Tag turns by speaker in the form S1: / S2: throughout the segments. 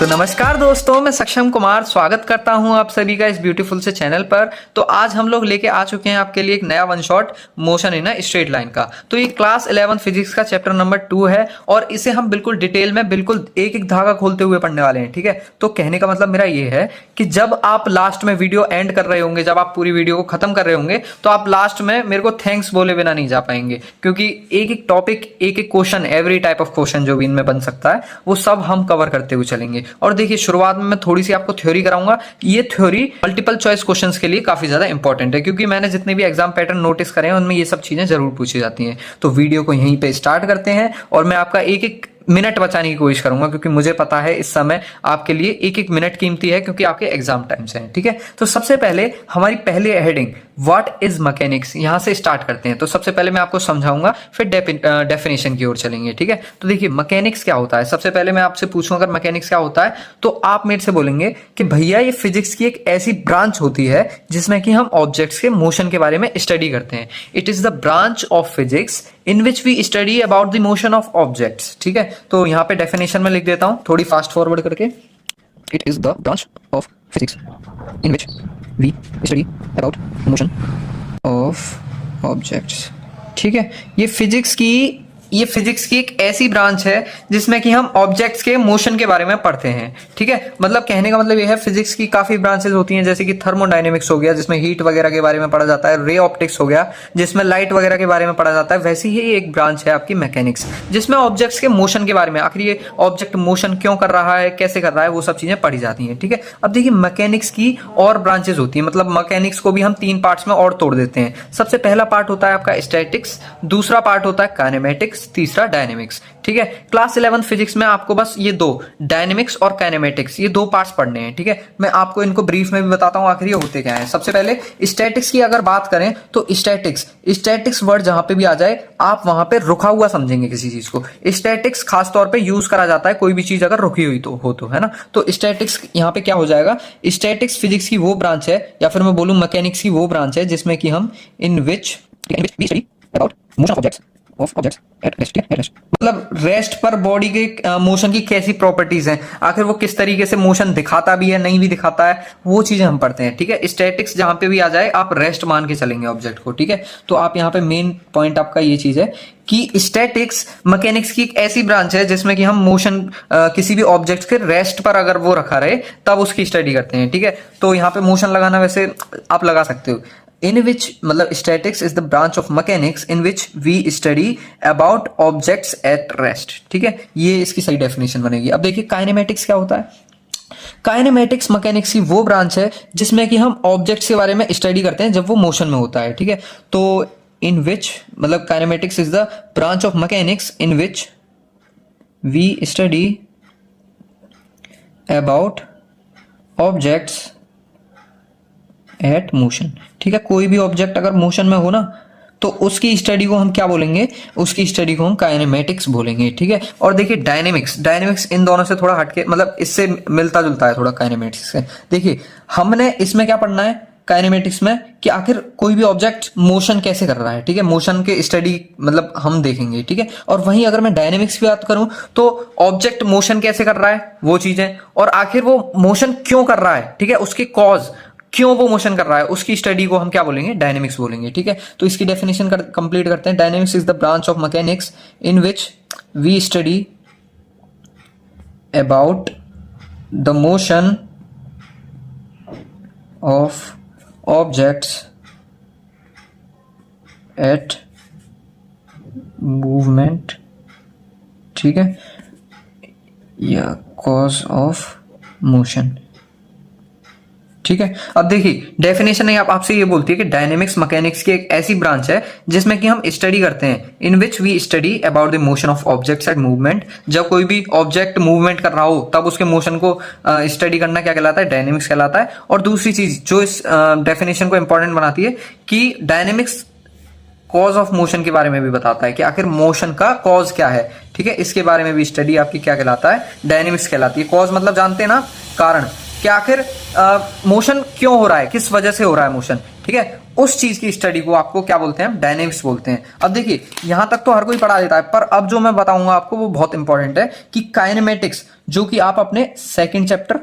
S1: तो नमस्कार दोस्तों, मैं सक्षम कुमार स्वागत करता हूं आप सभी का इस ब्यूटीफुल से चैनल पर। तो आज हम लोग लेके आ चुके हैं आपके लिए एक नया one shot motion in a straight line का। तो ये क्लास 11 फिजिक्स का चैप्टर नंबर 2 है और इसे हम बिल्कुल डिटेल में बिल्कुल एक एक धागा खोलते हुए पढ़ने वाले हैं। ठीक है, तो कहने का मतलब मेरा ये है कि जब आप लास्ट में वीडियो एंड कर रहे होंगे, जब आप पूरी वीडियो को खत्म कर रहे होंगे, तो आप लास्ट में मेरे को थैंक्स बोले बिना नहीं जा पाएंगे, क्योंकि एक एक टॉपिक, एक एक question, every type of question जो भी इनमें बन सकता है वो सब हम कवर करते हुए चलेंगे। और देखिए, शुरुआत में मैं थोड़ी सी आपको थ्योरी कराऊंगा। ये थ्योरी मल्टीपल चॉइस क्वेश्चंस के लिए काफी ज्यादा इंपॉर्टेंट है, क्योंकि मैंने जितने भी एग्जाम पैटर्न नोटिस करे हैं उनमें ये सब चीजें जरूर पूछी जाती हैं। तो वीडियो को यहीं पे स्टार्ट करते हैं और मैं आपका एक एक मिनट बचाने की कोशिश करूंगा, क्योंकि मुझे पता है इस समय आपके लिए एक एक मिनट कीमती है, क्योंकि आपके एग्जाम टाइम से हैं। ठीक है, तो सबसे पहले हमारी पहली हेडिंग व्हाट इज मैकेनिक्स, यहां से स्टार्ट करते हैं। तो सबसे पहले मैं आपको समझाऊंगा, फिर डेफिनेशन की ओर चलेंगे। ठीक है, तो देखिए मैकेनिक्स क्या होता है। सबसे पहले मैं आपसे पूछूंगा अगर मैकेनिक्स क्या होता है, तो आप मेरे से बोलेंगे कि भैया ये फिजिक्स की एक ऐसी ब्रांच होती है जिसमें कि हम ऑब्जेक्ट्स के मोशन के बारे में स्टडी करते हैं। It is the branch of physics in which we study about the motion of objects. ठीक है, तो यहां पे डेफिनेशन में लिख देता हूं थोड़ी फास्ट फॉरवर्ड करके। It is the branch of physics in which we study about motion of objects. ठीक है, ये फिजिक्स की एक ऐसी ब्रांच है जिसमें कि हम ऑब्जेक्ट्स के मोशन के बारे में पढ़ते हैं। ठीक है, मतलब कहने का मतलब ये है, फिजिक्स की काफी ब्रांचेस होती हैं, जैसे कि थर्मोडायनेमिक्स हो गया जिसमें हीट वगैरह के बारे में पढ़ा जाता है, रे ऑप्टिक्स हो गया जिसमें लाइट वगैरह के बारे में पढ़ा जाता है। वैसे ही एक ब्रांच है आपकी मैकेनिक्स, जिसमें ऑब्जेक्ट्स के मोशन के बारे में, आखिर ये ऑब्जेक्ट मोशन क्यों कर रहा है, कैसे कर रहा है, वो सब चीजें पढ़ी जाती हैं। ठीक है, अब देखिए मैकेनिक्स की और ब्रांचेस होती है, मतलब मैकेनिक्स को भी हम 3 पार्ट्स में और तोड़ देते हैं। सबसे पहला पार्ट होता है आपका स्टैटिक्स, दूसरा पार्ट होता है काइनेमेटिक्स, तीसरा डायनेमिक्स। ठीक है, क्लास 11 फिजिक्स में आपको बस ये दो, डायनेमिक्स और काइनेमेटिक्स, ये 2 पार्ट्स पढ़ने हैं। ठीक है, मैं आपको इनको ब्रीफ में भी बताता हूं आखिर ये होते क्या है। सबसे पहले स्टैटिक्स की अगर बात करें तो स्टैटिक्स वर्ड जहां पे भी आ जाए आप वहां पे रुका हुआ समझेंगे किसी चीज को। स्टैटिक्स खास तौर पे यूज करा जाता है कोई भी चीज अगर रुकी हुई तो हो, तो है ना। तो स्टैटिक्स यहां पे क्या हो जाएगा, स्टैटिक्स फिजिक्स की वो ब्रांच है, या फिर मैं बोलूं मैकेनिक्स की वो ब्रांच है जिसमें कि हम in which we study about motion of objects at rest. मतलब रेस्ट पर बॉडी के मोशन की कैसी प्रॉपर्टीज हैं, आखिर वो किस तरीके से मोशन दिखाता भी है, नहीं भी दिखाता है, वो चीजें हम पढ़ते हैं। ठीक है, स्टैटिक्स जहां पे भी आ जाए आप रेस्ट मान के चलेंगे ऑब्जेक्ट को। ठीक है, तो आप यहाँ पे मेन पॉइंट आपका ये चीज है कि स्टैटिक्स मैकेनिक्स की एक ऐसी ब्रांच है जिसमें कि हम मोशन किसी भी ऑब्जेक्ट के रेस्ट पर अगर वो रखा रहे तब उसकी स्टडी करते हैं। ठीक है, तो यहाँ पे मोशन लगाना वैसे आप लगा सकते हो। In which मतलब statics is the branch of mechanics in which we study about objects at rest। ठीक है, ये इसकी सही डेफिनेशन बनेगी। अब देखिए काइनेमेटिक्स क्या होता है। काइनेमेटिक्स मैकेनिक्स की वो ब्रांच है जिसमें कि हम ऑब्जेक्ट्स के बारे में स्टडी करते हैं जब वो मोशन में होता है। ठीक है, तो इन विच मतलब kinematics is the branch of mechanics in which we study about objects at motion. ठीक है, कोई भी ऑब्जेक्ट अगर मोशन में हो ना तो उसकी स्टडी को हम क्या बोलेंगे, उसकी स्टडी को हम काइनेमेटिक्स बोलेंगे। ठीक है, और देखिए डायनेमिक्स इन दोनों से थोड़ा हटके, मतलब इससे मिलता जुलता है थोड़ा काइनेमेटिक्स से। देखिए हमने इसमें क्या पढ़ना है काइनेमेटिक्स में, कि आखिर कोई भी ऑब्जेक्ट मोशन कैसे कर रहा है। ठीक है, मोशन के स्टडी मतलब हम देखेंगे। ठीक है, और वहीं अगर मैं डायनेमिक्स की बात करूं तो ऑब्जेक्ट मोशन कैसे कर रहा है वो चीजें, और आखिर वो मोशन क्यों कर रहा है, ठीक है, उसके कॉज, क्यों वो मोशन कर रहा है, उसकी स्टडी को हम क्या बोलेंगे, डायनेमिक्स बोलेंगे। ठीक है, तो इसकी डेफिनेशन कंप्लीट करते हैं। Dynamics is the branch of mechanics in which we study about the motion of objects at movement. ठीक है, या कॉज ऑफ मोशन। ठीक है, अब देखिए डेफिनेशन है आपसे ये बोलती है कि डायनेमिक्स मैकेनिक्स की एक ऐसी ब्रांच है जिसमें कि हम स्टडी करते हैं in which we study about the motion of objects at movement. जब कोई भी ऑब्जेक्ट मूवमेंट कर रहा हो तब उसके मोशन को स्टडी करना क्या कहलाता है, डायनेमिक्स कहलाता है। और दूसरी चीज जो इस डेफिनेशन को इंपॉर्टेंट बनाती है कि डायनेमिक्स कॉज ऑफ मोशन के बारे में भी बताता है कि आखिर मोशन का कॉज क्या है। ठीक है, इसके बारे में भी स्टडी आपकी क्या कहलाता है, डायनेमिक्स कहलाती है। कॉज मतलब जानते हैं ना, कारण, कि आखिर मोशन क्यों हो रहा है, किस वजह से हो रहा है मोशन। ठीक है, उस चीज की स्टडी को आपको क्या बोलते हैं, डायनेमिक्स बोलते हैं। अब देखिए यहां तक तो हर कोई पढ़ा देता है, पर अब जो मैं बताऊंगा आपको वो बहुत इंपॉर्टेंट है कि काइनेमेटिक्स, जो कि आप अपने सेकंड चैप्टर,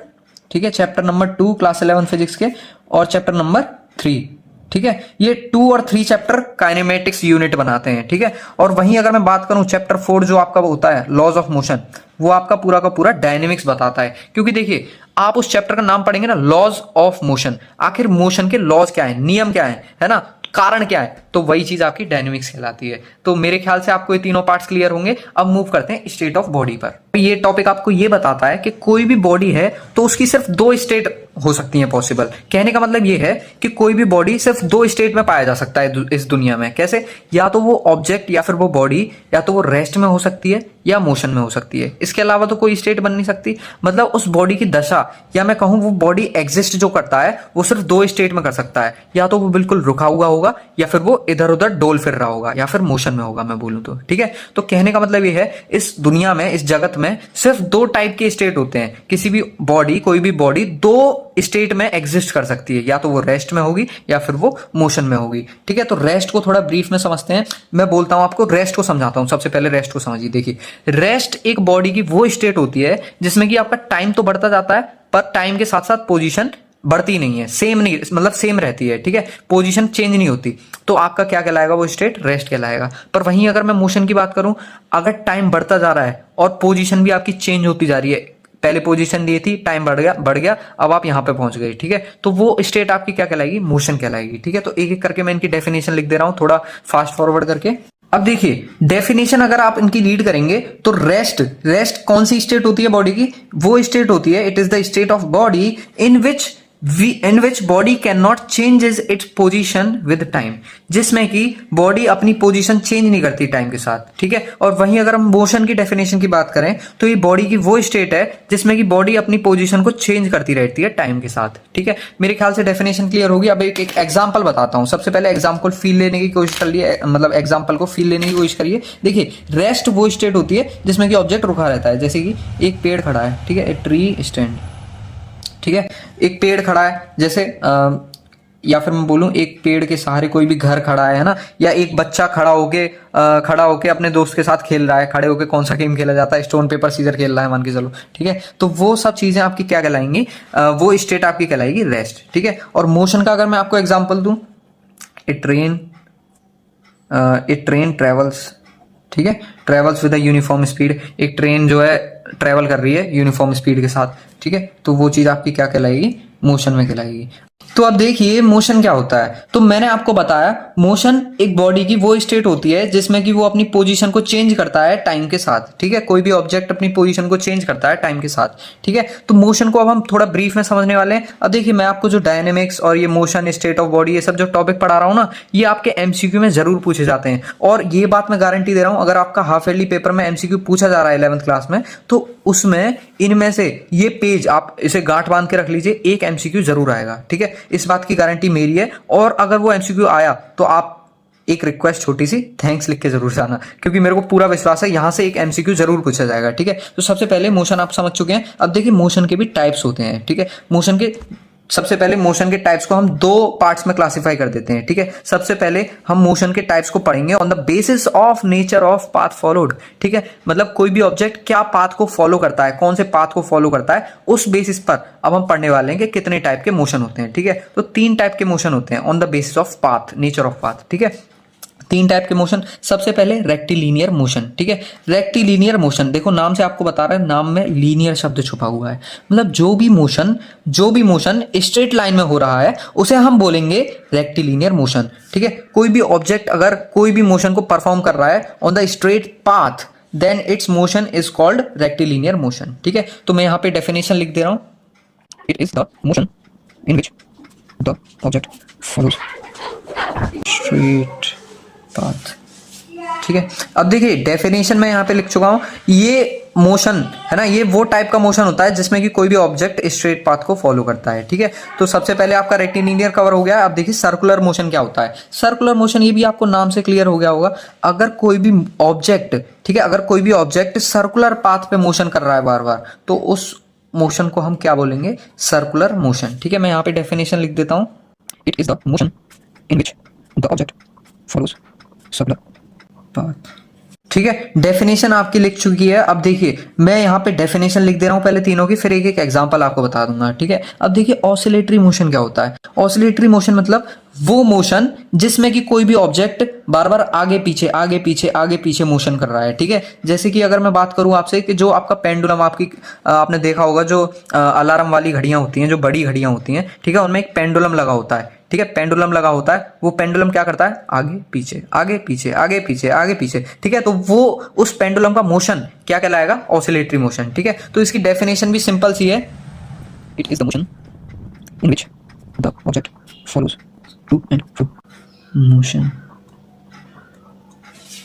S1: ठीक है, चैप्टर नंबर 2 क्लास 11 फिजिक्स के और चैप्टर नंबर 3, ठीक है, ये 2 और 3 चैप्टर काइनेमेटिक्स यूनिट बनाते हैं, ठीक है। और वहीं अगर मैं बात करूं चैप्टर 4 जो आपका होता है लॉज ऑफ मोशन, वो आपका पूरा का पूरा डायनेमिक्स बताता है। क्योंकि देखिए आप उस चैप्टर का नाम पढ़ेंगे ना, लॉज ऑफ मोशन, आखिर मोशन के लॉज क्या है, नियम क्या है ना, कारण क्या है, तो वही चीज आपकी डायनेमिक्स कहलाती है। तो मेरे ख्याल से आपको ये तीनों पार्ट्स क्लियर होंगे। अब मूव करते हैं स्टेट ऑफ बॉडी पर। ये टॉपिक आपको ये बताता है कि कोई भी बॉडी है तो उसकी सिर्फ 2 स्टेट हो सकती हैं पॉसिबल। कहने का मतलब ये है कि कोई भी बॉडी सिर्फ 2 स्टेट में पाया जा सकता है इस दुनिया में। कैसे? या तो वो ऑब्जेक्ट या फिर वो बॉडी या तो वो रेस्ट में हो सकती है या मोशन में हो सकती है, इसके अलावा तो कोई स्टेट बन नहीं सकती। मतलब उस बॉडी की दशा, या मैं कहूं वो बॉडी एग्जिस्ट जो करता है वो सिर्फ 2 स्टेट में कर सकता है, या तो वो बिल्कुल रुका हुआ होगा या फिर वो इधर उधर डोल फिर रहा होगा या फिर मोशन में होगा, मैं बोलूं तो, ठीक है। तो कहने का मतलब ये है इस दुनिया में, इस जगत में सिर्फ 2 टाइप के स्टेट होते हैं। किसी भी बॉडी, कोई भी बॉडी 2 स्टेट में एग्जिस्ट कर सकती है, या तो वो रेस्ट में होगी या फिर वो मोशन में होगी, ठीक है। तो रेस्ट को थोड़ा ब्रीफ में समझते हैं। मैं बोलता हूं आपको, रेस्ट को समझाता हूं। सबसे पहले रेस्ट को समझिए। देखिए रेस्ट एक बॉडी की वो स्टेट होती है जिसमें कि आपका टाइम तो बढ़ता जाता है पर टाइम के साथ साथ पोजीशन बढ़ती नहीं है, सेम नहीं, मतलब सेम रहती है, ठीक है, पोजीशन चेंज नहीं होती। तो आपका क्या कहलाएगा, वो स्टेट रेस्ट कहलाएगा। पर वहीं अगर मैं मोशन की बात करूं, अगर टाइम बढ़ता जा रहा है और पोजीशन भी आपकी चेंज होती जा रही है, पहले पोजीशन ली थी, टाइम बढ़ गया, अब आप यहां पे पहुंच गए, ठीक है, तो वो स्टेट आपकी क्या कहलाएगी, मोशन कहलाएगी, ठीक है। तो एक एक करके मैं इनकी डेफिनेशन लिख दे रहा हूं थोड़ा फास्ट फॉरवर्ड करके। अब देखिए डेफिनेशन अगर आप इनकी रीड करेंगे तो रेस्ट कौन सी स्टेट होती है बॉडी की, वो स्टेट होती है, it is the state of body in which body can not changes its position with time, जिसमें कि बॉडी अपनी पोजीशन चेंज नहीं करती टाइम के साथ, ठीक है। और वहीं अगर हम मोशन की डेफिनेशन की बात करें तो ये बॉडी की वो स्टेट है जिसमें कि बॉडी अपनी पोजीशन को चेंज करती रहती है टाइम के साथ, ठीक है। मेरे ख्याल से डेफिनेशन क्लियर होगी। अब एक एग्जांपल बताता हूं। सबसे पहले एग्जांपल फील लेने की कोशिश कर लिए, मतलब एग्जांपल को फील लेने की कोशिश करिए। देखिए रेस्ट वो स्टेट होती है जिसमें कि ऑब्जेक्ट रुका रहता है, जैसे कि एक पेड़ खड़ा है, ठीक है, ए ट्री स्टैंड, ठीक है, एक पेड़ खड़ा है, जैसे या फिर मैं बोलूं एक पेड़ के सहारे कोई भी घर खड़ा है ना, या एक बच्चा खड़ा होके अपने दोस्त के साथ खेल रहा है। खड़े होके कौन सा गेम खेला जाता है, स्टोन पेपर सीजर खेल रहा है मान के चलो, ठीक है। तो वो सब चीजें आपकी क्या कहलाएंगी, वो स्टेट आपकी कहलाएगी रेस्ट, ठीक है। और मोशन का अगर मैं आपको एग्जांपल दूं, ए ट्रेन ट्रेवल्स, ठीक है, travels with a uniform speed, एक ट्रेन जो है ट्रेवल कर रही है यूनिफॉर्म स्पीड के साथ, ठीक है। तो वो चीज आपकी क्या कहलाएगी, मोशन में कहलाएगी। तो अब देखिए मोशन क्या होता है। तो मैंने आपको बताया मोशन एक बॉडी की वो स्टेट होती है जिसमें कि वो अपनी पोजीशन को चेंज करता है टाइम के साथ, ठीक है। कोई भी ऑब्जेक्ट अपनी पोजीशन को चेंज करता है टाइम के साथ, ठीक है। तो मोशन को अब हम थोड़ा ब्रीफ में समझने वाले हैं। अब देखिए मैं आपको जो डायनेमिक्स और ये मोशन, स्टेट ऑफ बॉडी, ये सब जो टॉपिक पढ़ा रहा हूँ ना, ये आपके एमसीक्यू में जरूर पूछे जाते हैं। और ये बात मैं गारंटी दे रहा हूँ, अगर आपका हाफ ईयरली पेपर में एमसीक्यू पूछा जा रहा है 11th क्लास में, तो उसमें इनमें से ये पेज आप इसे गांठ बांध के रख लीजिए, एक एमसीक्यू जरूर आएगा, ठीक है। इस बात की गारंटी मेरी है। और अगर वो एमसीक्यू आया तो आप एक रिक्वेस्ट छोटी सी, थैंक्स लिख के जरूर जाना, क्योंकि मेरे को पूरा विश्वास है यहां से एक एमसीक्यू जरूर पूछा जाएगा, ठीक है। तो सबसे पहले मोशन आप समझ चुके हैं। अब देखिए मोशन के भी टाइप्स होते हैं, ठीक है। मोशन के सबसे पहले मोशन के टाइप्स को हम 2 पार्ट्स में क्लासिफाई कर देते हैं, ठीक है। सबसे पहले हम मोशन के टाइप्स को पढ़ेंगे on the basis of nature of path followed, ठीक है। मतलब कोई भी ऑब्जेक्ट क्या पाथ को फॉलो करता है, कौन से पाथ को फॉलो करता है, उस बेसिस पर अब हम पढ़ने वाले हैं कि कितने टाइप के मोशन होते हैं, ठीक है। तो 3 टाइप के मोशन होते हैं on the basis of path, nature of path, ठीक है। 3 टाइप के मोशन। सबसे पहले रेक्टिलिनियर मोशन, ठीक है। रेक्टिलिनियर मोशन, देखो नाम से आपको बता रहा है, नाम में लीनियर शब्द छुपा हुआ है। मतलब जो भी मोशन स्ट्रेट लाइन में हो रहा है उसे हम बोलेंगे रेक्टिलिनियर मोशन, ठीक है। कोई भी ऑब्जेक्ट अगर कोई भी मोशन को परफॉर्म कर रहा है on the straight path, then its motion is called rectilinear motion, ठीक है। तो मैं यहां पे डेफिनेशन लिख दे रहा हूं, it is the motion in which the object follows straight path, ठीक है। अब देखिए डेफिनेशन में यहां पे लिख चुका हूं, ये मोशन है ना, ये वो टाइप का मोशन होता है जिसमें कि कोई भी ऑब्जेक्ट स्ट्रेट पाथ को फॉलो करता है, ठीक है। तो सबसे पहले आपका रेक्टिलिनियर कवर हो गया। अब देखिए सर्कुलर मोशन क्या होता है। सर्कुलर मोशन, ये भी आपको नाम से क्लियर हो गया होगा। अगर कोई भी ऑब्जेक्ट, ठीक है, अगर कोई भी ऑब्जेक्ट सर्कुलर पाथ पे मोशन कर रहा है बार बार, तो उस मोशन को हम क्या बोलेंगे, सर्कुलर मोशन, ठीक है। मैं यहाँ पे डेफिनेशन लिख देता हूं, it is the motion in which the object follows circular path। ठीक है, डेफिनेशन आपकी लिख चुकी है। अब देखिए मैं यहाँ पे डेफिनेशन लिख दे रहा हूँ पहले तीनों की, फिर एक एक एग्जांपल आपको बता दूंगा। ठीक है, अब देखिए ऑसिलेटरी मोशन क्या होता है। ऑसिलेटरी मोशन मतलब वो मोशन जिसमें कि कोई भी ऑब्जेक्ट बार बार आगे पीछे आगे पीछे आगे पीछे मोशन कर रहा है। ठीक है, जैसे कि अगर मैं बात करूं आपसे कि जो आपका पेंडुलम आपकी आपने देखा होगा जो अलार्म वाली घड़ियां होती हैं, जो बड़ी घड़ियां होती हैं, ठीक है, उनमें एक पेंडुलम लगा होता है। ठीक है, पेंडुलम लगा होता है, वो पेंडुलम क्या करता है, आगे पीछे आगे पीछे आगे पीछे आगे पीछे। ठीक है, तो वो उस पेंडुलम का मोशन क्या कहलाएगा, ऑसिलेटरी मोशन। ठीक है, तो इसकी डेफिनेशन भी सिंपल सी है, it is the motion in which the object follows to and fro motion.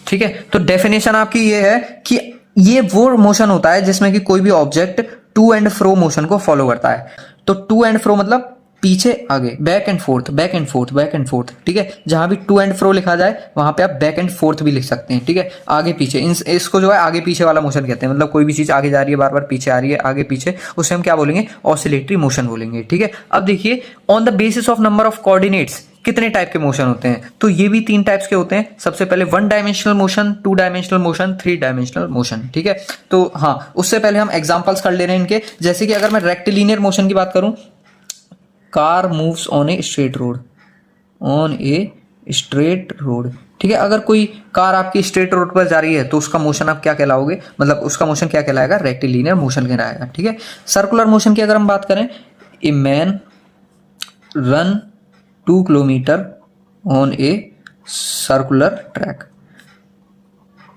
S1: ठीक है, तो डेफिनेशन आपकी ये है कि ये वो मोशन होता है जिसमें कि कोई भी object to and fro motion को फॉलो करता है। तो टू एंड फ्रो मतलब पीछे आगे, back and forth back and forth back and forth. ठीक है, जहां भी टू एंड फ्रो लिखा जाए वहां पे आप बैक एंड फोर्थ भी लिख सकते हैं। ठीक है, आगे पीछे इसको जो है आगे पीछे वाला मोशन कहते हैं। मतलब कोई भी चीज आगे जा रही है, बार बार पीछे आ रही है, आगे पीछे, उसे हम क्या बोलेंगे, ऑसिलेटरी मोशन बोलेंगे। ठीक है, अब देखिए on the basis of number of coordinates कितने टाइप के मोशन होते हैं, तो ये भी तीन टाइप्स के होते हैं। सबसे पहले one dimensional motion, to dimensional motion, three dimensional motion. ठीक है, तो हाँ उससे पहले हम एग्जांपल्स कर ले रहे हैं इनके। जैसे कि अगर मैं रेक्टिलिनियर मोशन की बात करूं, car moves on a straight road, on a straight road. ठीक है, अगर कोई कार आपकी स्ट्रेट रोड पर जा रही है तो उसका मोशन आप क्या कहलाओगे, मतलब उसका मोशन क्या कहलाएगा, रेक्टिलिनियर मोशन कहलाएगा। ठीक है, सर्कुलर मोशन की अगर हम बात करें, a man run 2 kilometre on a circular track,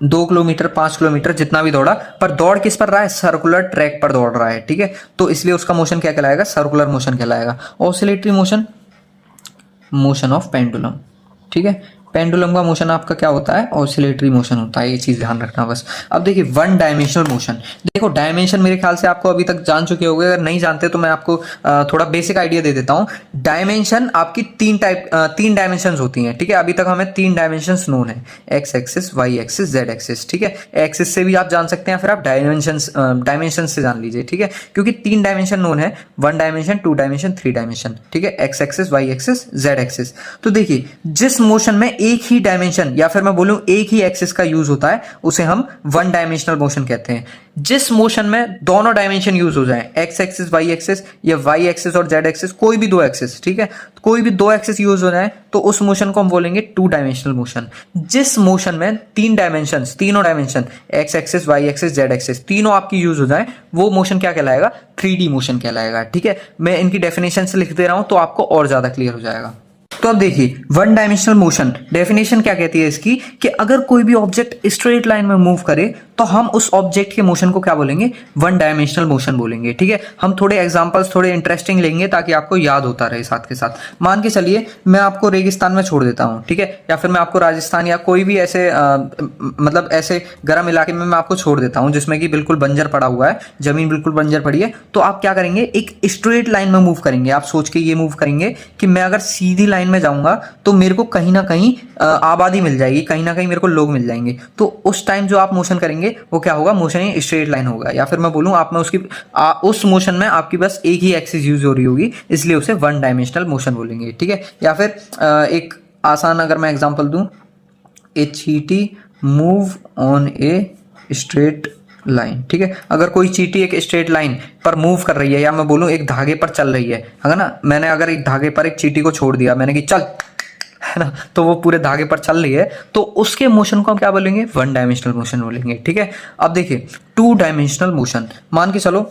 S1: 2 kilometre 5 kilometre जितना भी दौड़ा, पर दौड़ किस पर रहा है, सर्कुलर ट्रैक पर दौड़ रहा है। ठीक है, तो इसलिए उसका मोशन क्या कहलाएगा, सर्कुलर मोशन कहलाएगा। Oscillatory motion, motion of pendulum. ठीक है, पेंडुलम का मोशन आपका क्या होता है, ऑसिलेटरी मोशन होता है, ये चीज ध्यान रखना बस। अब देखिए वन डायमेंशनल मोशन, देखो डायमेंशन मेरे ख्याल से आपको अभी तक जान चुके होंगे, अगर नहीं जानते तो मैं आपको थोड़ा बेसिक आइडिया दे देता हूं। डायमेंशन आपकी तीन डायमेंशंस होती हैं। ठीक है, अभी तक हमें तीन डायमेंशंस नोन है, x axis, y axis, z axis. ठीक है, एक्सिस से भी आप जान सकते हैं, फिर आप डायमेंशन से जान लीजिए। ठीक है, क्योंकि तीन डायमेंशन नोन है, one dimension, two dimension, three dimension. ठीक है, x axis, y axis, z axis. तो देखिए जिस मोशन में एक ही डायमेंशन या फिर मैं बोलूं एक ही एक्सिस का यूज होता है उसे हम वन डायमेंशनल मोशन कहते हैं। जिस मोशन में दोनों डायमेंशन यूज हो जाए, एक्स एक्सिस वाई एक्सिस या वाई एक्सिस और जेड एक्सिस, कोई भी दो एक्सिस, ठीक है, कोई भी दो एक्सिस यूज हो जाए तो उस मोशन को हम बोलेंगे टू डायमेंशनल मोशन। जिस मोशन में तीन डायमेंशन, तीनों dimension x axis y axis z axis तीनों आपकी यूज हो जाए, वो मोशन क्या कहलाएगा, 3D मोशन कहलाएगा। ठीक है, मैं इनकी डेफिनेशन से लिख दे रहा हूं तो आपको और ज्यादा क्लियर हो जाएगा। तो अब देखिए वन डायमेंशनल मोशन डेफिनेशन क्या कहती है इसकी, कि अगर कोई भी ऑब्जेक्ट स्ट्रेट लाइन में मूव करे तो हम उस ऑब्जेक्ट के मोशन को क्या बोलेंगे, वन डायमेंशनल मोशन बोलेंगे। ठीक है, हम थोड़े एग्जांपल्स थोड़े इंटरेस्टिंग लेंगे ताकि आपको याद होता रहे साथ के साथ। मान के चलिए मैं आपको रेगिस्तान में छोड़ देता हूं, ठीक है, या फिर मैं आपको राजस्थान या कोई भी ऐसे मतलब ऐसे गर्म इलाके में मैं आपको छोड़ देता हूं जिसमें कि बिल्कुल बंजर पड़ा हुआ है, जमीन बिल्कुल बंजर पड़ी है। तो आप क्या करेंगे, एक स्ट्रेट लाइन में मूव करेंगे। आप सोच के ये मूव करेंगे कि मैं अगर सीधी लाइन में जाऊंगा तो मेरे को कहीं ना कहीं आबादी मिल जाएगी, कहीं ना कहीं मेरे को लोग मिल जाएंगे। तो उस टाइम जो आप मोशन करेंगे वो क्या होगा, मोशन ही स्ट्रेट लाइन होगा। या फिर मैं बोलूं आप में उसकी उस मोशन में आपकी बस एक ही एक्सिस यूज हो रही होगी, इसलिए उसे वन डायमेंशनल मोशन बोलेंगे। ठीक है, या फिर एक आसान अगर मैं एग्जांपल दूं, ए चींटी move on a straight line. ठीक है, अगर कोई चींटी एक स्ट्रेट लाइन पर मूव कर रही है, या मैं बोलूं एक धागे पर चल रही है ना, मैंने अगर एक धागे पर एक चींटी को छोड़ दिया, मैंने कि चल, है ना, तो वो पूरे धागे पर चल रही है, तो उसके मोशन को हम क्या बोलेंगे, वन डायमेंशनल मोशन बोलेंगे। ठीक है, अब देखिए टू डायमेंशनल मोशन, मान के चलो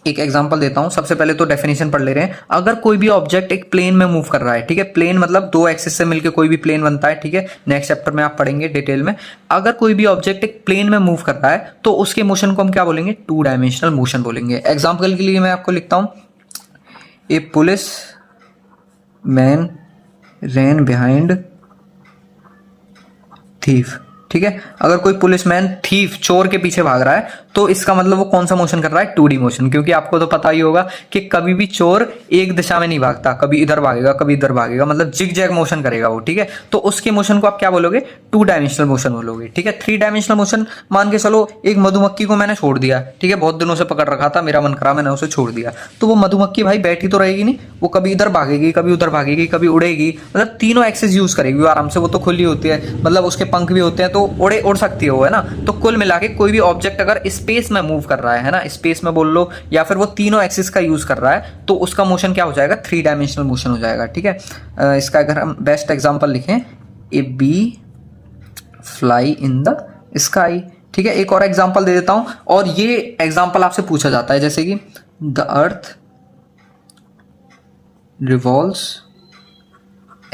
S1: एक एग्जांपल देता हूं। सबसे पहले तो डेफिनेशन पढ़ ले रहे हैं। अगर कोई भी ऑब्जेक्ट एक प्लेन में मूव कर रहा है, ठीक है, प्लेन मतलब दो एक्सिस से मिलकर कोई भी प्लेन बनता है। ठीक है, नेक्स्ट चैप्टर में आप पढ़ेंगे डिटेल में। अगर कोई भी ऑब्जेक्ट एक प्लेन में मूव कर रहा है तो उसके मोशन को हम क्या बोलेंगे, टू डायमेंशनल मोशन बोलेंगे। एग्जाम्पल के लिए मैं आपको लिखता हूं, ए पुलिस मैन रैन बिहाइंड थीफ। ठीक है, अगर कोई पुलिसमैन थीफ चोर के पीछे भाग रहा है तो इसका मतलब वो कौन सा मोशन कर रहा है, 2D मोशन। क्योंकि आपको तो पता ही होगा कि कभी भी चोर एक दिशा में नहीं भागता, कभी इधर भागेगा कभी इधर भागेगा, मतलब जिग जैग मोशन करेगा वो, ठीक है। तो उसके मोशन को आप क्या बोलोगे, 2 डायमेंशनल मोशन बोलोगे, ठीक है। 3 डायमेंशनल मोशन मान के चलो, एक मधुमक्खी को मैंने छोड़ दिया, ठीक है, बहुत दिनों से पकड़ रखा था, मेरा मन करा मैंने उसे छोड़ दिया, तो वो मधुमक्खी भाई बैठी तो रहेगी नहीं, वो कभी इधर भागेगी कभी उधर भागेगी कभी उड़ेगी, मतलब तीनों एक्सेस यूज करेगी वो आराम से। वो तो खुली होती है, मतलब उसके पंख भी होते हैं, तो उड़ सकती है वो, है ना। तो कुल मिला के कोई भी ऑब्जेक्ट अगर स्पेस में मूव कर रहा है ना, स्पेस में बोल लो, या फिर वो तीनों एक्सिस का यूज कर रहा है, तो उसका मोशन क्या हो जाएगा, 3 डायमेंशनल मोशन हो जाएगा, ठीक है। इसका अगर हम बेस्ट एग्जांपल लिखें, a bee fly in the sky, ठीक है। एक और एग्जांपल दे देता हूं, और ये एग्जांपल आपसे पूछा जाता है, जैसे कि the earth revolves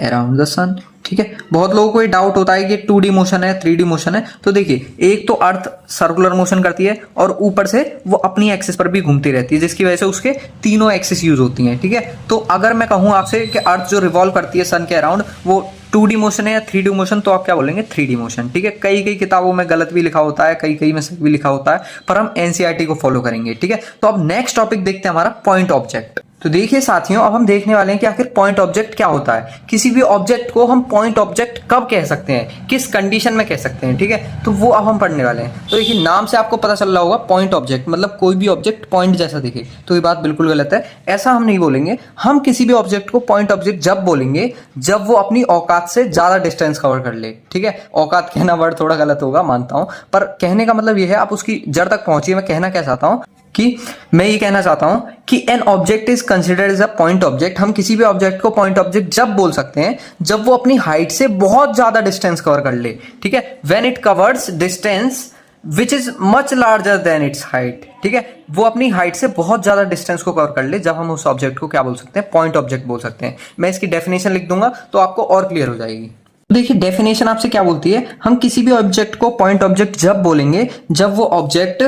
S1: around the sun, ठीक है। बहुत लोगों को ये डाउट होता है कि 2D मोशन है 3D मोशन है। तो देखिए, एक तो अर्थ सर्कुलर मोशन करती है और ऊपर से वो अपनी एक्सिस पर भी घूमती रहती है, जिसकी वजह से उसके तीनों एक्सिस यूज होती हैं, ठीक है। तो अगर मैं कहूं आपसे कि अर्थ जो रिवॉल्व करती है सन के अराउंड, वो 2D मोशन है या 3D मोशन, तो आप क्या बोलेंगे, 3D मोशन, ठीक है। कई कई किताबों में गलत भी लिखा होता है, कई कई में सही भी लिखा होता है, पर हम एनसीईआरटी को फॉलो करेंगे, ठीक है। तो अब नेक्स्ट टॉपिक देखते हैं हमारा पॉइंट ऑब्जेक्ट। तो देखिए साथियों, अब हम देखने वाले हैं कि आखिर पॉइंट ऑब्जेक्ट क्या होता है। किसी भी ऑब्जेक्ट को हम पॉइंट ऑब्जेक्ट कब कह सकते हैं, किस कंडीशन में कह सकते हैं, ठीक है। तो वो अब हम पढ़ने वाले हैं। तो देखिए, नाम से आपको पता चल रहा होगा, पॉइंट ऑब्जेक्ट मतलब कोई भी ऑब्जेक्ट पॉइंट जैसा दिखे। तो ये बात बिल्कुल गलत है, ऐसा हम नहीं बोलेंगे। हम किसी भी ऑब्जेक्ट को पॉइंट ऑब्जेक्ट जब बोलेंगे जब वो अपनी औकात से ज्यादा डिस्टेंस कवर कर ले, ठीक है। औकात कहना वर्ड थोड़ा गलत होगा, मानता हूं, पर कहने का मतलब ये है, आप उसकी जड़ तक पहुंचिए। मैं कहना क्या चाहता हूं कि मैं ये कहना चाहता हूं कि an object is considered as a point object. हम किसी भी ऑब्जेक्ट को पॉइंट ऑब्जेक्ट जब बोल सकते हैं जब वो अपनी हाइट से बहुत ज्यादा डिस्टेंस कवर कर ले, ठीक है। When it covers distance which is much larger than it's height, ठीक है। वो अपनी हाइट से बहुत ज्यादा डिस्टेंस को कवर कर ले, जब हम उस ऑब्जेक्ट को क्या बोल सकते हैं, पॉइंट ऑब्जेक्ट बोल सकते हैं। मैं इसकी डेफिनेशन लिख दूंगा तो आपको और क्लियर हो जाएगी। देखिए, डेफिनेशन आपसे क्या बोलती है, हम किसी भी ऑब्जेक्ट को पॉइंट ऑब्जेक्ट जब बोलेंगे जब वो ऑब्जेक्ट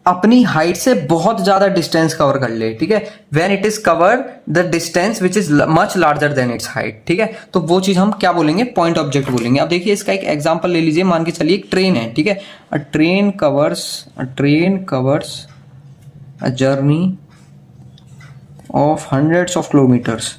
S1: अपनी हाइट से बहुत ज्यादा डिस्टेंस कवर कर ले, ठीक है। When it is cover the distance which is much larger than it's height, ठीक है। तो वो चीज हम क्या बोलेंगे, पॉइंट ऑब्जेक्ट बोलेंगे। अब देखिए, इसका एक एग्जांपल ले लीजिए। मान के चलिए एक ट्रेन है, ठीक है। अ train covers a journey of hundreds of kilometres,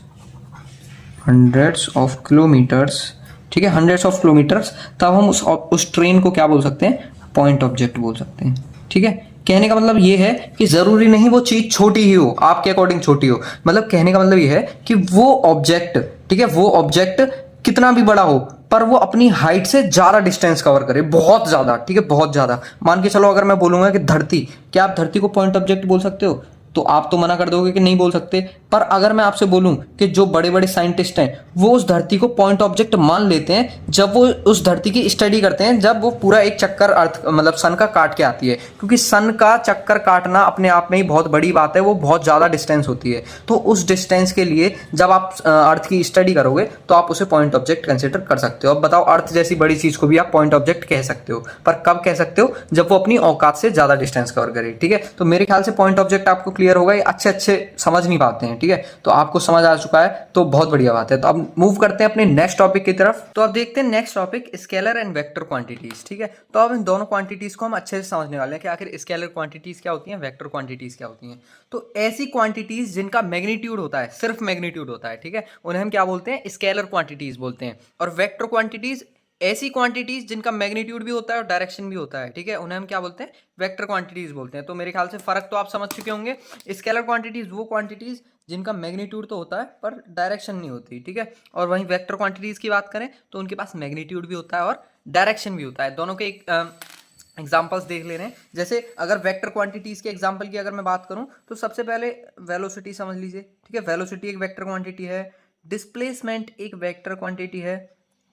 S1: ठीक है, हंड्रेड्स ऑफ किलोमीटर्स। तब हम उस ट्रेन को क्या बोल सकते हैं, पॉइंट ऑब्जेक्ट बोल सकते हैं, ठीक है। कहने का मतलब ये है कि जरूरी नहीं वो चीज छोटी ही हो, आपके अकॉर्डिंग छोटी हो। मतलब कहने का मतलब ये है कि वो ऑब्जेक्ट, ठीक है, वो ऑब्जेक्ट कितना भी बड़ा हो पर वो अपनी हाइट से ज्यादा डिस्टेंस कवर करे, बहुत ज्यादा, ठीक है, बहुत ज्यादा। मान के चलो, अगर मैं बोलूंगा कि धरती, क्या आप धरती को पॉइंट ऑब्जेक्ट बोल सकते हो, तो आप तो मना कर दोगे कि नहीं बोल सकते। पर अगर मैं आपसे बोलूं कि जो बड़े बड़े साइंटिस्ट हैं वो उस धरती को पॉइंट ऑब्जेक्ट मान लेते हैं जब वो उस धरती की स्टडी करते हैं, जब वो पूरा एक चक्कर अर्थ मतलब सन का काट के आती है। क्योंकि सन का चक्कर काटना अपने आप में ही बहुत बड़ी बात है, वो बहुत ज्यादा डिस्टेंस होती है। तो उस डिस्टेंस के लिए जब आप अर्थ की स्टडी करोगे तो आप उसे पॉइंट ऑब्जेक्ट कंसिडर कर सकते हो। अब बताओ, अर्थ जैसी बड़ी चीज को भी आप पॉइंट ऑब्जेक्ट कह सकते हो, पर कब कह सकते हो, जब वो अपनी औकात से ज्यादा डिस्टेंस कवर करे, ठीक है। तो मेरे ख्याल से पॉइंट ऑब्जेक्ट आपको क्लियर होगा। ये अच्छे समझ नहीं पाते हैं, ठीक है। तो आपको समझ आ चुका है तो बहुत बढ़िया बात है। तो अब मूव करते हैं अपने नेक्स्ट टॉपिक की तरफ। तो अब देखते हैं next topic, scalar and vector quantities, ठीक है। तो अब इन दोनों क्वांटिटीज को हम अच्छे से समझने वाले हैं कि आखिर स्केलर क्वांटिटीज क्या होती हैं, वेक्टर क्वांटिटीज क्या होती हैं। तो ऐसी क्वांटिटीज जिनका मैग्नीट्यूड होता है, सिर्फ मैग्नीट्यूड होता है, ठीक है, उन्हें हम क्या बोलते हैं, स्केलर क्वांटिटीज बोलते हैं। और वेक्टर क्वांटिटीज ऐसी क्वांटिटीज जिनका मैग्नीट्यूड भी होता है और डायरेक्शन भी होता है, ठीक है, उन्हें हम क्या बोलते हैं, वेक्टर क्वांटिटीज बोलते हैं। तो मेरे ख्याल से फर्क तो आप समझ चुके होंगे। स्केलर क्वांटिटीज वो क्वांटिटीज जिनका मैग्नीट्यूड तो होता है पर डायरेक्शन नहीं होती, ठीक है। और वहीं वेक्टर क्वांटिटीज की बात करें तो उनके पास मैग्नीट्यूड भी होता है और डायरेक्शन भी होता है। दोनों के एग्जाम्पल्स देख ले रहे हैं। जैसे अगर वेक्टर क्वांटिटीज के एग्जाम्पल की अगर मैं बात करूं तो सबसे पहले वेलोसिटी समझ लीजिए, ठीक है। वेलोसिटी एक वेक्टर क्वांटिटी है, डिस्प्लेसमेंट एक वेक्टर क्वांटिटी है,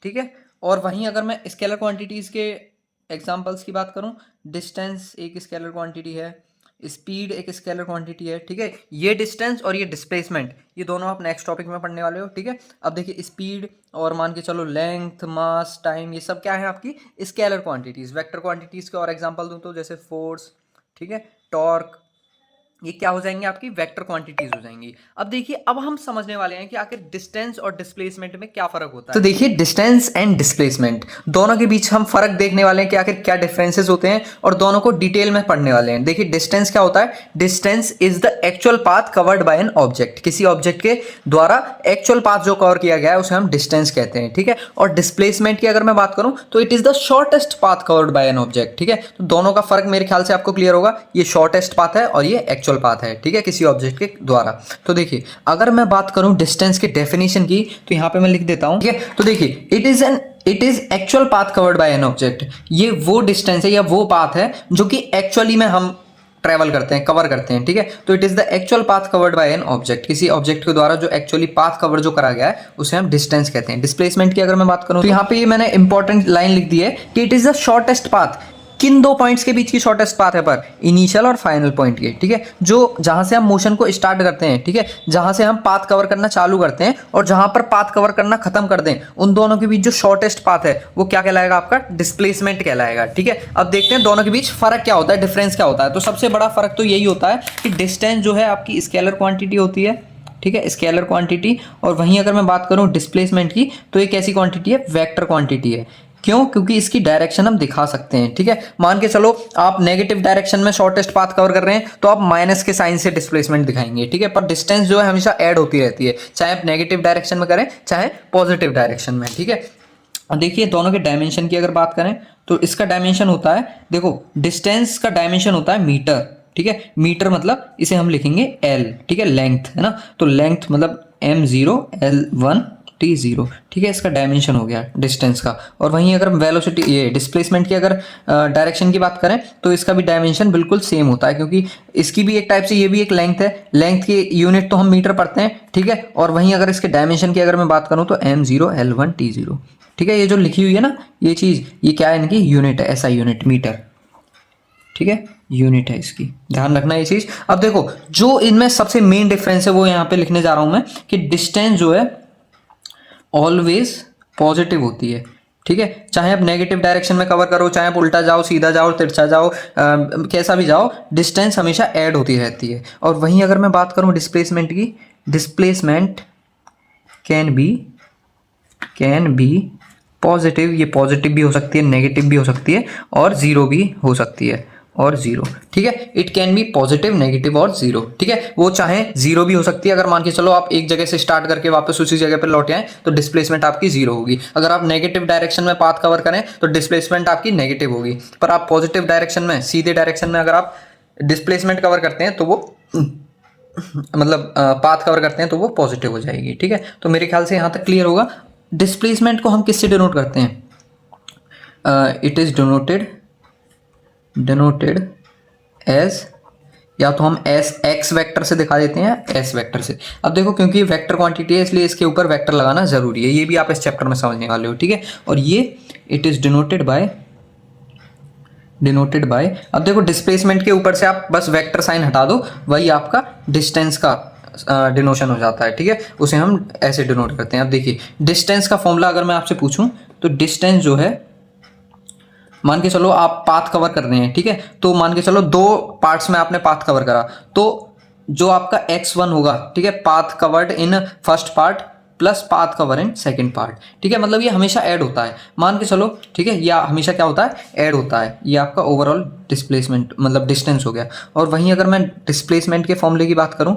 S1: ठीक है। और वहीं अगर मैं स्केलर क्वांटिटीज के एग्जांपल्स की बात करूं, डिस्टेंस एक स्केलर क्वांटिटी है, स्पीड एक स्केलर क्वांटिटी है, ठीक है। ये डिस्टेंस और ये डिस्प्लेसमेंट, ये दोनों आप नेक्स्ट टॉपिक में पढ़ने वाले हो, ठीक है। अब देखिए, स्पीड और मान के चलो लेंथ, मास, टाइम, ये सब क्या है आपकी स्केलर क्वांटिटीज। वेक्टर क्वांटिटीज के और एग्जांपल दूं तो जैसे फोर्स, ठीक है, टॉर्क, ये क्या हो जाएंगे, आपकी वेक्टर क्वांटिटीज हो जाएंगी। अब देखिए, अब हम समझने वाले हैं कि आखिर डिस्टेंस और डिस्प्लेसमेंट में क्या फर्क होता है। तो देखिए, डिस्टेंस एंड डिस्प्लेसमेंट दोनों के बीच हम फर्क देखने वाले हैं कि आखिर क्या डिफरेंसेस होते हैं, और दोनों को डिटेल में पढ़ने वाले हैं। देखिए, डिस्टेंस क्या होता है? Distance is the actual path covered by an object. किसी ऑब्जेक्ट के द्वारा एक्चुअल पाथ जो कवर किया गया है उसे हम डिस्टेंस कहते हैं, ठीक है। और डिस्प्लेसमेंट की अगर मैं बात करूं तो it is the shortest path covered by an object, ठीक है। तो दोनों का फर्क मेरे ख्याल से आपको क्लियर होगा। ये शॉर्टेस्ट पाथ है और ये एक्चुअल पाथ है, ठीक है, किसी ऑब्जेक्ट के द्वारा। तो देखिए, अगर मैं बात करूं डिस्टेंस की डेफिनेशन की, तो यहां पे मैं लिख देता हूं, ठीक है। तो देखिए, it is actual path covered by an object. ये वो डिस्टेंस है या वो पाथ है जो कि एक्चुअली में हम ट्रेवल करते हैं, कवर करते हैं, ठीक है। तो it is the actual path covered by an object. किसी ऑब्जेक्ट के द्वारा जो एक्चुअली पाथ कवर जो करा गया है उसे हम डिस्टेंस कहते हैं। डिस्प्लेसमेंट की अगर मैं बात करूं तो यहाँ पे ये मैंने इंपॉर्टेंट लाइन लिख दी है कि it is the shortest path. किन दो पॉइंट्स के बीच की शॉर्टेस्ट पाथ है? पर इनिशियल और फाइनल पॉइंट के, ठीक है। जो जहां से हम मोशन को स्टार्ट करते हैं, ठीक है, जहां से हम पाथ कवर करना चालू करते हैं और जहां पर पाथ कवर करना खत्म कर दें, उन दोनों के बीच जो शॉर्टेस्ट पाथ है वो क्या कहलाएगा? आपका डिस्प्लेसमेंट कहलाएगा, ठीक है। अब देखते हैं दोनों के बीच फर्क क्या होता है, डिफरेंस क्या होता है। तो सबसे बड़ा फर्क तो यही होता है कि डिस्टेंस जो है आपकी स्केलर क्वांटिटी होती है, ठीक है, स्केलर क्वांटिटी। और वहीं अगर मैं बात करूं डिस्प्लेसमेंट की, तो एक ऐसी क्वांटिटी है, वेक्टर क्वांटिटी है। क्यों? क्योंकि इसकी डायरेक्शन हम दिखा सकते हैं, ठीक है। मान के चलो आप नेगेटिव डायरेक्शन में शॉर्टेस्ट पाथ कवर कर रहे हैं तो आप माइनस के साइन से डिस्प्लेसमेंट दिखाएंगे, ठीक है। पर डिस्टेंस जो है हमेशा ऐड होती रहती है, चाहे आप नेगेटिव डायरेक्शन में करें चाहे पॉजिटिव डायरेक्शन में, ठीक है। देखिए, दोनों के डायमेंशन की अगर बात करें तो इसका डायमेंशन होता है, देखो, डिस्टेंस का डायमेंशन होता है मीटर, ठीक है। मीटर मतलब इसे हम लिखेंगे एल, ठीक है, लेंथ है ना। तो लेंथ मतलब m0 l1 t0, ठीक है, इसका डायमेंशन हो गया डिस्टेंस का। और वहीं अगर वेलोसिटी, ये डिस्प्लेसमेंट की अगर डायरेक्शन की बात करें तो इसका भी डायमेंशन बिल्कुल सेम होता है, क्योंकि इसकी भी एक टाइप से ये भी एक लेंथ है। लेंथ की यूनिट तो हम मीटर पढ़ते हैं, ठीक है। और वहीं अगर इसके डायमेंशन की अगर मैं बात करूँ तो m0 l1 t0, ठीक है। ये जो लिखी हुई है ना ये चीज़, ये क्या है? इनकी यूनिट है, ऐसा यूनिट, मीटर, ठीक है, यूनिट है इसकी, ध्यान रखना ये चीज़। अब देखो, जो इनमें सबसे मेन डिफरेंस है वो यहाँ पे लिखने जा रहा हूँ मैं, कि डिस्टेंस जो है ऑलवेज पॉजिटिव होती है, ठीक है। चाहे आप नेगेटिव डायरेक्शन में कवर करो, चाहे आप उल्टा जाओ, सीधा जाओ, तिरछा जाओ, कैसा भी जाओ, डिस्टेंस हमेशा ऐड होती रहती है। और वहीं अगर मैं बात करूं डिस्प्लेसमेंट की, डिस्प्लेसमेंट कैन बी पॉजिटिव। ये पॉजिटिव भी हो सकती है, नेगेटिव भी हो सकती है, और जीरो भी हो सकती है, और जीरो, ठीक है। It can be positive, negative और जीरो, ठीक है। वो चाहे जीरो भी हो सकती है। अगर मान के चलो आप एक जगह से स्टार्ट करके वापस उसी जगह पर लौट आए तो डिस्प्लेसमेंट आपकी जीरो होगी। अगर आप नेगेटिव डायरेक्शन में पाथ कवर करें तो डिस्प्लेसमेंट आपकी नेगेटिव होगी। पर आप पॉजिटिव डायरेक्शन में, सीधे डायरेक्शन में अगर आप डिस्प्लेसमेंट कवर करते हैं तो वो मतलब पाथ कवर करते हैं तो वो पॉजिटिव हो जाएगी, ठीक है। तो मेरे ख्याल से यहाँ तक क्लियर होगा। डिस्प्लेसमेंट को हम किससे डिनोट करते हैं? इट इज डिनोटेड एज, या तो हम एस एक्स वेक्टर से दिखा देते हैं, एस वेक्टर से। अब देखो, क्योंकि ये वेक्टर क्वांटिटी है इसलिए इसके ऊपर वेक्टर लगाना जरूरी है, ये भी आप इस चैप्टर में समझने वाले हो, ठीक है। और ये इट इज डिनोटेड बाय, अब देखो डिस्प्लेसमेंट के ऊपर से आप बस वेक्टर साइन हटा दो, वही आपका डिस्टेंस का डिनोशन हो जाता है, ठीक है। उसे हम ऐसे डिनोट करते हैं। अब देखिए, डिस्टेंस का फॉर्मूला अगर मैं आपसे पूछूं तो डिस्टेंस जो है, मान के चलो आप पाथ कवर कर रहे हैं, ठीक है। तो मान के चलो दो पार्ट्स में आपने पाथ कवर करा, तो जो आपका x1 होगा, ठीक है, path covered in first part plus path cover in second part, ठीक है। मतलब ये हमेशा ऐड होता है, मान के चलो, ठीक है। या हमेशा क्या होता है? ऐड होता है। ये आपका ओवरऑल डिस्प्लेसमेंट मतलब डिस्टेंस हो गया। और वहीं अगर मैं डिस्प्लेसमेंट के फॉर्मूले की बात करूं,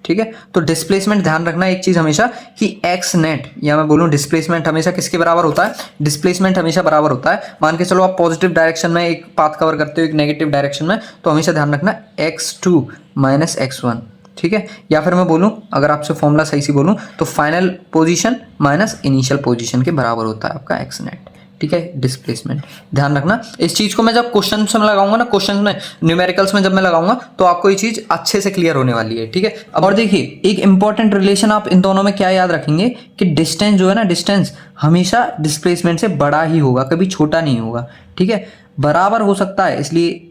S1: ठीक है, तो डिस्प्लेसमेंट, ध्यान रखना एक चीज हमेशा कि एक्स नेट, या मैं बोलूं डिस्प्लेसमेंट हमेशा किसके बराबर होता है? डिस्प्लेसमेंट हमेशा बराबर होता है। मान के चलो आप पॉजिटिव डायरेक्शन में एक पाथ कवर करते हो, एक नेगेटिव डायरेक्शन में, तो हमेशा ध्यान रखना x2 माइनस x1, ठीक है। या फिर मैं बोलूं, अगर आपसे फॉर्मूला सही से बोलूं तो final position minus initial position के बराबर होता है आपका एक्स नेट, ठीक है, डिस्प्लेसमेंट। ध्यान रखना इस चीज को। मैं जब क्वेश्चन में लगाऊंगा ना, क्वेश्चन में न्यूमेरिकल्स में जब मैं लगाऊंगा तो आपको ये चीज अच्छे से क्लियर होने वाली है, ठीक है। अब और देखिए, एक इंपॉर्टेंट रिलेशन आप इन दोनों में क्या याद रखेंगे कि डिस्टेंस जो है ना, डिस्टेंस हमेशा डिस्प्लेसमेंट से बड़ा ही होगा, कभी छोटा नहीं होगा, ठीक है। बराबर हो सकता है, इसलिए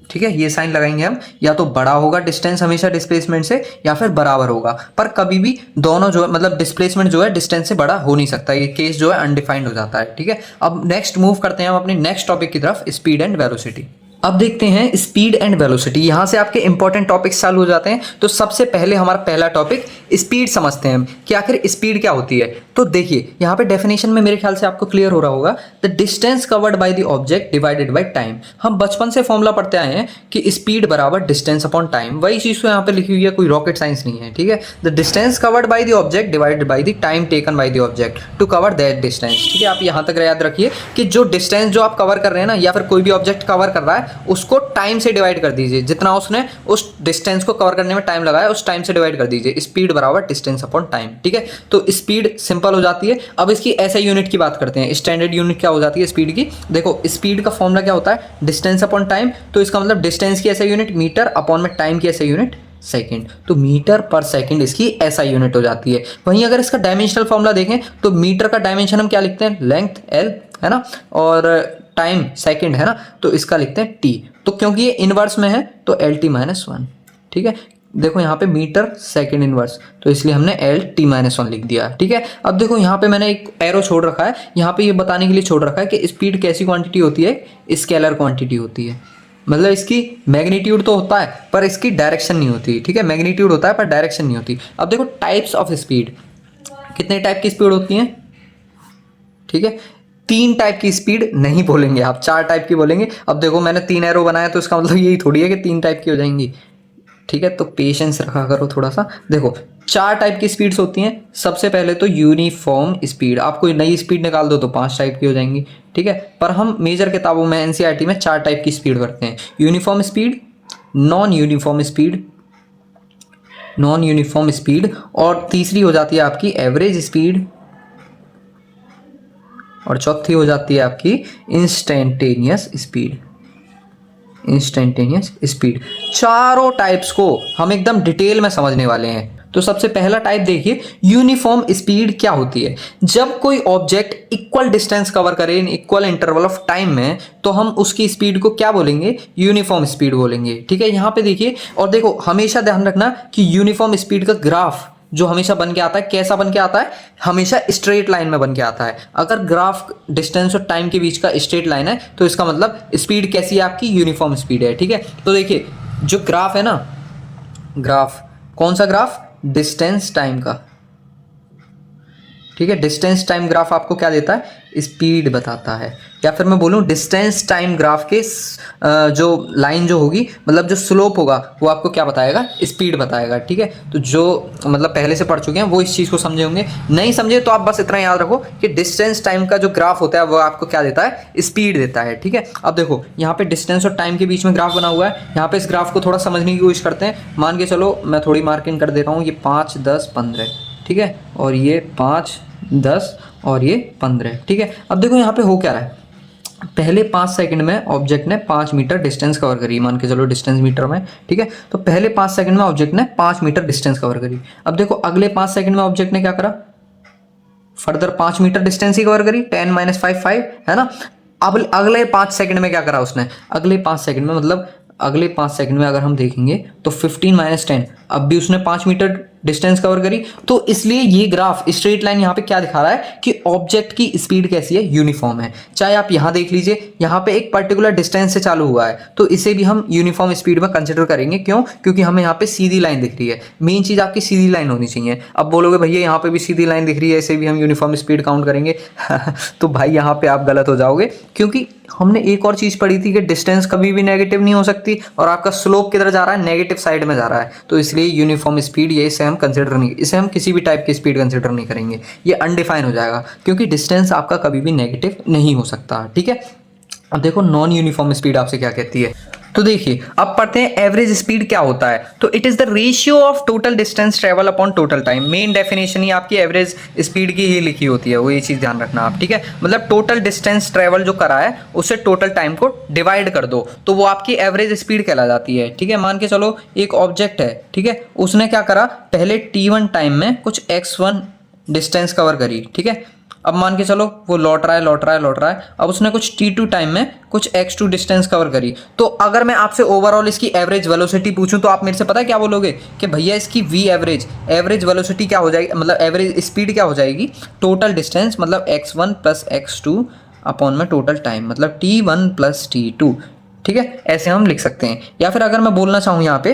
S1: ठीक है, ये साइन लगाएंगे हम, या तो बड़ा होगा डिस्टेंस हमेशा डिस्प्लेसमेंट से, या फिर बराबर होगा। पर कभी भी दोनों जो है, मतलब डिस्प्लेसमेंट जो है डिस्टेंस से बड़ा हो नहीं सकता। ये केस जो है अनडिफाइंड हो जाता है, ठीक है। अब नेक्स्ट मूव करते हैं हम अपने नेक्स्ट टॉपिक की तरफ, स्पीड एंड वेलोसिटी। अब देखते हैं स्पीड एंड वेलोसिटी। यहाँ से आपके इंपॉर्टेंट टॉपिक्स चालू हो जाते हैं। तो सबसे पहले हमारा पहला टॉपिक स्पीड समझते हैं हम कि आखिर स्पीड क्या होती है। तो देखिए यहाँ पे डेफिनेशन में मेरे ख्याल से आपको क्लियर हो रहा होगा, the distance covered by the object divided by time. हम बचपन से फॉर्मूला पढ़ते आए हैं कि स्पीड बराबर डिस्टेंस अपॉन टाइम, वही चीज़ तो यहाँ पे लिखी हुई है, कोई रॉकेट साइंस नहीं है, ठीक है। The distance covered by the object divided by the time taken by the object to cover that distance, ठीक है। आप यहाँ तक याद रखिए कि जो डिस्टेंस जो आप कवर कर रहे हैं ना, या फिर कोई भी ऑब्जेक्ट कवर कर रहा है, उसको टाइम से डिवाइड कर दीजिए। जितना उसने उस डिस्टेंस को कवर करने में टाइम लगाया उस टाइम से डिवाइड कर दीजिए। स्पीड बराबर डिस्टेंस अपॉन टाइम, ठीक है। तो स्पीड सिंपल हो जाती है। अब इसकी ऐसे यूनिट की बात करते हैं, स्टैंडर्ड यूनिट क्या हो जाती है स्पीड की। देखो स्पीड का फॉर्मूला क्या होता है, डिस्टेंस अपॉन टाइम। तो इसका मतलब डिस्टेंस की ऐसे यूनिट मीटर अपॉन में टाइम की ऐसे यूनिट सेकंड, तो मीटर पर सेकंड इसकी ऐसा यूनिट हो जाती है। वहीं अगर इसका डायमेंशनल फॉर्मूला देखें तो मीटर का डायमेंशन हम क्या लिखते हैं, लेंथ एल, है ना, और टाइम सेकंड, है ना, तो इसका लिखते हैं टी। तो क्योंकि ये इनवर्स में है तो एल टी माइनस वन, ठीक है। देखो यहाँ पे मीटर सेकंड इनवर्स, तो इसलिए हमने एल टी माइनस वन लिख दिया, ठीक है। अब देखो यहाँ पे मैंने एक एरो छोड़ रखा है, यहाँ पे ये बताने के लिए छोड़ रखा है कि स्पीड कैसी क्वांटिटी होती है, स्केलर क्वांटिटी होती है। मतलब इसकी मैग्नीट्यूड तो होता है पर इसकी डायरेक्शन नहीं होती, ठीक है। मैग्नीट्यूड होता है पर डायरेक्शन नहीं होती। अब देखो टाइप्स ऑफ स्पीड, कितने टाइप की स्पीड होती हैं, ठीक है। 3 टाइप की स्पीड नहीं बोलेंगे आप, 4 टाइप की बोलेंगे। अब देखो मैंने 3 एरो बनाया तो इसका मतलब यही थोड़ी है कि 3 टाइप की हो जाएंगी, ठीक है। तो पेशेंस रखा करो थोड़ा सा। देखो 4 टाइप की स्पीड्स होती हैं। सबसे पहले तो यूनिफॉर्म स्पीड, आप कोई नई स्पीड निकाल दो तो 5 टाइप की हो जाएंगी, ठीक है। पर हम मेजर किताबों में एनसीईआरटी में 4 टाइप की स्पीड करते हैं, uniform speed, non uniform speed, non uniform speed, और तीसरी हो जाती है आपकी एवरेज स्पीड, और चौथी हो जाती है आपकी इंस्टेंटेनियस स्पीड, इंस्टेंटेनियस स्पीड। चारों टाइप्स को हम एकदम डिटेल में समझने वाले हैं। तो सबसे पहला टाइप देखिए, यूनिफॉर्म स्पीड क्या होती है। जब कोई ऑब्जेक्ट इक्वल डिस्टेंस कवर करे in equal interval of time में, तो हम उसकी स्पीड को क्या बोलेंगे, यूनिफॉर्म स्पीड बोलेंगे, ठीक है। यहाँ पे देखिए, और देखो हमेशा ध्यान रखना कि यूनिफॉर्म स्पीड का ग्राफ जो हमेशा बन के आता है, कैसा बन के आता है, हमेशा स्ट्रेट लाइन में बन के आता है। अगर ग्राफ डिस्टेंस और टाइम के बीच का स्ट्रेट लाइन है तो इसका मतलब स्पीड कैसी है आपकी, यूनिफॉर्म स्पीड है, ठीक है। तो देखिए जो ग्राफ है ना, ग्राफ कौन सा ग्राफ, डिस्टेंस टाइम का, ठीक है। डिस्टेंस टाइम ग्राफ आपको क्या देता है, स्पीड बताता है। या फिर मैं बोलूँ डिस्टेंस टाइम ग्राफ के जो लाइन जो होगी, मतलब जो स्लोप होगा, वो आपको क्या बताएगा, स्पीड बताएगा, ठीक है। तो जो मतलब पहले से पढ़ चुके हैं वो इस चीज़ को समझे होंगे, नहीं समझे तो आप बस इतना याद रखो कि डिस्टेंस टाइम का जो ग्राफ होता है वो आपको क्या देता है, स्पीड देता है, ठीक है। अब देखो यहाँ पे डिस्टेंस और टाइम के बीच में ग्राफ बना हुआ है। यहाँ पे इस ग्राफ को थोड़ा समझने की कोशिश करते हैं। मान के चलो मैं थोड़ी मार्किंग कर दे रहा हूँ, ये 5, 10, 15, ठीक है, और ये 5, 10 और ये 15, ठीक है। अब देखो यहाँ पे हो क्या रहा है, पहले 5 सेकंड में ऑब्जेक्ट ने 5 मीटर डिस्टेंस कवर करी, मान के चलो डिस्टेंस मीटर में, ठीक है। तो पहले 5 सेकंड में ऑब्जेक्ट ने 5 मीटर डिस्टेंस कवर करी। अब देखो अगले 5 सेकंड में ऑब्जेक्ट ने क्या करा, फर्दर 5 मीटर डिस्टेंस ही कवर करी, 10 - 5 5, है ना। अब अगले 5 सेकंड में क्या करा उसने, अगले 5 सेकंड में मतलब अगले 5 सेकंड में अगर हम देखेंगे तो 15 - 10, अब भी उसने 5 मीटर डिस्टेंस कवर करी। तो इसलिए ये ग्राफ स्ट्रेट लाइन यहाँ पे क्या दिखा रहा है कि ऑब्जेक्ट की स्पीड कैसी है, यूनिफॉर्म है। चाहे आप यहाँ देख लीजिए, यहाँ पे एक पर्टिकुलर डिस्टेंस से चालू हुआ है तो इसे भी हम यूनिफॉर्म स्पीड में कंसिडर करेंगे। क्यों, क्योंकि हमें यहाँ पे सीधी लाइन दिख रही है। मेन चीज आपकी सीधी लाइन होनी चाहिए। अब बोलोगे भैया यहाँ पे भी सीधी लाइन दिख रही है, इसे भी हम यूनिफॉर्म स्पीड काउंट करेंगे तो भाई यहाँ पे आप गलत हो जाओगे, क्योंकि हमने एक और चीज पढ़ी थी कि डिस्टेंस कभी भी नेगेटिव नहीं हो सकती और आपका स्लोप किधर जा रहा है, नेगेटिव साइड में जा रहा है। तो इसलिए यूनिफॉर्म स्पीड ये इसे हम कंसिडर नहीं, इसे हम किसी भी टाइप की स्पीड कंसिडर नहीं करेंगे, ये अनडिफाइन हो जाएगा, क्योंकि डिस्टेंस आपका कभी भी नेगेटिव नहीं हो सकता, ठीक है। अब देखो नॉन यूनिफॉर्म स्पीड आपसे क्या कहती है। तो देखिए अब पढ़ते हैं एवरेज स्पीड क्या होता है। तो it is the ratio of total distance travel upon total time. Main definition ही आपकी एवरेज स्पीड की ही लिखी होती है, वो ये चीज ध्यान रखना आप, ठीक है। मतलब टोटल डिस्टेंस ट्रेवल जो करा है उससे टोटल टाइम को डिवाइड कर दो तो वो आपकी एवरेज स्पीड कहला जाती है, ठीक है। मान के चलो एक ऑब्जेक्ट है, ठीक है, उसने क्या करा, पहले t1 टाइम में कुछ x1 डिस्टेंस कवर करी, ठीक है। अब मान के चलो वो लौट रहा है, अब उसने कुछ t2 टाइम में कुछ x2 डिस्टेंस कवर करी। तो अगर मैं आपसे ओवरऑल इसकी एवरेज वेलोसिटी पूछूं तो आप मेरे से पता है क्या बोलोगे कि भैया इसकी v एवरेज वेलोसिटी क्या हो जाएगी, मतलब एवरेज स्पीड क्या हो जाएगी, टोटल डिस्टेंस मतलब x1 + x2 अपॉन में टोटल टाइम, मतलब t1 + t2, ठीक है, ऐसे हम लिख सकते हैं। या फिर अगर मैं बोलना चाहूँ यहाँ पे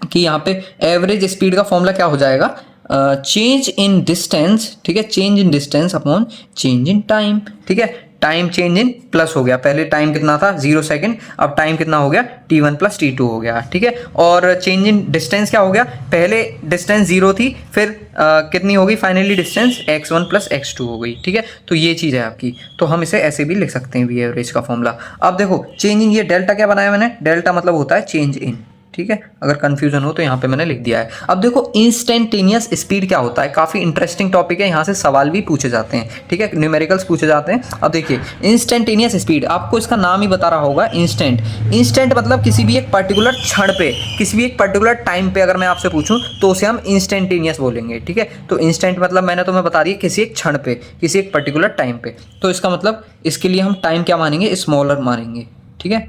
S1: कि यहाँ पे एवरेज स्पीड का फॉर्मूला क्या हो जाएगा, चेंज इन डिस्टेंस, ठीक है, change in distance upon change in time, ठीक है, टाइम चेंज इन प्लस हो गया, पहले टाइम कितना था 0 सेकंड, अब टाइम कितना हो गया t1 प्लस t2 हो गया, ठीक है। और चेंज इन डिस्टेंस क्या हो गया, पहले डिस्टेंस 0 थी, फिर कितनी हो गई finally distance x1 plus x2 हो गई, ठीक है। तो ये चीज़ है आपकी, तो हम इसे ऐसे भी लिख सकते हैं वी एवरेज का फॉर्मूला। अब देखो चेंज इन, ये डेल्टा क्या बनाया मैंने, डेल्टा मतलब होता है चेंज इन, ठीक है, अगर कंफ्यूजन हो तो यहाँ पे मैंने लिख दिया है। अब देखो इंस्टेंटेनियस स्पीड क्या होता है, काफ़ी इंटरेस्टिंग टॉपिक है, यहाँ से सवाल भी पूछे जाते हैं, ठीक है, न्यूमेरिकल्स पूछे जाते हैं। अब देखिए इंस्टेंटेनियस स्पीड, आपको इसका नाम ही बता रहा होगा इंस्टेंट। इंस्टेंट मतलब किसी भी एक पर्टिकुलर क्षण पे, किसी भी एक पर्टिकुलर टाइम पे अगर मैं आपसे पूछूं तो उसे हम इंस्टेंटेनियस बोलेंगे, ठीक है। तो इंस्टेंट मतलब मैंने तुम्हें बता दिया किसी एक क्षण पे, किसी एक पर्टिकुलर टाइम पे, तो इसका मतलब इसके लिए हम टाइम क्या मानेंगे, स्मॉलर मानेंगे, ठीक है।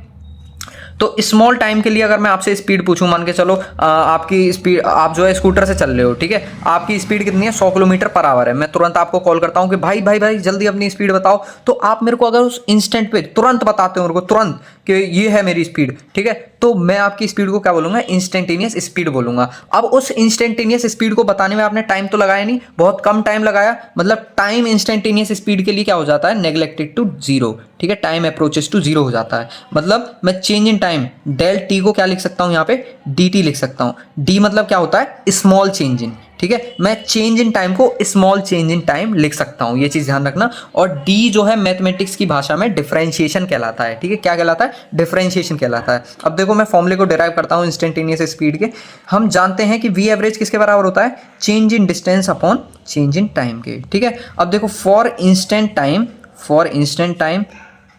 S1: तो स्मॉल टाइम के लिए अगर मैं आपसे स्पीड पूछूं, मान के चलो आपकी स्पीड, आप जो है स्कूटर से चल रहे हो, ठीक है, आपकी स्पीड कितनी है 100 किलोमीटर पर आवर है, मैं तुरंत आपको कॉल करता हूं कि भाई भाई भाई जल्दी अपनी स्पीड बताओ, तो आप मेरे को अगर उस इंस्टेंट पे तुरंत बताते हो मेरे को तुरंत कि ये है मेरी स्पीड, ठीक है, तो मैं आपकी स्पीड को क्या बोलूंगा, इंस्टेंटेनियस स्पीड बोलूंगा। अब उस इंस्टेंटेनियस स्पीड को बताने में आपने टाइम तो लगाया नहीं, बहुत कम टाइम लगाया, मतलब टाइम इंस्टेंटेनियस स्पीड के लिए क्या हो जाता है, नेग्लेक्टेड टू जीरो, ठीक है, टाइम अप्रोचेस टू जीरो हो जाता है। मतलब मैं change in time del t को क्या लिख सकता हूं, यहाँ पे डी टी लिख सकता हूं। डी मतलब क्या होता है, स्मॉल चेंज इन, ठीक है, मैं चेंज इन टाइम को स्मॉल चेंज इन टाइम लिख सकता हूं, ये चीज ध्यान रखना। और डी जो है मैथमेटिक्स की भाषा में डिफरेंशिएशन कहलाता है, ठीक है, क्या कहलाता है, डिफरेंशिएशन कहलाता है। अब देखो मैं फॉर्मूले को डिराइव करता हूं इंस्टेंटेनियस स्पीड के। हम जानते हैं कि वी एवरेज किसके बराबर होता है, change in distance upon change in time के, ठीक है। अब देखो for instant time, for instant time,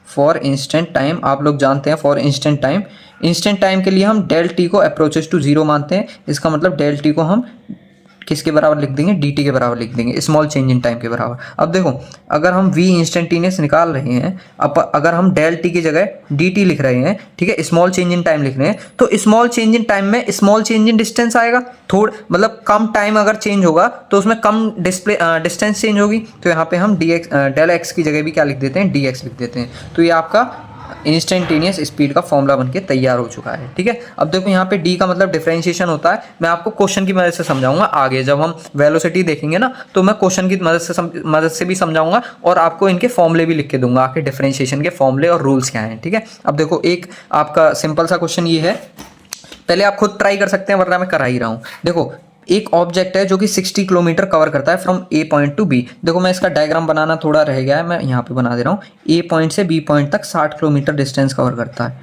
S1: for instant time आप लोग जानते हैं, for instant time, instant time के लिए हम डेल टी को अप्रोचेस टू जीरो मानते हैं। इसका मतलब डेल टी को हम किसके बराबर लिख देंगे, डी टी के बराबर लिख देंगे, स्मॉल चेंज इन टाइम के बराबर। अब देखो अगर हम वी इंस्टेंटेनियस निकाल रहे हैं, अब अगर हम डेल टी की जगह डी टी लिख रहे हैं, ठीक है, स्मॉल चेंज इन टाइम लिख रहे हैं, तो स्मॉल चेंज इन टाइम में स्मॉल चेंज इन डिस्टेंस आएगा, थोड़ा मतलब कम टाइम अगर चेंज होगा तो उसमें कम डिस्टेंस चेंज होगी, तो यहाँ पे हम डी एक्स डेल एक्स की जगह भी क्या लिख देते हैं, डी एक्स लिख देते हैं। तो ये आपका इंस्टेंटेनियस स्पीड का फॉर्मूला बनके तैयार हो चुका है, ठीक है। अब देखो यहाँ पे डी का मतलब डिफरेंशिएशन होता है, मैं आपको क्वेश्चन की मदद से समझाऊंगा आगे, जब हम वेलोसिटी देखेंगे ना तो मैं क्वेश्चन की मदद से भी समझाऊंगा और आपको इनके फॉर्मूले भी लिख के दूंगा, आके डिफरेंशिएशन के फॉर्मूले और रूल्स क्या हैं, ठीक है। अब देखो एक आपका सिंपल सा क्वेश्चन ये है, पहले आप खुद ट्राई कर सकते हैं वरना मैं करा ही रहा हूँ। देखो एक ऑब्जेक्ट है जो कि 60 किलोमीटर कवर करता है from A point to B. देखो मैं इसका डायग्राम बनाना थोड़ा रह गया है, मैं यहाँ पे बना दे रहा हूँ। ए पॉइंट से बी पॉइंट तक 60 किलोमीटर डिस्टेंस कवर करता है,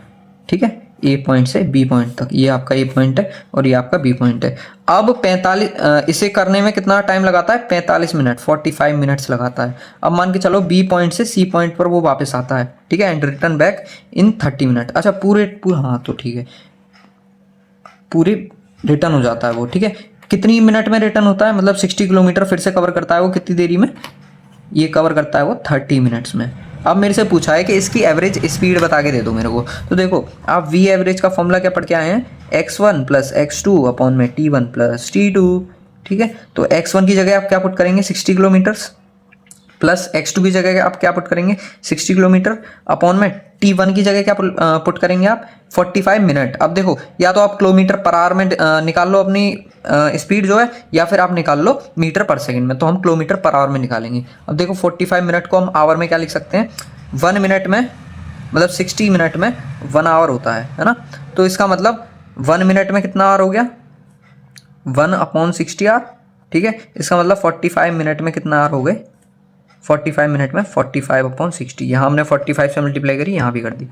S1: ठीक है, ए पॉइंट से बी पॉइंट तक, ये आपका ए पॉइंट है और ये आपका बी पॉइंट है। अब 45 इसे करने में कितना टाइम लगाता है, 45 मिनट, 45 मिनट्स लगाता है। अब मान के चलो बी पॉइंट से सी पॉइंट पर वो वापस आता है, ठीक है, and return back in 30 minute. अच्छा पूरे हाँ तो ठीक है, पूरे रिटर्न हो जाता है वो, ठीक है। कितनी मिनट में रिटर्न होता है, मतलब 60 किलोमीटर फिर से कवर करता है वो कितनी देरी में, ये कवर करता है वो 30 मिनट्स में। अब मेरे से पूछा है कि इसकी एवरेज स्पीड बता के दे दो मेरे को, तो देखो आप वी एवरेज का फॉर्मूला क्या पढ़ के आए हैं, x1 प्लस x2 अपॉन में t1 प्लस t2, ठीक है। तो x1 की जगह आप क्या पुट करेंगे 60 किलोमीटर्स, प्लस x2 की जगह आप क्या पुट करेंगे 60 किलोमीटर, अपॉन में t1 की जगह क्या पुट करेंगे आप 45 मिनट। अब देखो या तो आप किलोमीटर पर आवर में निकाल लो अपनी स्पीड जो है, या फिर आप निकाल लो मीटर पर सेकंड में, तो हम किलोमीटर पर आवर में निकालेंगे। अब देखो 45 मिनट को हम आवर में क्या लिख सकते हैं, 1 मिनट में, मतलब 60 मिनट में 1 आवर होता है ना। तो इसका मतलब 1 मिनट में कितना आवर हो गया, 1/60 आवर, ठीक है। इसका मतलब 45 मिनट में कितना आवर हो गए, 45 मिनट में 45/60, यहाँ हमने 45 से मल्टीप्लाई करी, यहाँ भी कर दी,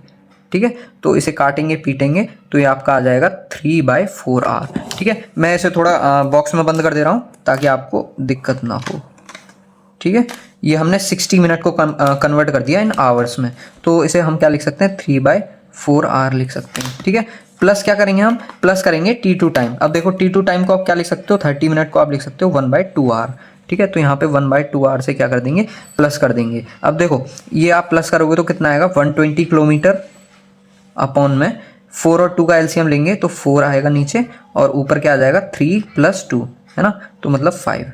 S1: ठीक है। तो इसे काटेंगे पीटेंगे तो ये आपका आ जाएगा 3/4 आवर, ठीक है। मैं इसे थोड़ा बॉक्स में बंद कर दे रहा हूँ ताकि आपको दिक्कत ना हो, ठीक है। ये हमने 60 मिनट को कन्वर्ट कर दिया इन आवर्स में, तो इसे हम क्या लिख सकते हैं 3/4 आवर लिख सकते हैं, ठीक है। प्लस क्या करेंगे हम, प्लस करेंगे t2 टाइम। अब देखो t2 टाइम को आप क्या लिख सकते हो, 30 मिनट को आप लिख सकते हो 1/2 आवर, ठीक है। तो यहाँ पे 1/2 आवर से क्या कर देंगे, प्लस कर देंगे। अब देखो ये आप प्लस करोगे तो कितना आएगा 120 किलोमीटर, अपॉन में 4 और 2 का एलसीएम लेंगे तो 4 आएगा नीचे, और ऊपर क्या आ जाएगा 3 + 2 है ना, तो मतलब 5।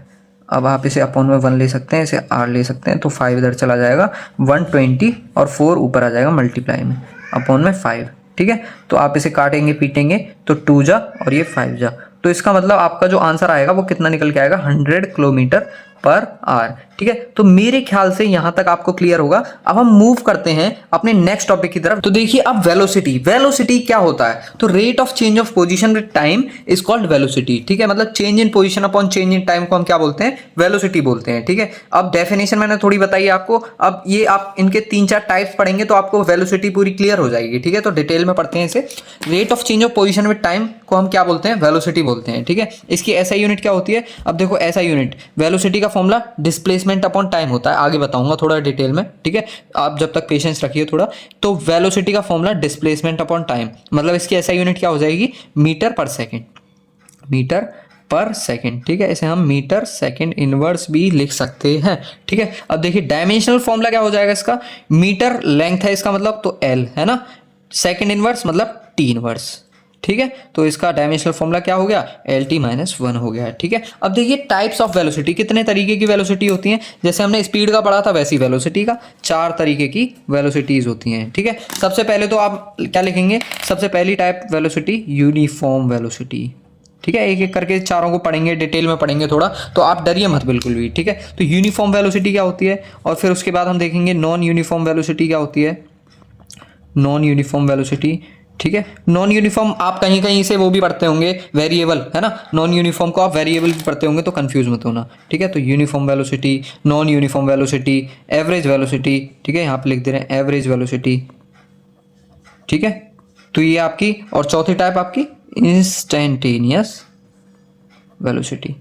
S1: अब आप इसे अपॉन में 1 ले सकते हैं, इसे r ले सकते हैं, तो 5 इधर चला जाएगा, 120 और 4 ऊपर आ जाएगा मल्टीप्लाई में, अपॉन में 5, ठीक है। तो आप इसे काटेंगे पीटेंगे तो 2 जा और ये 5 जा, तो इसका मतलब आपका जो आंसर आएगा वो कितना निकल के आएगा, 100 किलोमीटर पर आवर। ठीक है, तो मेरे ख्याल से यहां तक आपको क्लियर होगा। अब हम मूव करते हैं अपने नेक्स्ट टॉपिक की तरफ। तो देखिए अब वेलोसिटी, वेलोसिटी क्या होता है, तो rate of change of position with time is called velocity. ठीक है, मतलब change in position upon change in time को हम क्या बोलते हैं, वेलोसिटी बोलते हैं। ठीक है, अब डेफिनेशन मैंने थोड़ी बताई आपको, अब ये आप इनके 3-4 टाइप्स पढ़ेंगे तो आपको वेलोसिटी पूरी क्लियर हो जाएगी। ठीक है, तो डिटेल में पढ़ते हैं इसे। Rate of change of position with time को हम क्या बोलते हैं, वेलोसिटी बोलते हैं। ठीक है, इसकी एसआई यूनिट क्या होती है, अब देखो एसआई यूनिट वेलोसिटी का फॉर्मूला डिस्प्लेसमेंट अपॉन टाइम होता है, आगे बताऊंगा थोड़ा डिटेल में। ठीक है, आप जब तक पेशेंस रखिए थोड़ा। तो वेलोसिटी का फॉर्मूला डिस्प्लेसमेंट अपॉन टाइम, मतलब इसकी एसआई यूनिट क्या हो जाएगी, मीटर पर सेकेंड, मीटर पर सेकेंड। ठीक है, इसे हम मीटर सेकेंड इनवर्स भी लिख सकते हैं। ठीक है, अब देखिए डायमेंशनल फॉर्मूला क्या हो जाएगा इसका, मीटर लेंथ है इसका मतलब तो एल है ना, सेकेंड इनवर्स मतलब टी इनवर्स। ठीक है, तो इसका डायमेंशनल फॉर्मूला क्या हो गया, एल टी माइनस 1 हो गया। ठीक है, अब देखिए टाइप्स ऑफ वेलोसिटी, कितने तरीके की वेलोसिटी होती हैं, जैसे हमने स्पीड का पढ़ा था वैसी वेलोसिटी का 4 तरीके की वेलोसिटीज होती हैं। ठीक है, सबसे पहले तो आप क्या लिखेंगे, सबसे पहली टाइप वेलोसिटी यूनिफॉर्म वेलोसिटी। ठीक है, एक एक करके चारों को पढ़ेंगे, डिटेल में पढ़ेंगे थोड़ा, तो आप डरिए मत बिल्कुल भी। ठीक है, तो यूनिफॉर्म वेलोसिटी क्या होती है, और फिर उसके बाद हम देखेंगे नॉन यूनिफॉर्म वेलोसिटी क्या होती है, नॉन यूनिफॉर्म वेलोसिटी। ठीक है, नॉन यूनिफॉर्म आप कहीं कहीं से वो भी पढ़ते होंगे वेरिएबल, है ना, नॉन यूनिफॉर्म को आप वेरिएबल भी पढ़ते होंगे तो कंफ्यूज मत होना। ठीक है, तो uniform velocity, non uniform velocity, average velocity. ठीक है, यहाँ पे लिख दे रहे हैं एवरेज वेलोसिटी। ठीक है, तो ये आपकी, और चौथी टाइप आपकी इंस्टेंटेनियस वेलोसिटी।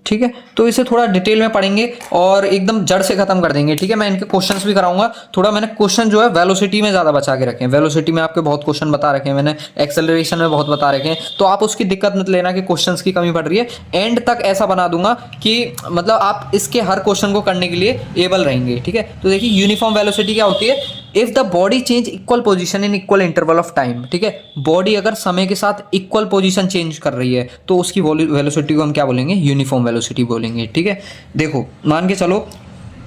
S1: ठीक है, तो इसे थोड़ा डिटेल में पढ़ेंगे और एकदम जड़ से खत्म कर देंगे। ठीक है, मैं इनके क्वेश्चंस भी कराऊंगा थोड़ा, मैंने क्वेश्चन जो है वेलोसिटी में ज्यादा बचा के रखे हैं, वेलोसिटी में आपके बहुत क्वेश्चन बता रखे हैं मैंने, एक्सेलरेशन में बहुत बता रखे हैं, तो आप उसकी दिक्कत मत लेना कि क्वेश्चंस की कमी पड़ रही है। एंड तक ऐसा बना दूंगा कि मतलब आप इसके हर क्वेश्चन को करने के लिए एबल रहेंगे। ठीक है, तो देखिए यूनिफॉर्म वेलोसिटी क्या होती है, if the body change equal position in equal interval of time. ठीक है, बॉडी अगर समय के साथ इक्वल पोजीशन चेंज कर रही है तो उसकी वेलोसिटी को हम क्या बोलेंगे, यूनिफॉर्म वेलोसिटी बोलेंगे। ठीक है, देखो मान के चलो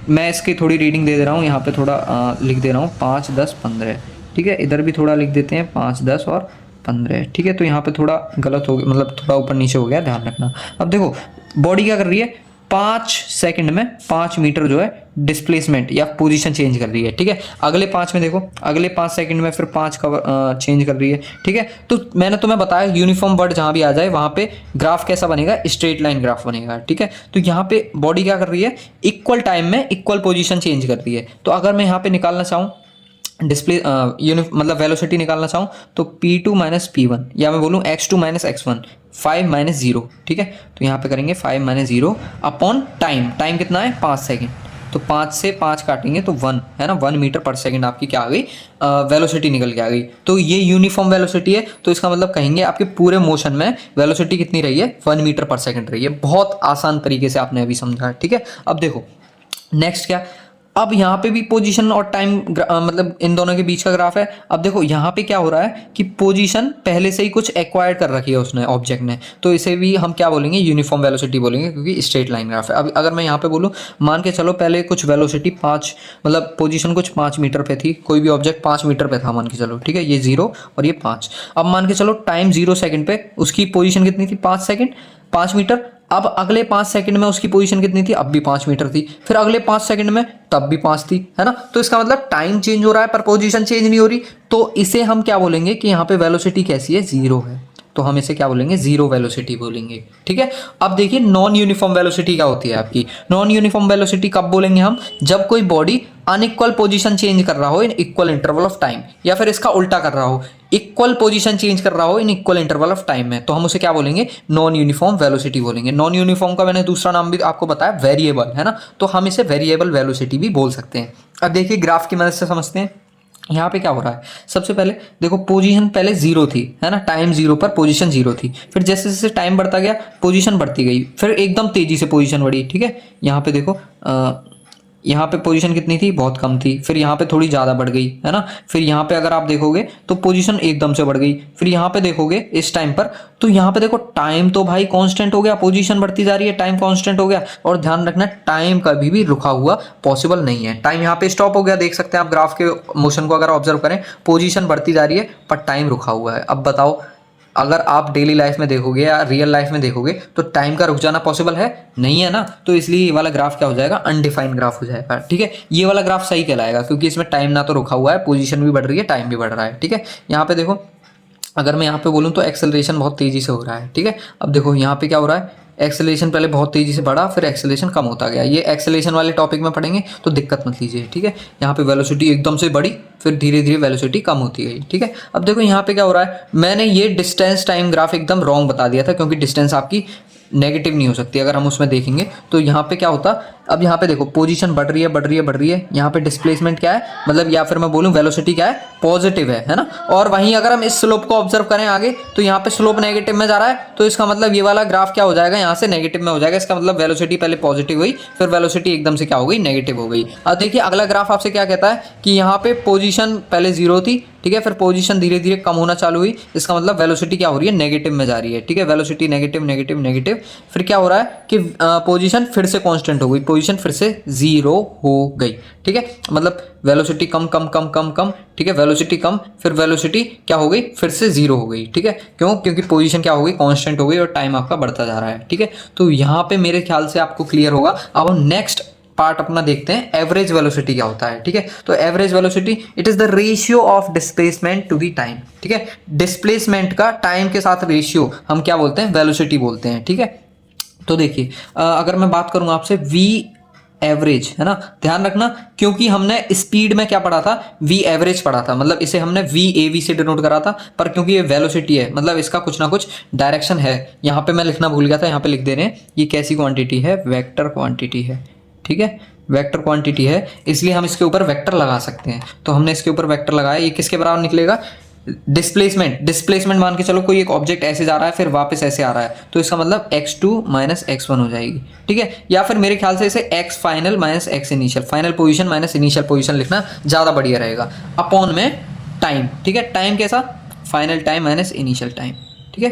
S1: मैं इसकी थोड़ी रीडिंग दे रहा हूँ, यहाँ पे थोड़ा लिख दे रहा हूँ 5, 10, 15। ठीक है, इधर भी थोड़ा लिख देते हैं 5, 10 और 15। ठीक है, तो यहाँ पे थोड़ा गलत हो गया, मतलब थोड़ा ऊपर नीचे हो गया, ध्यान रखना। अब देखो बॉडी क्या कर रही है, 5 सेकंड में 5 मीटर जो है डिस्प्लेसमेंट या पोजीशन चेंज कर रही है। ठीक है, अगले 5 में देखो, अगले 5 सेकंड में फिर 5 का चेंज कर रही है। ठीक है, तो मैंने तुम्हें बताया यूनिफॉर्म वर्ड जहां भी आ जाए वहां पे ग्राफ कैसा बनेगा, स्ट्रेट लाइन ग्राफ बनेगा। ठीक है, तो यहाँ पे बॉडी क्या कर रही है, इक्वल टाइम में इक्वल पोजीशन चेंज कर रही है। तो अगर मैं यहाँ पे निकालना चाहूँ डिस्प्ले मतलब वेलोसिटी निकालना चाहूँ तो P2 माइनस P1, या मैं बोलूँ X2 माइनस X1, 5 माइनस 0। ठीक है, तो यहाँ पे करेंगे 5 माइनस 0 अपॉन टाइम, टाइम कितना है 5 सेकेंड, तो 5 से 5 काटेंगे तो 1 है ना, 1 मीटर पर सेकेंड आपकी क्या आ गई, वेलोसिटी निकल के आ गई। तो ये यूनिफॉर्म वेलोसिटी है, तो इसका मतलब कहेंगे आपके पूरे मोशन में वेलोसिटी कितनी रही है, 1 मीटर पर सेकेंड रही है। बहुत आसान तरीके से आपने अभी समझा। ठीक है, अब देखो नेक्स्ट क्या, अब यहाँ पे भी पोजीशन और टाइम मतलब इन दोनों के बीच का ग्राफ है। अब देखो यहाँ पे क्या हो रहा है कि पोजीशन पहले से ही कुछ एक्वायर कर रखी है उसने, ऑब्जेक्ट ने, तो इसे भी हम क्या बोलेंगे, यूनिफॉर्म वेलोसिटी बोलेंगे, क्योंकि स्ट्रेट लाइन ग्राफ है। अब अगर मैं यहाँ पे बोलूँ, मान के चलो पहले कुछ वेलोसिटी 5, मतलब पोजीशन कुछ 5 मीटर पे थी, कोई भी ऑब्जेक्ट 5 मीटर पे था मान के चलो। ठीक है, ये 0 और ये 5। अब मान के चलो टाइम 0 सेकेंड पे उसकी पोजीशन कितनी थी, 5 सेकेंड, 5 मीटर। अब अगले 5 सेकंड में उसकी पोजीशन कितनी थी, अब भी 5 मीटर थी, फिर अगले 5 सेकंड में तब भी 5 थी, है ना। तो इसका मतलब टाइम चेंज हो रहा है पर पोजीशन चेंज नहीं हो रही, तो इसे हम क्या बोलेंगे कि यहाँ पे वेलोसिटी कैसी है, 0 है, तो हम इसे क्या बोलेंगे, 0 वेलोसिटी बोलेंगे। ठीक है, अब देखिए नॉन यूनिफॉर्म वेलोसिटी क्या होती है आपकी। नॉन यूनिफॉर्म वेलोसिटी कब बोलेंगे हम, जब कोई बॉडी अनइक्वल पोजीशन चेंज कर रहा हो in equal interval of time, या फिर इसका उल्टा कर रहा हो, इक्वल पोजीशन चेंज कर रहा हो in equal interval of time में, तो हम उसे क्या बोलेंगे, नॉन यूनिफॉर्म वेलोसिटी बोलेंगे। नॉन यूनिफॉर्म का मैंने दूसरा नाम भी आपको बताया, वेरिएबल, है ना, तो हम इसे वेरिएबल वेलोसिटी भी बोल सकते हैं। अब देखिए ग्राफ की मदद से समझते हैं यहाँ पे क्या हो रहा है। सबसे पहले देखो पोजीशन पहले 0 थी, है ना, टाइम 0 पर पोजीशन 0 थी, फिर जैसे जैसे टाइम बढ़ता गया पोजीशन बढ़ती गई, फिर एकदम तेजी से पोजीशन बढ़ी। ठीक है, यहाँ पे देखो यहाँ पे पोजीशन कितनी थी, बहुत कम थी, फिर यहाँ पे थोड़ी ज़्यादा बढ़ गई है ना, फिर यहाँ पे अगर आप देखोगे तो पोजीशन एकदम से बढ़ गई, फिर यहाँ पे देखोगे इस टाइम पर तो यहाँ पे देखो टाइम तो भाई कांस्टेंट हो गया, पोजीशन बढ़ती जा रही है, टाइम कांस्टेंट हो गया। और ध्यान रखना टाइम कभी भी रुका हुआ पॉसिबल नहीं है, टाइम यहाँ पे स्टॉप हो गया, देख सकते हैं आप ग्राफ के मोशन को अगर ऑब्जर्व करें, पोजीशन बढ़ती जा रही है पर टाइम रुका हुआ है। अब बताओ अगर आप डेली लाइफ में देखोगे या रियल लाइफ में देखोगे तो टाइम का रुक जाना पॉसिबल है, नहीं है ना, तो इसलिए ये वाला ग्राफ क्या हो जाएगा, अनडिफाइंड ग्राफ हो जाएगा। ठीक है, ये वाला ग्राफ सही कहलाएगा क्योंकि इसमें टाइम ना तो रुका हुआ है, पोजीशन भी बढ़ रही है, टाइम भी बढ़ रहा है। ठीक है, यहाँ पे देखो अगर मैं यहाँ पे बोलूँ तो एक्सेलरेशन बहुत तेजी से हो रहा है। ठीक है, अब देखो यहाँ पे क्या हो रहा है, एक्सेलरेशन पहले बहुत तेजी से बढ़ा, फिर एक्सेलरेशन कम होता गया। ये एक्सेलरेशन वाले टॉपिक में पढ़ेंगे तो दिक्कत मत लीजिए। ठीक है, यहाँ पे वेलोसिटी एकदम से बढ़ी, फिर धीरे धीरे वेलोसिटी कम होती गई। ठीक है, अब देखो यहाँ पे क्या हो रहा है, मैंने ये डिस्टेंस टाइम ग्राफ एकदम रॉन्ग बता दिया था क्योंकि डिस्टेंस आपकी नेगेटिव नहीं हो सकती। अगर हम उसमें देखेंगे तो यहाँ पे क्या होता, अब यहाँ पे देखो पोजीशन बढ़ रही है बढ़ रही है बढ़ रही है, यहाँ पे डिस्प्लेसमेंट क्या है, मतलब या फिर मैं बोलूँ वेलोसिटी क्या है, पॉजिटिव है ना। और वहीं अगर हम इस स्लोप को ऑब्जर्व करें आगे तो यहाँ पे स्लोप नेगेटिव में जा रहा है, तो इसका मतलब ये वाला ग्राफ क्या हो जाएगा, यहाँ से नेगेटिव में हो जाएगा। इसका मतलब वेलोसिटी पहले पॉजिटिव हुई, फिर वेलोसिटी एकदम से क्या हो गई, नेगेटिव हो गई। अब देखिए अगला ग्राफ आपसे क्या कहता है कि यहाँ पे पोजीशन पहले 0 थी, ठीक है, फिर पोजीशन धीरे धीरे कम होना चालू हुई, इसका मतलब वेलोसिटी क्या हो रही है, नेगेटिव में जा रही है। ठीक है, वेलोसिटी नेगेटिव नेगेटिव नेगेटिव, फिर क्या हो रहा है कि पोजीशन फिर से कांस्टेंट हो गई, पोजीशन फिर से 0 हो गई। ठीक है, मतलब वेलोसिटी कम कम कम कम कम, ठीक है, वेलोसिटी कम, फिर वेलोसिटी क्या हो गई, फिर से 0 हो गई। ठीक है, क्यों, क्योंकि पोजीशन क्या हो गई, कांस्टेंट हो गई और टाइम आपका बढ़ता जा रहा है। ठीक है, तो यहाँ पे मेरे ख्याल से आपको क्लियर होगा। अब हम नेक्स्ट पार्ट अपना देखते हैं, एवरेज वेलोसिटी क्या होता है। ठीक है, तो average velocity it is the ratio of displacement to the time. ठीक है, डिस्प्लेसमेंट का टाइम के साथ रेशियो हम क्या बोलते हैं, वेलोसिटी बोलते हैं। ठीक है, तो देखिए अगर मैं बात करूं आपसे वी एवरेज, है ना, ध्यान रखना क्योंकि हमने स्पीड में क्या पढ़ा था, वी एवरेज पढ़ा था, मतलब इसे हमने वी ए वी से डिनोट करा था, पर क्योंकि ये वेलोसिटी है मतलब इसका कुछ ना कुछ डायरेक्शन है। यहाँ पे मैं लिखना भूल गया था, यहाँ पे लिख दे रहे हैं, ये कैसी क्वांटिटी है, वेक्टर क्वांटिटी है। ठीक है, वेक्टर क्वांटिटी है, इसलिए हम इसके ऊपर वेक्टर लगा सकते हैं। तो हमने इसके ऊपर वेक्टर लगाया, ये किसके बराबर निकलेगा, डिस्प्लेसमेंट। डिस्प्लेसमेंट मान के चलो कोई एक ऑब्जेक्ट ऐसे जा रहा है फिर वापस ऐसे आ रहा है, तो इसका मतलब x2 माइनस x1 हो जाएगी। ठीक है, या फिर मेरे ख्याल से इसे x final minus x initial, final position minus initial position लिखना ज़्यादा बढ़िया रहेगा, अपॉन में टाइम। ठीक है, टाइम कैसा, final time minus initial time. ठीक है,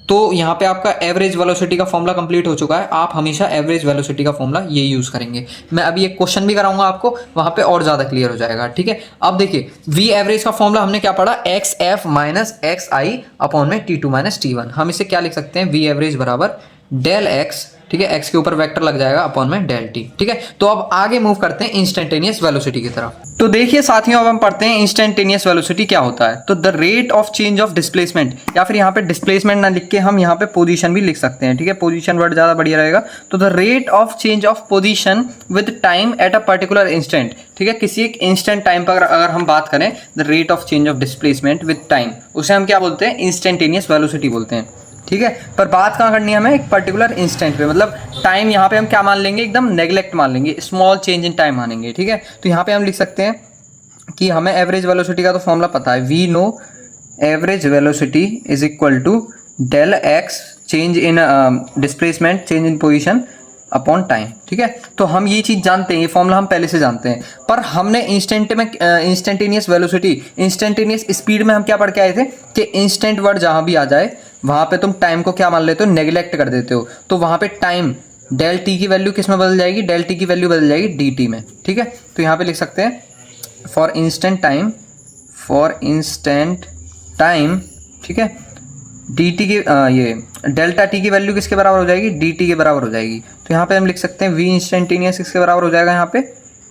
S1: तो यहाँ पे आपका एवरेज वेलोसिटी का फॉर्मूला कंप्लीट हो चुका है। आप हमेशा एवरेज वेलोसिटी का फॉर्मूला ये यूज करेंगे। मैं अभी एक क्वेश्चन भी कराऊंगा आपको, वहां पे और ज्यादा क्लियर हो जाएगा। ठीक है, अब देखिए वी एवरेज का फॉर्मूला हमने क्या पढ़ा, x f minus x i upon में t two minus t one. हम इसे क्या लिख सकते हैं, वी एवरेज बराबर डेल एक्स, ठीक है, एक्स के ऊपर वेक्टर लग जाएगा अपॉन में डेल टी। ठीक है, तो अब आगे मूव करते हैं इंस्टेंटेनियस वेलोसिटी की तरफ। तो देखिए साथियों, अब हम पढ़ते हैं इंस्टेंटेनियस वेलोसिटी क्या होता है। तो the rate of change of displacement, या फिर यहाँ पे डिस्प्लेसमेंट ना लिख के हम यहाँ पे पोजीशन भी लिख सकते हैं। ठीक है, पोजीशन वर्ड ज़्यादा बढ़िया रहेगा। तो the rate of change of position with time at a particular instant. ठीक है, किसी एक इंस्टेंट टाइम पर अगर हम बात करें, the rate of change of displacement with time, उसे हम क्या बोलते हैं, इंस्टेंटेनियस वेलोसिटी बोलते हैं। ठीक है, पर बात कहाँ करनी है हमें, एक पर्टिकुलर इंस्टेंट पे, मतलब टाइम यहाँ पे हम क्या मान लेंगे, एकदम नेग्लेक्ट मान लेंगे, स्मॉल चेंज इन टाइम मानेंगे। ठीक है, तो यहाँ पे हम लिख सकते हैं कि हमें एवरेज वेलोसिटी का तो फॉर्मूला पता है, we know average velocity is equal to del x change in displacement change in position upon time. ठीक है, तो हम ये चीज़ जानते हैं, ये फॉर्मूला हम पहले से जानते हैं, पर हमने इंस्टेंटेनियस वेलोसिटी, इंस्टेंटेनियस स्पीड में हम क्या पढ़ के आए थे कि इंस्टेंट वर्ड जहाँ भी आ जाए वहाँ पे तुम टाइम को क्या मान लेते हो, नेग्लेक्ट कर देते हो। तो वहाँ पे टाइम डेल टी की वैल्यू किस में बदल जाएगी, डेल टी की वैल्यू बदल जाएगी डी टी में। ठीक है, तो यहाँ पे लिख सकते हैं फॉर इंस्टेंट टाइम, ठीक है, डी टी की ये डेल्टा टी की वैल्यू किसके बराबर हो जाएगी, डी टी के बराबर हो जाएगी। तो यहाँ पे हम लिख सकते हैं वी इंस्टेंटेनियस किसके बराबर हो जाएगा, यहाँ पे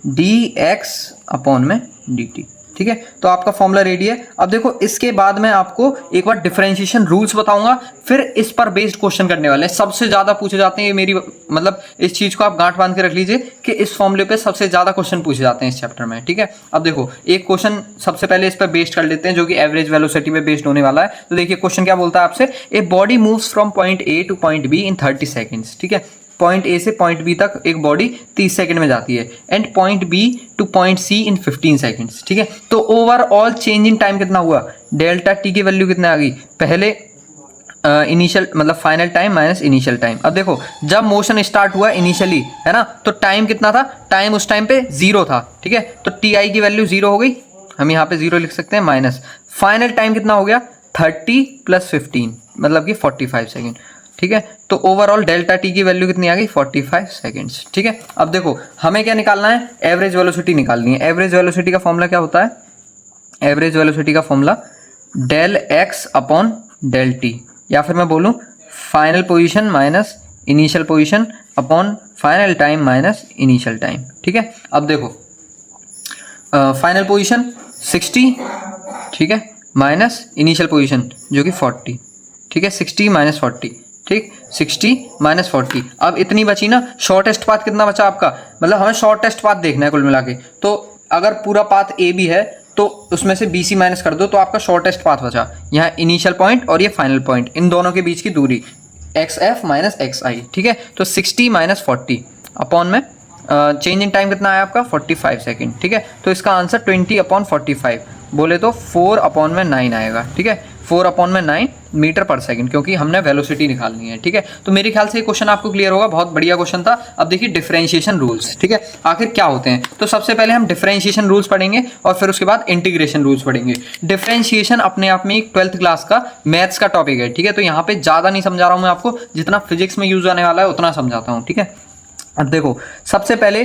S1: डी एक्स अपॉन में डी टी। ठीक है, तो आपका फॉर्मूला रेडी है। अब देखो इसके बाद मैं आपको एक बार डिफरेंशिएशन रूल्स बताऊंगा, फिर इस पर बेस्ड क्वेश्चन करने वाले हैं। सबसे ज्यादा पूछे जाते हैं, ये मेरी मतलब इस चीज को आप गांठ बांध के रख लीजिए कि इस फॉर्मूले पे सबसे ज्यादा क्वेश्चन पूछे जाते हैं इस चैप्टर में। ठीक है, अब देखो एक क्वेश्चन सबसे पहले इस पर बेस्ड कर लेते हैं जो कि एवरेज वेलोसिटी पे बेस्ड होने वाला है। तो देखिए क्वेश्चन क्या बोलता है आपसे, a body moves from point A two point be in 30 seconds. ठीक है, पॉइंट ए से पॉइंट बी तक एक बॉडी 30 सेकंड में जाती है, and point B to point C in 15 seconds. ठीक है, तो ओवरऑल चेंज इन टाइम कितना हुआ, डेल्टा टी की वैल्यू कितना आ गई, पहले इनिशियल मतलब final time minus initial time. अब देखो जब मोशन स्टार्ट हुआ इनिशियली, है ना, तो टाइम कितना था, टाइम उस टाइम पे 0 था, ठीक है, तो टी आई की वैल्यू 0 हो गई, हम यहाँ पे 0 लिख सकते हैं, माइनस फाइनल टाइम कितना हो गया 30 + 15 मतलब कि 45 सेकेंड, ठीक है, तो ओवरऑल डेल्टा टी की वैल्यू कितनी आ गई 45 सेकेंड्स, ठीक है। अब देखो हमें क्या निकालना है, एवरेज वेलोसिटी निकालनी है। एवरेज वेलोसिटी का फॉर्मूला क्या होता है, एवरेज वेलोसिटी का formula del x upon del t, या फिर मैं बोलूँ final position minus initial position upon final time minus initial time, ठीक है। अब देखो फाइनल पोजीशन 60, ठीक है, माइनस इनिशियल पोजीशन जो कि 40, ठीक है, 60 - 40, ठीक, 60 - 40। अब इतनी बची ना, शॉर्टेस्ट पाथ कितना बचा आपका, मतलब हमें शॉर्टेस्ट पाथ देखना है कुल मिला के, तो अगर पूरा पाथ ए बी है तो उसमें से बी सी माइनस कर दो तो आपका शॉर्टेस्ट पाथ बचा, यहाँ इनिशियल पॉइंट और ये फाइनल पॉइंट, इन दोनों के बीच की दूरी एक्स एफ माइनस एक्स आई, ठीक है, तो 60 - 40 अपॉन में चेंज इन टाइम कितना आया आपका 45 सेकेंड, ठीक है, तो इसका आंसर 20/45 बोले तो 4/9 आएगा, ठीक है, 4/9 मीटर पर सेकंड, क्योंकि हमने वेलोसिटी निकालनी है, ठीक है। तो मेरे ख्याल से ये क्वेश्चन आपको क्लियर होगा, बहुत बढ़िया क्वेश्चन था। अब देखिए डिफरेंशिएशन रूल्स, ठीक है, आखिर क्या होते हैं, तो सबसे पहले हम डिफरेंशिएशन रूल्स पढ़ेंगे और फिर उसके बाद इंटीग्रेशन रूल्स पढ़ेंगे। डिफरेंशिएशन अपने आप में एक 12th क्लास का मैथ्स का टॉपिक है, ठीक है, तो यहाँ पे ज़्यादा नहीं समझा रहा हूँ मैं आपको, जितना फिजिक्स में यूज आने वाला है उतना समझाता हूँ, ठीक है। अब देखो सबसे पहले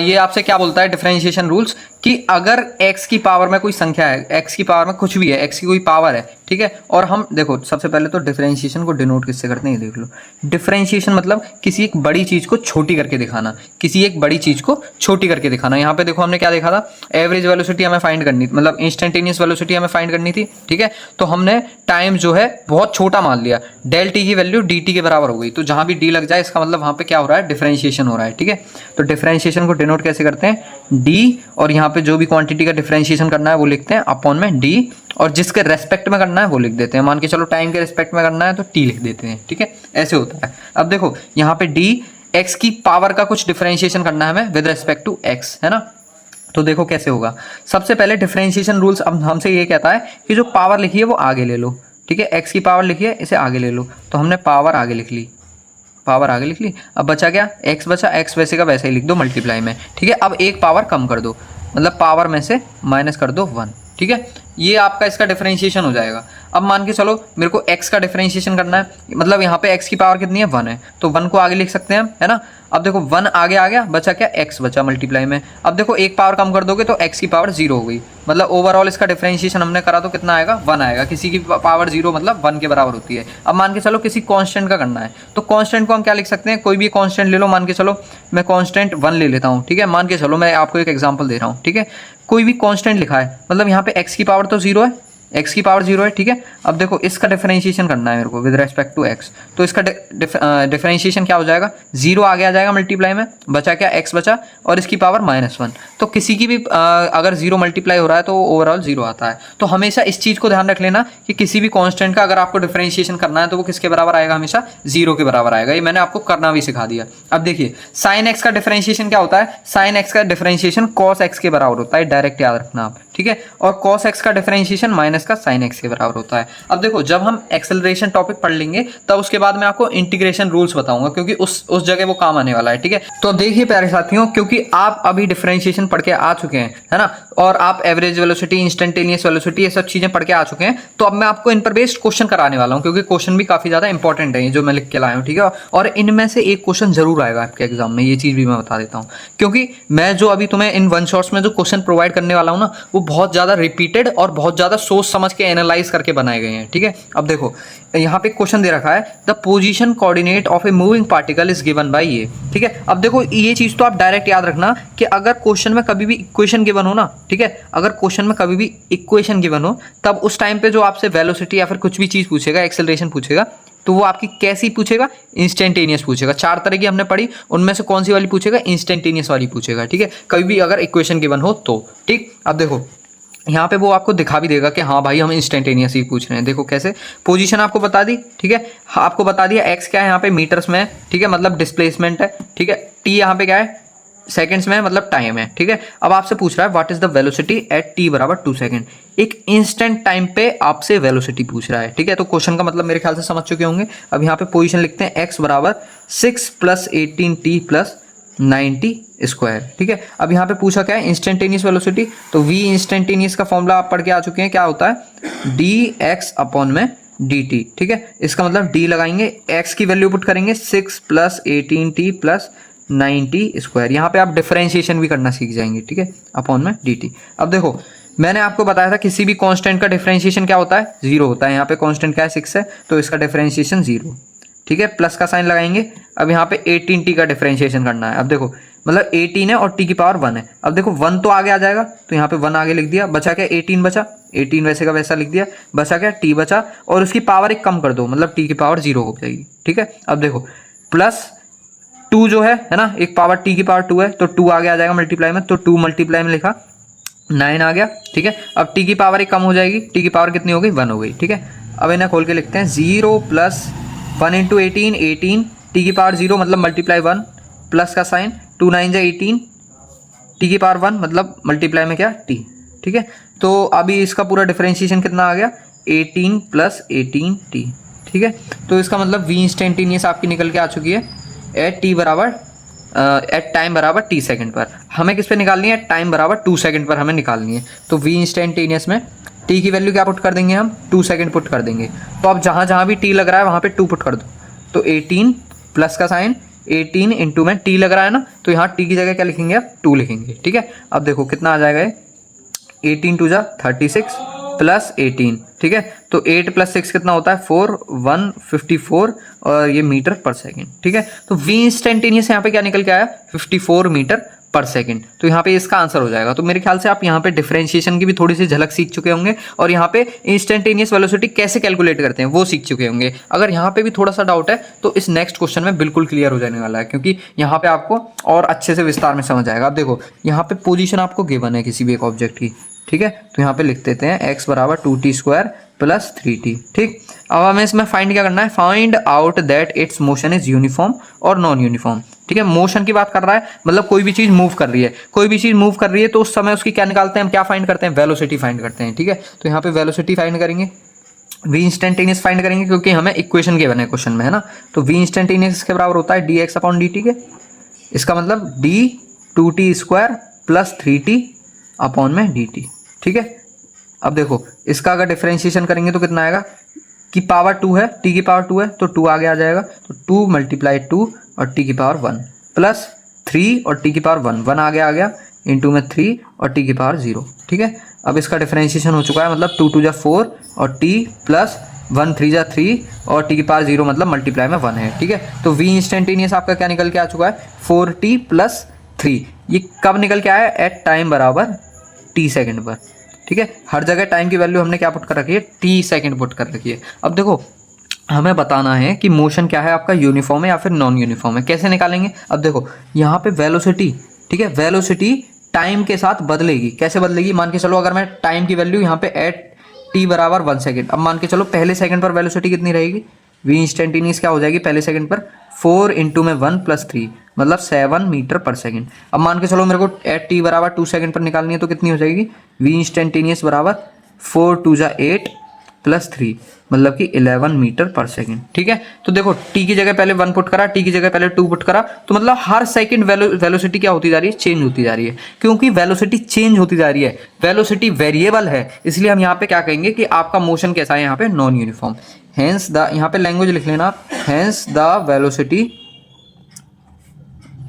S1: ये आपसे क्या बोलता है डिफरेंशिएशन रूल्स, कि अगर x की पावर में कोई संख्या है, x की पावर में कुछ भी है, x की कोई पावर है, ठीक है, और हम देखो सबसे पहले तो डिफरेंशिएशन को डिनोट किससे करते हैं, ये देख लो। डिफरेंशिएशन मतलब किसी एक बड़ी चीज़ को छोटी करके दिखाना, किसी एक बड़ी चीज़ को छोटी करके दिखाना। यहाँ पे देखो हमने क्या देखा था, एवरेज वेलोसिटी हमें फाइंड करनी, मतलब इंस्टेंटेनियस वेलोसिटी हमें फाइंड करनी थी, ठीक है, तो हमने टाइम जो है बहुत छोटा मान लिया, डेल टी की वैल्यू डी टी के बराबर हो गई, तो जहाँ भी डी लग जाए इसका मतलब वहाँ पे क्या हो रहा है, डिफरेंशिएशन हो रहा है, ठीक है। तो डिफरेंशिएशन को डिनोट कैसे करते हैं, डी, और यहाँ पे जो भी क्वांटिटी का डिफरेंशिएशन करना है वो लिखते हैं अपॉन में डी, और जिसके रेस्पेक्ट में करना है वो लिख देते हैं, मान के चलो टाइम के रेस्पेक्ट में करना है तो टी लिख देते हैं, ठीक है, ऐसे होता है। अब देखो यहाँ पे डी, एक्स की पावर का कुछ डिफरेंशिएशन करना है हमें विद रेस्पेक्ट टू एक्स, है ना, तो देखो कैसे होगा। सबसे पहले डिफरेंशिएशन रूल्स अब हमसे ये कहता है कि जो पावर लिखी है वो आगे ले लो, ठीक है, एक्स की पावर लिखी है इसे आगे ले लो, तो हमने पावर आगे लिख ली, पावर आगे लिख ली। अब बचा क्या, एक्स बचा, एक्स वैसे का वैसे ही लिख दो मल्टीप्लाई में, ठीक है। अब एक पावर कम कर दो, मतलब पावर में से माइनस कर दो 1, ठीक है, ये आपका इसका डिफरेंशिएशन हो जाएगा। अब मान के चलो मेरे को x का डिफरेंशिएशन करना है, मतलब यहाँ पे x की पावर कितनी है 1 है, तो 1 को आगे लिख सकते हैं हम, है ना। अब देखो 1 आगे आ गया, बचा क्या, x बचा मल्टीप्लाई में। अब देखो एक पावर कम कर दोगे तो x की पावर 0 हो गई, मतलब ओवरऑल इसका डिफरेंशिएशन हमने करा तो कितना आएगा 1 आएगा, किसी की पावर 0 मतलब 1 के बराबर होती है। अब मान के चलो किसी कॉन्स्टेंट का करना है, तो कॉन्स्टेंट को हम क्या लिख सकते हैं, कोई भी कॉन्स्टेंट ले लो, मान के चलो मैं कॉन्स्टेंट 1 ले लेता हूँ, ठीक है, मान के चलो मैं आपको एक एग्जाम्पल दे रहा हूँ, ठीक है, कोई भी कांस्टेंट लिखा है, मतलब यहाँ पे x की पावर तो 0 है, x की पावर 0 है, ठीक है। अब देखो इसका डिफरेंशिएशन करना है मेरे को विद रेस्पेक्ट टू x, तो इसका डिफरेंशिएशन क्या हो जाएगा, 0 आगे आ जाएगा मल्टीप्लाई में, बचा क्या, x बचा, और इसकी पावर -1, तो किसी की भी अगर 0 मल्टीप्लाई हो रहा है तो ओवरऑल 0 आता है। तो हमेशा इस चीज़ को ध्यान रख लेना कि किसी भी कांस्टेंट का अगर आपको डिफरेंशिएशन करना है तो वो किसके बराबर आएगा, हमेशा 0 के बराबर आएगा। ये मैंने आपको करना भी सिखा दिया। अब देखिए साइन x का डिफरेंशिएशन क्या होता है, साइन x का डिफरेंशिएशन कॉस x के बराबर होता है, डायरेक्ट याद रखना आप, ठीक है, और कॉस x का डिफरेंशिएशन माइनस का साइन x के बराबर होता है। अब देखो जब हम एक्सेलरेशन टॉपिक पढ़ लेंगे तब उसके बाद मैं आपको इंटीग्रेशन रूल्स बताऊंगा, क्योंकि उस जगह वो काम आने वाला है, ठीक है। तो देखिए प्यारे साथियों, क्योंकि आप अभी डिफरेंशिएशन पढ़ के आ चुके हैं, है ना, और आप एवरेज वेलोसिटी, इंस्टेंटेनियस वेलोसिटी, ये सब चीजें पढ़ के आ चुके हैं, तो अब मैं आपको इन पर बेस्ड क्वेश्चन कराने वाला हूं, क्योंकि क्वेश्चन भी काफी ज्यादा इंपॉर्टेंट है जो मैं लिख के लाया हूं, ठीक है, और इनमें से एक क्वेश्चन जरूर आएगा आपके एग्जाम में, ये चीज भी मैं बता देता हूँ, क्योंकि मैं जो अभी तुम्हें इन वन शॉट्स में जो क्वेश्चन प्रोवाइड करने वाला हूँ ना, वो बहुत ज्यादा रिपीटेड और बहुत ज्यादा सोच समझ के एनालाइज करके बनाए गए हैं, ठीक है। अब देखो यहाँ पे क्वेश्चन दे रखा है, the position coordinate of a moving particle is given by ये, ठीक है। अब देखो ये चीज तो आप डायरेक्ट याद रखना कि अगर क्वेश्चन में कभी भी इक्वेशन गिवन हो ना, ठीक है, अगर क्वेश्चन में कभी भी इक्वेशन गिवन हो तब उस टाइम पे जो आपसे वेलोसिटी या फिर कुछ भी चीज पूछेगा, एक्सेलरेशन पूछेगा, तो वो आपकी कैसी पूछेगा, इंस्टेंटेनियस पूछेगा। 4 तरह की हमने पढ़ी, उनमें से कौन सी वाली पूछेगा, इंस्टेंटेनियस वाली पूछेगा, ठीक है, कभी भी अगर इक्वेशन गिवन हो तो, ठीक। अब देखो यहाँ पे वो आपको दिखा भी देगा कि हाँ भाई हम इंस्टेंटेनियस ही पूछ रहे हैं। देखो कैसे, पोजीशन आपको बता दी, ठीक है, आपको बता दिया एक्स क्या है यहाँ पे मीटर्स में, ठीक है, मतलब डिस्प्लेसमेंट है, ठीक है, टी यहाँ पे क्या है, सेकंड्स में है, मतलब टाइम है, ठीक है। अब आपसे पूछ रहा है what is the velocity at t बराबर 2 सेकंड। एक इंस्टेंट टाइम पे आपसे वेलोसिटी पूछ रहा है, ठीक है। तो क्वेश्चन का मतलब मेरे ख्याल से समझ चुके होंगे। अब यहाँ पे पोजीशन लिखते हैं x बराबर 6 + 18t + 90 स्क्वायर, ठीक है। अब यहाँ पे पूछा क्या है, इंस्टेंटेनियस वेलोसिटी। तो v इंस्टेंटेनियस का फॉर्मूला आप पढ़ के आ चुके हैं, क्या होता है dx/dt, ठीक है। इसका मतलब d लगाएंगे, x की वैल्यू पुट करेंगे 6 + 18t + 90 स्क्वायर। यहाँ पे आप डिफरेंशिएशन भी करना सीख जाएंगे, ठीक है, अपॉन में dt। अब देखो मैंने आपको बताया था किसी भी कांस्टेंट का डिफरेंशिएशन क्या होता है, 0 होता है। यहाँ पे कांस्टेंट क्या है, 6 है, तो इसका डिफरेंशिएशन 0, ठीक है। प्लस का साइन लगाएंगे। अब यहाँ पे 18t का डिफरेंशिएशन करना है। अब देखो मतलब 18 है और t की पावर 1 है। अब देखो 1 तो आगे आ जाएगा, तो यहाँ पे 1 आगे लिख दिया, बचा क्या, 18 बचा, 18 वैसे का वैसा लिख दिया, बचा क्या, t बचा, और उसकी पावर एक कम कर दो, मतलब t की पावर 0 हो जाएगी, ठीक है। अब देखो प्लस 2 जो है ना, एक पावर t की पावर 2 है, तो 2 आगे आ जाएगा मल्टीप्लाई में, तो 2 मल्टीप्लाई में लिखा 9 आ गया, ठीक है। अब t की पावर एक कम हो जाएगी, t की पावर कितनी हो गई, 1 हो गई, ठीक है। अब इन्हें खोल के लिखते हैं 0 + 1 × 18, 18 t की पावर 0 मतलब मल्टीप्लाई 1, प्लस का साइन 2 9 जा 18 t की पावर 1 मतलब मल्टीप्लाई में क्या, t, ठीक है। तो अभी इसका पूरा डिफरेंशिएशन कितना आ गया, 18 + 18t, ठीक है। तो इसका मतलब v इंस्टेंटेनियस आपकी निकल के आ चुकी है एट टाइम बराबर t सेकंड पर। हमें किस पे निकालनी है, टाइम बराबर 2 सेकंड पर हमें निकालनी है। तो v इंस्टेंटेनियस में t की वैल्यू क्या पुट कर देंगे हम, 2 सेकंड पुट कर देंगे। तो अब जहाँ जहाँ भी t लग रहा है वहाँ पे 2 पुट कर दो। तो 18 प्लस का साइन 18 इंटू में t लग रहा है ना, तो यहाँ t की जगह क्या लिखेंगे, अब 2 लिखेंगे, ठीक है। अब देखो कितना आ जाएगा, 18 2 जा 36 + 18, ठीक है। तो 8 + 6 कितना होता है, 4 154, और ये मीटर पर सेकंड, ठीक है। तो v इंस्टेंटेनियस यहाँ पे क्या निकल के आया, 54 मीटर पर सेकंड। तो यहाँ पे इसका आंसर हो जाएगा। तो मेरे ख्याल से आप यहाँ पे डिफरेंशिएशन की भी थोड़ी सी झलक सीख चुके होंगे, और यहाँ पे इंस्टेंटेनियस वेलोसिटी कैसे कैलकुलेट करते हैं वो सीख चुके होंगे। अगर यहाँ पे भी थोड़ा सा डाउट है तो इस नेक्स्ट क्वेश्चन में बिल्कुल क्लियर हो जाने वाला है, क्योंकि यहाँ पे आपको और अच्छे से विस्तार में समझ आएगा। अब देखो यहाँ पे पोजीशन आपको गिवन है किसी भी एक ऑब्जेक्ट की, ठीक है। तो यहाँ पे लिख देते हैं x बराबर 2t² + 3t, ठीक। अब हमें इसमें फाइंड क्या करना है, find out that it's motion is uniform और नॉन यूनिफॉर्म, ठीक है। मोशन की बात कर रहा है, मतलब कोई भी चीज मूव कर रही है, कोई भी चीज मूव कर रही है तो उस समय उसकी क्या निकालते हैं हम, क्या फाइंड करते हैं, वेलोसिटी फाइंड करते हैं, ठीक है। तो यहाँ पे वेलोसिटी फाइंड करेंगे, v इंस्टेंटेनियस फाइंड करेंगे, क्योंकि हमें इक्वेशन गिवन है क्वेश्चन में, है ना। तो v इंस्टेंटेनियस के बराबर होता है dx/dt के, इसका मतलब d 2t² + 3t अपॉन में dt, ठीक है। अब देखो इसका अगर डिफरेंशिएशन करेंगे तो कितना आएगा, की पावर 2 है, t की पावर 2 है, तो 2 आगे आ जाएगा, तो 2 × 2 और t की पावर 1 + 3 और t की पावर 1, 1 आगे आ गया, इंटू में 3 और t की पावर 0, ठीक है। अब इसका डिफरेंशिएशन हो चुका है, मतलब 2 2 जा 4 और t + 1 3 जा 3 और t की पावर 0 मतलब मल्टीप्लाई में 1 है, ठीक है। तो v इंस्टेंटेनियस आपका क्या निकल के आ चुका है, 4t + 3। ये कब निकल के आया, एट टाइम बराबर t सेकंड पर, ठीक है। हर जगह टाइम की वैल्यू हमने क्या पुट कर रखी है, t सेकंड पुट कर रखी है। अब देखो हमें बताना है कि मोशन क्या है आपका, यूनिफॉर्म है या फिर नॉन यूनिफॉर्म है, कैसे निकालेंगे। अब देखो यहाँ पे वेलोसिटी, ठीक है, वेलोसिटी टाइम के साथ बदलेगी। कैसे बदलेगी, मान के चलो अगर मैं टाइम की वैल्यू यहाँ पे एट t बराबर 1 सेकेंड, अब मान के चलो पहले सेकंड पर वेलोसिटी कितनी रहेगी, v इंस्टेंटेनियस क्या हो जाएगी पहले सेकंड पर, 4 इंटू में 1 + 3 मतलब 7 मीटर पर सेकंड। अब मान के चलो मेरे को एट t बराबर 2 सेकंड पर निकालनी है, तो कितनी हो जाएगी, v इंस्टेंटेनियस बराबर 4 2 जा 8 + 3 मतलब कि 11 मीटर पर सेकंड, ठीक है। तो देखो t की जगह पहले 1 पुट करा, t की जगह पहले 2 पुट करा, तो मतलब हर सेकंड वेलोसिटी क्या होती जा रही है, चेंज होती जा रही है। क्योंकि वेलोसिटी चेंज होती जा रही है, वेलोसिटी वेरिएबल है, इसलिए हम यहाँ पे क्या कहेंगे कि आपका मोशन कैसा है, यहाँ पे नॉन यूनिफॉर्म। हेंस द, यहाँ पे लैंग्वेज लिख लेना, hence the velocity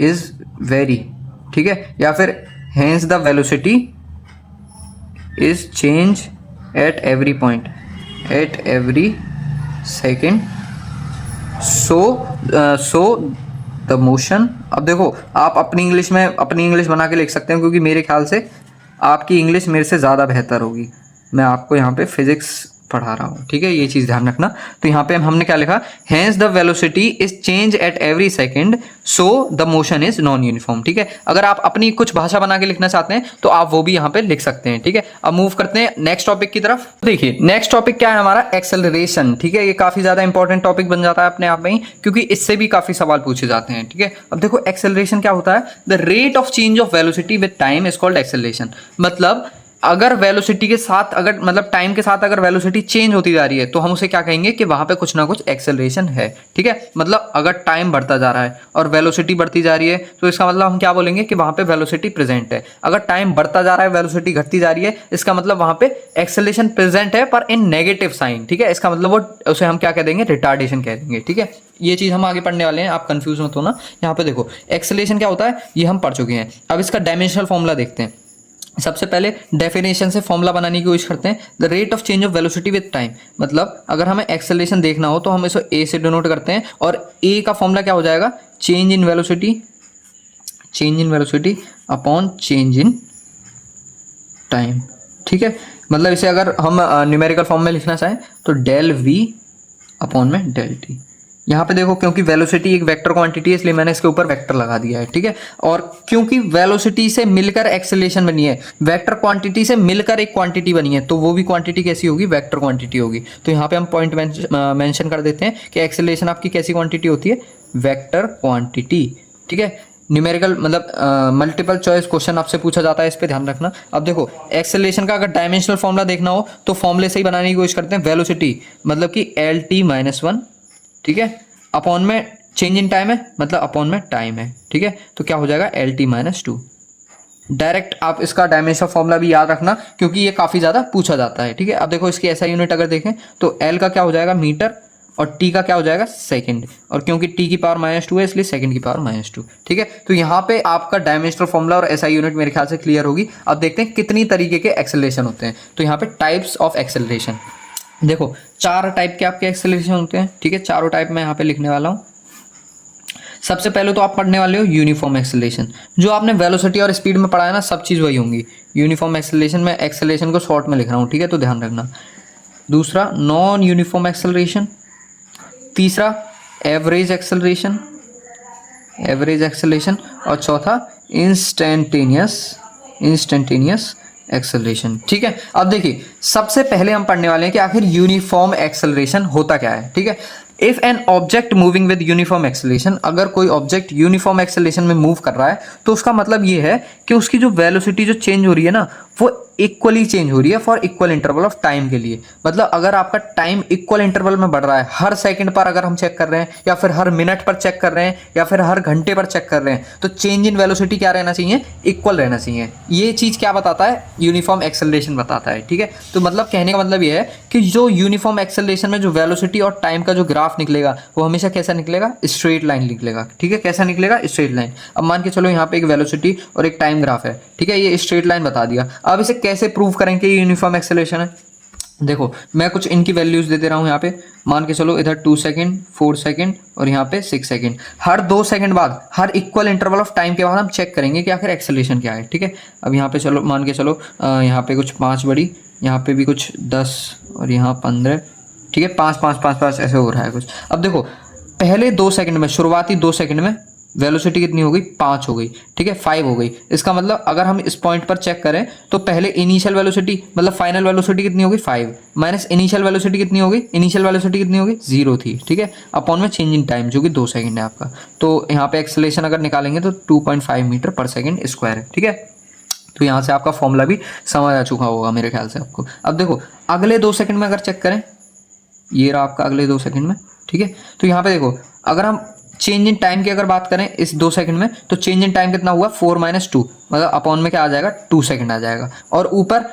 S1: is very, ठीक है, या फिर hence the velocity is change at every point, at every second, so the motion. अब देखो आप अपनी इंग्लिश बना के लिख सकते हैं, क्योंकि मेरे ख्याल से आपकी इंग्लिश मेरे से ज़्यादा बेहतर होगी। मैं आपको यहाँ पे फिजिक्स पढ़ा रहा हूँ, ठीक है, ये चीज़ ध्यान रखना। तो यहाँ पे हमने क्या लिखा, hence the velocity is change at every second so the motion is non uniform, ठीक है। अगर आप अपनी कुछ भाषा बना के लिखना चाहते हैं तो आप वो भी यहाँ पे लिख सकते हैं, ठीक है। अब मूव करते हैं नेक्स्ट टॉपिक की तरफ। देखिए नेक्स्ट टॉपिक क्या है हमारा, एक्सेलरेशन, ठीक है। ये काफी ज्यादा इंपॉर्टेंट टॉपिक बन जाता है अपने आप में ही, क्योंकि इससे भी काफी सवाल पूछे जाते हैं, ठीक है। अब देखो एक्सेलरेशन क्या होता है, the rate of change of velocity with time is called acceleration. मतलब अगर वेलोसिटी के साथ, अगर मतलब टाइम के साथ अगर वेलोसिटी चेंज होती जा रही है तो हम उसे क्या कहेंगे कि वहां पे कुछ ना कुछ एक्सेलरेशन है, ठीक है। मतलब अगर टाइम बढ़ता जा रहा है और वेलोसिटी बढ़ती जा रही है तो इसका मतलब हम क्या बोलेंगे कि वहां पे वेलोसिटी प्रेजेंट है। अगर टाइम बढ़ता जा रहा है, वेलोसिटी घटती जा रही है, इसका मतलब वहां पे एक्सेलरेशन प्रेजेंट है पर इन नेगेटिव साइन, ठीक है। इसका मतलब वो उसे हम क्या कह देंगे, रिटार्डेशन कह देंगे, ठीक है। ये चीज हम आगे पढ़ने वाले हैं, आप कंफ्यूज मत होना। यहाँ पे देखो एक्सेलरेशन क्या होता है ये हम पढ़ चुके हैं। अब इसका डायमेंशनल फॉर्मूला देखते हैं। सबसे पहले डेफिनेशन से फॉर्मूला बनाने की कोशिश करते हैं, the rate of change of velocity with time. मतलब अगर हमें एक्सेलरेशन देखना हो तो हम इसे ए से डिनोट करते हैं, और ए का फॉर्मूला क्या हो जाएगा, change in velocity upon change in time, ठीक है। मतलब इसे अगर हम न्यूमेरिकल फॉर्म में लिखना चाहें तो डेल वी अपॉन में डेल टी। यहाँ पे देखो क्योंकि वेलोसिटी एक वेक्टर क्वांटिटी है इसलिए मैंने इसके ऊपर वेक्टर लगा दिया है, ठीक है। और क्योंकि वेलोसिटी से मिलकर एक्सेलरेशन बनी है, वेक्टर क्वांटिटी से मिलकर एक क्वांटिटी बनी है, तो वो भी क्वांटिटी कैसी होगी, वेक्टर क्वांटिटी होगी। तो यहाँ पे हम पॉइंट मेंशन कर देते हैं कि एक्सेलरेशन आपकी कैसी क्वांटिटी होती है, वेक्टर क्वांटिटी, ठीक है। न्यूमेरिकल मतलब मल्टीपल चॉइस क्वेश्चन आपसे पूछा जाता है, इस पे ध्यान रखना। अब देखो एक्सेलरेशन का अगर डायमेंशनल फॉर्मूला देखना हो तो फॉर्मूले से ही बनाने की कोशिश करते हैं। वेलोसिटी मतलब कि एल टी माइनस वन, ठीक है, अपॉन में चेंज इन टाइम है, मतलब अपॉन में टाइम है, ठीक है। तो क्या हो जाएगा, L T minus two. Direct आप इसका डायमेंशनल फॉर्मूला भी याद रखना क्योंकि ये काफ़ी ज़्यादा पूछा जाता है, ठीक है। अब देखो इसकी ऐसा यूनिट अगर देखें तो एल का क्या हो जाएगा, मीटर, और टी का क्या हो जाएगा, सेकंड, और क्योंकि टी की पावर -2 है इसलिए सेकंड की पावर -2, ठीक है। तो यहाँ पे आपका डायमेंशनल फॉर्मूला और एसआई यूनिट मेरे ख्याल से क्लियर होगी। अब देखते हैं कितनी तरीके के एक्सेलरेशन होते हैं। तो यहाँ पे टाइप्स ऑफ एक्सेलरेशन देखो, 4 टाइप के आपके एक्सेलरेशन होते हैं, ठीक है। चारों टाइप मैं यहाँ पे लिखने वाला हूँ। सबसे पहले तो आप पढ़ने वाले हो यूनिफॉर्म एक्सेलरेशन। जो आपने वेलोसिटी और स्पीड में पढ़ा है ना, सब चीज़ वही होंगी। यूनिफॉर्म एक्सेलरेशन में एक्सेलरेशन को शॉर्ट में लिख रहा हूँ, ठीक है, तो ध्यान रखना। दूसरा नॉन यूनिफॉर्म एक्सेलरेशन। तीसरा एवरेज एक्सेलरेशन, और चौथा इंस्टेंटेनियस एक्सेलरेशन, ठीक है। अब देखिए सबसे पहले हम पढ़ने वाले हैं कि आखिर यूनिफॉर्म एक्सेलरेशन होता क्या है, ठीक है। If an object moving with uniform acceleration, अगर कोई ऑब्जेक्ट यूनिफॉर्म एक्सेलरेशन में मूव कर रहा है तो उसका मतलब ये है कि उसकी जो वेलोसिटी जो चेंज हो रही है ना, वो इक्वली चेंज हो रही है for equal interval of time के लिए। मतलब अगर आपका टाइम इक्वल इंटरवल में बढ़ रहा है, हर सेकंड पर अगर हम चेक कर रहे हैं, या फिर हर मिनट पर चेक कर रहे हैं, या फिर हर घंटे पर चेक कर रहे हैं, तो चेंज इन वेलोसिटी क्या रहना चाहिए, इक्वल रहना चाहिए। ये चीज़ क्या बताता है, यूनिफॉर्म एक्सेलरेशन बताता है, ठीक है। तो मतलब कहने का मतलब ये है कि जो यूनिफॉर्म एक्सेलरेशन में जो वेलोसिटी और टाइम का जो ग्राफ निकलेगा वो हमेशा कैसा निकलेगा, स्ट्रेट लाइन निकलेगा, ठीक है। कैसा निकलेगा, स्ट्रेट लाइन। अब मान के चलो यहाँ पे एक वेलोसिटी और एक टाइम ग्राफ है, ठीक है, ये स्ट्रेट लाइन बता दिया। अब इसे कैसे प्रूव करें कि ये यूनिफॉर्म एक्सेलरेशन है। देखो मैं कुछ इनकी वैल्यूज दे दे रहा हूँ यहाँ पे। मान के चलो इधर 2 सेकंड, 4 सेकंड और यहाँ पे 6 सेकंड। हर 2 सेकंड बाद, हर इक्वल इंटरवल ऑफ टाइम के बाद हम चेक करेंगे कि आखिर एक्सेलरेशन क्या है, ठीक है। अब यहाँ पे चलो मान के चलो यहाँ पे कुछ 5 बड़ी, यहाँ पे भी कुछ 10 और यहाँ 15, ठीक है। 5 5 5 5 ऐसे हो रहा है कुछ। अब देखो पहले 2 सेकंड में, शुरुआती 2 सेकंड में वेलोसिटी कितनी हो गई, 5 हो गई, ठीक है, 5 हो गई। इसका मतलब अगर हम इस पॉइंट पर चेक करें तो पहले इनिशियल वेलोसिटी मतलब फाइनल वेलोसिटी कितनी होगी, 5 माइनस इनिशियल वेलोसिटी कितनी होगी, इनिशियल वेलोसिटी कितनी होगी, 0 थी, ठीक है, अपॉन में चेंज इन टाइम जो कि 2 सेकंड है आपका। तो यहाँ पे एक्सेलरेशन अगर निकालेंगे तो 2.5 मीटर पर सेकंड स्क्वायर है, ठीक है। तो यहाँ से आपका फॉर्मूला भी समझ आ चुका होगा मेरे ख्याल से आपको। अब देखो अगले 2 सेकंड में अगर चेक करें, ये रहा आपका अगले 2 सेकंड में, ठीक है। तो यहाँ पे देखो अगर हम चेंज इन टाइम की अगर बात करें इस 2 सेकंड में, तो चेंज इन टाइम कितना हुआ, 4 - 2, मतलब अपॉन में क्या आ जाएगा, 2 सेकंड आ जाएगा। और ऊपर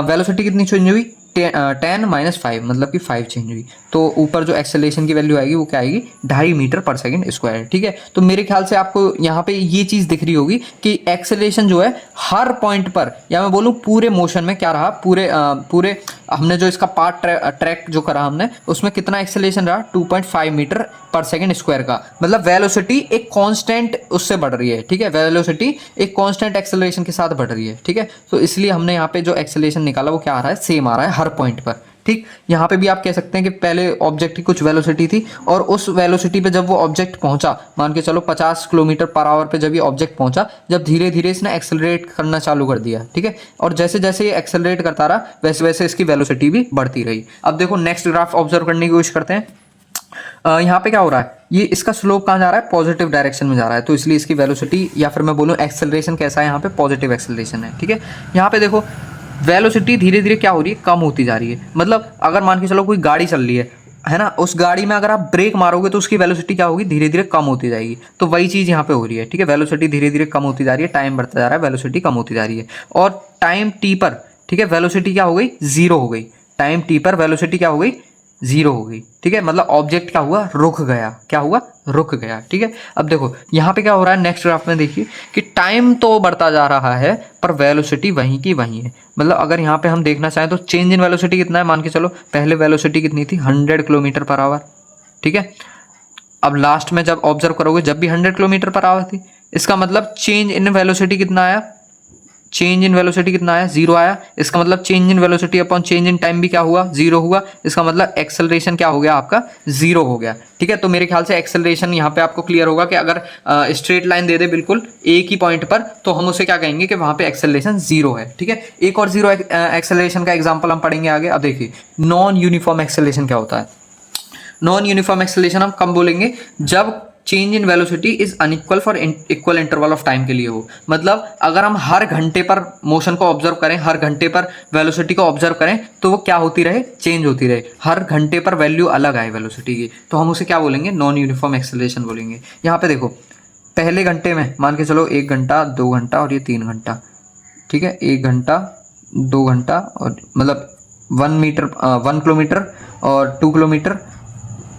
S1: वेलोसिटी कितनी चेंज हुई, 10 - 5 मतलब कि 5 चेंज हुई। तो ऊपर जो एक्सेलरेशन की वैल्यू आएगी वो क्या आएगी, 2.5 मीटर पर सेकंड स्क्वायर, ठीक है। तो मेरे ख्याल से आपको यहाँ पे ये चीज़ दिख रही होगी कि एक्सेलरेशन जो है हर पॉइंट पर, या मैं बोलूँ पूरे मोशन में क्या रहा, पूरे हमने जो इसका पार्ट ट्रैक जो करा हमने, उसमें कितना एक्सेलरेशन रहा, 2.5 मीटर पर सेकंड स्क्वायर का। मतलब वेलोसिटी एक कांस्टेंट उससे बढ़ रही है, ठीक है। वेलोसिटी एक कांस्टेंट एक्सेलरेशन के साथ बढ़ रही है, ठीक है। तो इसलिए हमने यहाँ पे जो एक्सेलरेशन निकाला वो क्या आ रहा है, सेम आ रहा है हर पॉइंट पर, ठीक, यहाँ पे भी आप कह सकते हैं कि पहले ऑब्जेक्ट की कुछ वेलोसिटी थी और उस वेलोसिटी पे जब वो ऑब्जेक्ट पहुंचा, मान के चलो 50 किलोमीटर पर आवर पे जब ये ऑब्जेक्ट पहुंचा, जब धीरे धीरे इसने एक्सेलरेट करना चालू कर दिया, ठीक है, और जैसे जैसे ये एक्सेलरेट करता रहा वैसे वैसे इसकी वेलोसिटी भी बढ़ती रही। अब देखो नेक्स्ट ग्राफ ऑब्जर्व करने की कोशिश करते हैं। यहाँ पे क्या हो रहा है, ये इसका स्लोप कहाँ जा रहा है, पॉजिटिव डायरेक्शन में जा रहा है, तो इसलिए इसकी वेलोसिटी या फिर मैं बोलूँ एक्सेलरेशन कैसा है, यहाँ पे पॉजिटिव एक्सेलरेशन है, ठीक है। यहाँ पे देखो वेलोसिटी धीरे धीरे क्या हो रही है, कम होती जा रही है। मतलब अगर मान के चलो कोई गाड़ी चल रही है ना, उस गाड़ी में अगर आप ब्रेक मारोगे तो उसकी वेलोसिटी क्या होगी, धीरे धीरे कम होती जाएगी। तो वही चीज़ यहाँ पे हो रही है, ठीक है, वेलोसिटी धीरे धीरे कम होती जा रही है, टाइम बढ़ता जा रहा है, वेलोसिटी कम होती जा रही है। और टाइम टी पर, ठीक है, वेलोसिटी क्या हो गई, जीरो हो गई। टाइम टी पर वेलोसिटी क्या हो गई, जीरो हो गई, ठीक है। मतलब ऑब्जेक्ट क्या हुआ, रुक गया, क्या हुआ, रुक गया, ठीक है। अब देखो यहाँ पे क्या हो रहा है, नेक्स्ट ग्राफ में देखिए कि टाइम तो बढ़ता जा रहा है पर वेलोसिटी वहीं की वहीं है। मतलब अगर यहाँ पे हम देखना चाहें तो चेंज इन वेलोसिटी कितना है, मान के चलो पहले वेलोसिटी कितनी थी, 100 किलोमीटर पर आवर, ठीक है। अब लास्ट में जब ऑब्जर्व करोगे जब भी 100 किलोमीटर पर आवर थी, इसका मतलब चेंज इन वेलोसिटी कितना आया, चेंज इन वेलोसिटी कितना आया, जीरो आया। इसका मतलब change in velocity upon change in time भी क्या हुआ, जीरो हुआ। इसका मतलब एक्सेलरेशन क्या हो गया आपका, जीरो हो गया, ठीक है। तो मेरे ख्याल से एक्सेलरेशन यहाँ पे आपको क्लियर होगा कि अगर स्ट्रेट लाइन दे दे बिल्कुल एक ही पॉइंट पर, तो हम उसे क्या कहेंगे कि वहां पे एक्सेलरेशन जीरो है, ठीक है। एक और जीरो एक्सेलरेशन का एग्जाम्पल हम पढ़ेंगे आगे। अब देखिए नॉन यूनिफॉर्म एक्सेलरेशन क्या होता है। नॉन यूनिफॉर्म एक्सेलरेशन हम कब बोलेंगे, जब change in velocity is unequal for equal interval of time के लिए हो। मतलब अगर हम हर घंटे पर मोशन को ऑब्जर्व करें, हर घंटे पर वेलोसिटी को ऑब्जर्व करें, तो वो क्या होती रहे, चेंज होती रहे, हर घंटे पर वैल्यू अलग आए वेलोसिटी की, तो हम उसे क्या बोलेंगे, नॉन यूनिफॉर्म एक्सेलरेशन बोलेंगे। यहाँ पे देखो पहले घंटे में मान के चलो 1 घंटा 2 घंटा और ये 3 घंटा, ठीक है, 1 घंटा 2 घंटा और मतलब 1 किलोमीटर और 2 किलोमीटर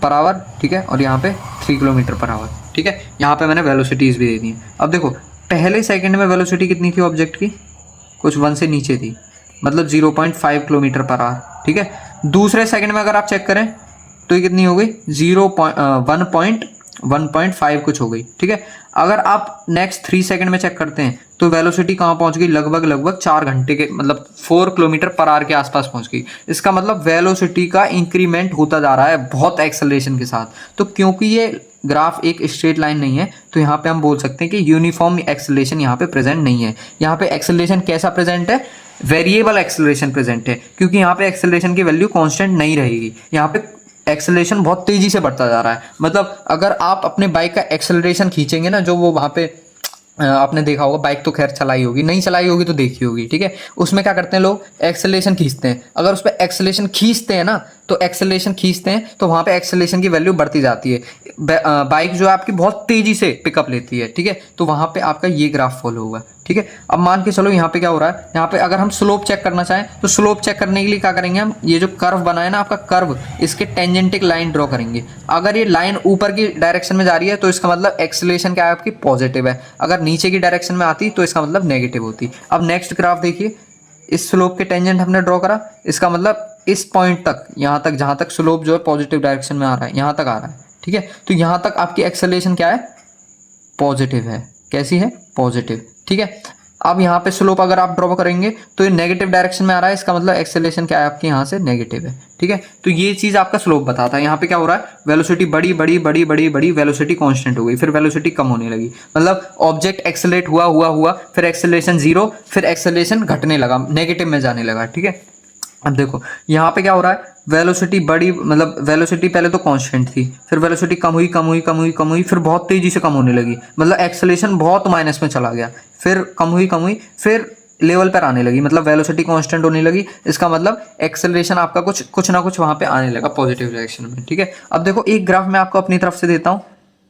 S1: पर आवर, ठीक है, और यहाँ पे 3 किलोमीटर पर आवर, ठीक है। यहाँ पे मैंने वेलोसिटीज भी दे दी हैं। अब देखो पहले सेकंड में वेलोसिटी कितनी थी ऑब्जेक्ट की, कुछ 1 से नीचे थी, मतलब 0.5 किलोमीटर पर आवर, ठीक है। दूसरे सेकंड में अगर आप चेक करें तो ये कितनी हो गई, 1.5 कुछ हो गई, ठीक है। अगर आप नेक्स्ट 3 सेकंड में चेक करते हैं तो वेलोसिटी कहाँ पहुंच गई, लगभग 4 घंटे के मतलब 4 किलोमीटर पर आवर के आसपास पहुंच गई। इसका मतलब वेलोसिटी का इंक्रीमेंट होता जा रहा है बहुत एक्सेलरेशन के साथ। तो क्योंकि ये ग्राफ एक स्ट्रेट लाइन नहीं है, तो यहाँ पे हम बोल सकते हैं कि यूनिफॉर्म एक्सेलरेशन यहाँ पे प्रेजेंट नहीं है। यहाँ पे एक्सेलरेशन कैसा प्रेजेंट है, वेरिएबल एक्सेलरेशन प्रेजेंट है, क्योंकि यहाँ पे एक्सेलरेशन की वैल्यू कांस्टेंट नहीं रहेगी। यहाँ पे एक्सेलरेशन बहुत तेजी से बढ़ता जा रहा है। मतलब अगर आप अपने बाइक का एक्सेलरेशन खींचेंगे ना, जो वो वहाँ पे आपने देखा होगा, बाइक तो खैर चलाई होगी, नहीं चलाई होगी तो देखी होगी, ठीक है, उसमें क्या करते हैं लोग, एक्सेलरेशन खींचते हैं। अगर उस पर एक्सेलरेशन खींचते हैं ना, तो एक्सेलरेशन खींचते हैं तो वहाँ पे एक्सेलरेशन की वैल्यू बढ़ती जाती है। बाइक जो है आपकी बहुत तेजी से पिकअप लेती है, ठीक है, तो वहाँ पे आपका ये ग्राफ फॉलो होगा, ठीक है। अब मान के चलो यहाँ पे क्या हो रहा है, यहाँ पे अगर हम स्लोप चेक करना चाहें तो स्लोप चेक करने के लिए क्या करेंगे, हम ये जो कर्व बना है ना आपका कर्व, इसके टेंजेंटिक लाइन ड्रॉ करेंगे। अगर ये लाइन ऊपर की डायरेक्शन में जा रही है तो इसका मतलब एक्सेलरेशन क्या है आपकी, पॉजिटिव है। अगर नीचे की डायरेक्शन में आती तो इसका मतलब नेगेटिव होती। अब नेक्स्ट ग्राफ देखिए, इस स्लोप के टेंजेंट हमने ड्रॉ करा, इसका मतलब इस पॉइंट तक, यहाँ तक जहाँ तक स्लोप जो है पॉजिटिव डायरेक्शन में आ रहा है, यहाँ तक आ रहा है, ठीक है। तो यहाँ तक आपकी एक्सेलरेशन क्या है, पॉजिटिव है। कैसी है, पॉजिटिव, ठीक है। अब यहाँ पे स्लोप अगर आप ड्रॉ करेंगे तो ये नेगेटिव डायरेक्शन में आ रहा है, इसका मतलब एक्सेलरेशन क्या है आपके यहाँ से, नेगेटिव है, ठीक है। तो ये चीज आपका स्लोप बताता है। यहाँ पे क्या हो रहा है, वेलोसिटी बड़ी बड़ी बड़ी बड़ी बड़ी, वेलोसिटी कांस्टेंट हो गई, फिर वेलोसिटी कम होने लगी, मतलब ऑब्जेक्ट एक्सेलरेट हुआ, फिर एक्सेलरेशन जीरो, फिर एक्सेलरेशन घटने लगा, नेगेटिव में जाने लगा, ठीक है। अब देखो यहाँ पे क्या हो रहा है, वेलोसिटी बड़ी, मतलब वेलोसिटी पहले तो कांस्टेंट थी, फिर वेलोसिटी कम हुई, फिर बहुत तेजी से कम होने लगी, मतलब एक्सेलरेशन बहुत माइनस में चला गया, फिर कम हुई, फिर लेवल पर आने लगी, मतलब वेलोसिटी कांस्टेंट होने लगी। इसका मतलब एक्सेलरेशन आपका कुछ ना कुछ वहां पे आने लगा पॉजिटिव डायरेक्शन में, ठीक है। अब देखो एक ग्राफ मैं आपको अपनी तरफ से देता हूँ,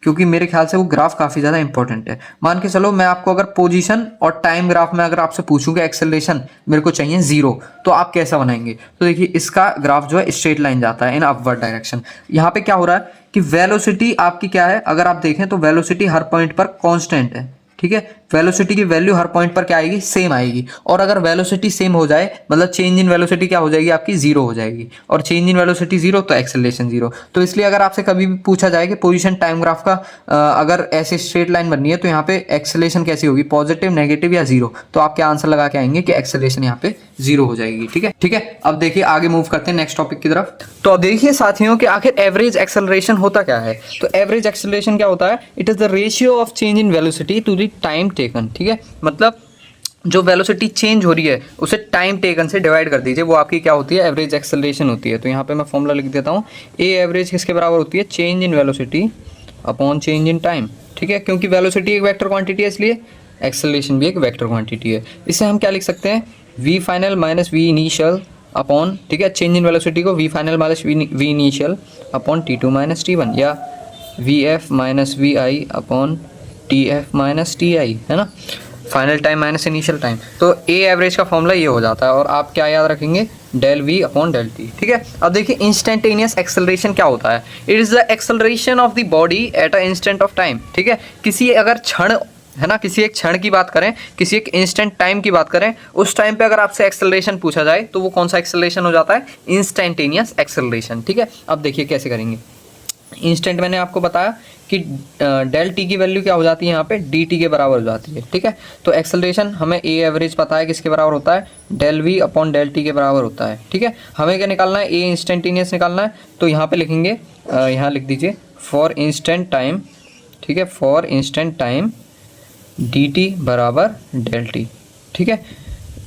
S1: क्योंकि मेरे ख्याल से वो ग्राफ काफी ज्यादा इंपॉर्टेंट है। मान के चलो मैं आपको अगर पोजीशन और टाइम ग्राफ में अगर आपसे पूछूंगा एक्सेलरेशन मेरे को चाहिए 0, तो आप कैसा बनाएंगे। तो देखिए इसका ग्राफ जो है स्ट्रेट लाइन जाता है इन अपवर्ड डायरेक्शन। यहाँ पे क्या हो रहा है कि वेलोसिटी आपकी क्या है, अगर आप देखें तो वेलोसिटी हर पॉइंट पर कांस्टेंट है, ठीक है। वेलोसिटी की वैल्यू हर पॉइंट पर क्या आएगी, सेम आएगी। और अगर वेलोसिटी सेम हो जाए मतलब चेंज इन वेलोसिटी क्या हो जाएगी आपकी, जीरो हो जाएगी। और चेंज इन वेलोसिटी जीरो तो एक्सेलरेशन जीरो। तो इसलिए अगर आपसे कभी भी पूछा जाए कि पोजीशन टाइम ग्राफ का अगर ऐसे स्ट्रेट लाइन बननी है तो यहाँ पे एक्सेलरेशन कैसी होगी, पॉजिटिव, नेगेटिव या जीरो, तो आपके आंसर लगा के आएंगे कि एक्सेलरेशन यहाँ पे जीरो हो जाएगी। ठीक है, ठीक है। अब देखिए आगे मूव करते हैं नेक्स्ट टॉपिक की तरफ। तो अब देखिए साथियों कि आखिर एवरेज एक्सेलरेशन होता क्या है। तो एवरेज एक्सेलरेशन क्या होता है, it is the ratio of change in velocity to the time taken. ठीक है, मतलब जो वेलोसिटी चेंज हो रही है उसे टाइम टेकन से डिवाइड कर दीजिए, वो आपकी क्या होती है, एवरेज एक्सेलरेशन होती है। तो यहाँ पे मैं फॉर्मूला लिख देता हूँ, ए एवरेज किसके बराबर होती है, change in velocity upon change in time. ठीक है, क्योंकि वेलोसिटी एक वेक्टर क्वांटिटी है इसलिए एक्सेलरेशन भी एक वेक्टर क्वांटिटी है। इसे हम क्या लिख सकते हैं, v final minus v initial upon, ठीक है, चेंज इन वेलोसिटी को v final minus v initial upon t two minus t one, या v f minus v i upon t f minus t i, है ना, final time minus initial time. तो a average का formula ये हो जाता है। और आप क्या याद रखेंगे, del v upon del t. ठीक है, अब देखिए इंस्टेंटेनियस एक्सेलरेशन क्या होता है, it is the acceleration of the body at a instant of time. ठीक है, किसी अगर क्षण, है ना, किसी एक क्षण की बात करें, किसी एक इंस्टेंट टाइम की बात करें, उस टाइम पे अगर आपसे एक्सेलरेशन पूछा जाए तो वो कौन सा एक्सेलरेशन हो जाता है, इंस्टेंटेनियस एक्सेलरेशन। ठीक है, अब देखिए कैसे करेंगे। इंस्टेंट मैंने आपको बताया कि डेल टी की वैल्यू क्या हो जाती है यहाँ पे, डी टी के बराबर हो जाती है। ठीक है, तो एक्सेलरेशन हमें ए एवरेज पता है किसके बराबर होता है, del v upon del t के बराबर होता है। ठीक है, हमें क्या निकालना है, ए इंस्टेंटेनियस निकालना है। तो यहाँ पे लिखेंगे, यहाँ लिख दीजिए फॉर इंस्टेंट टाइम। ठीक है, for instant time D T बराबर डेल टी। ठीक है,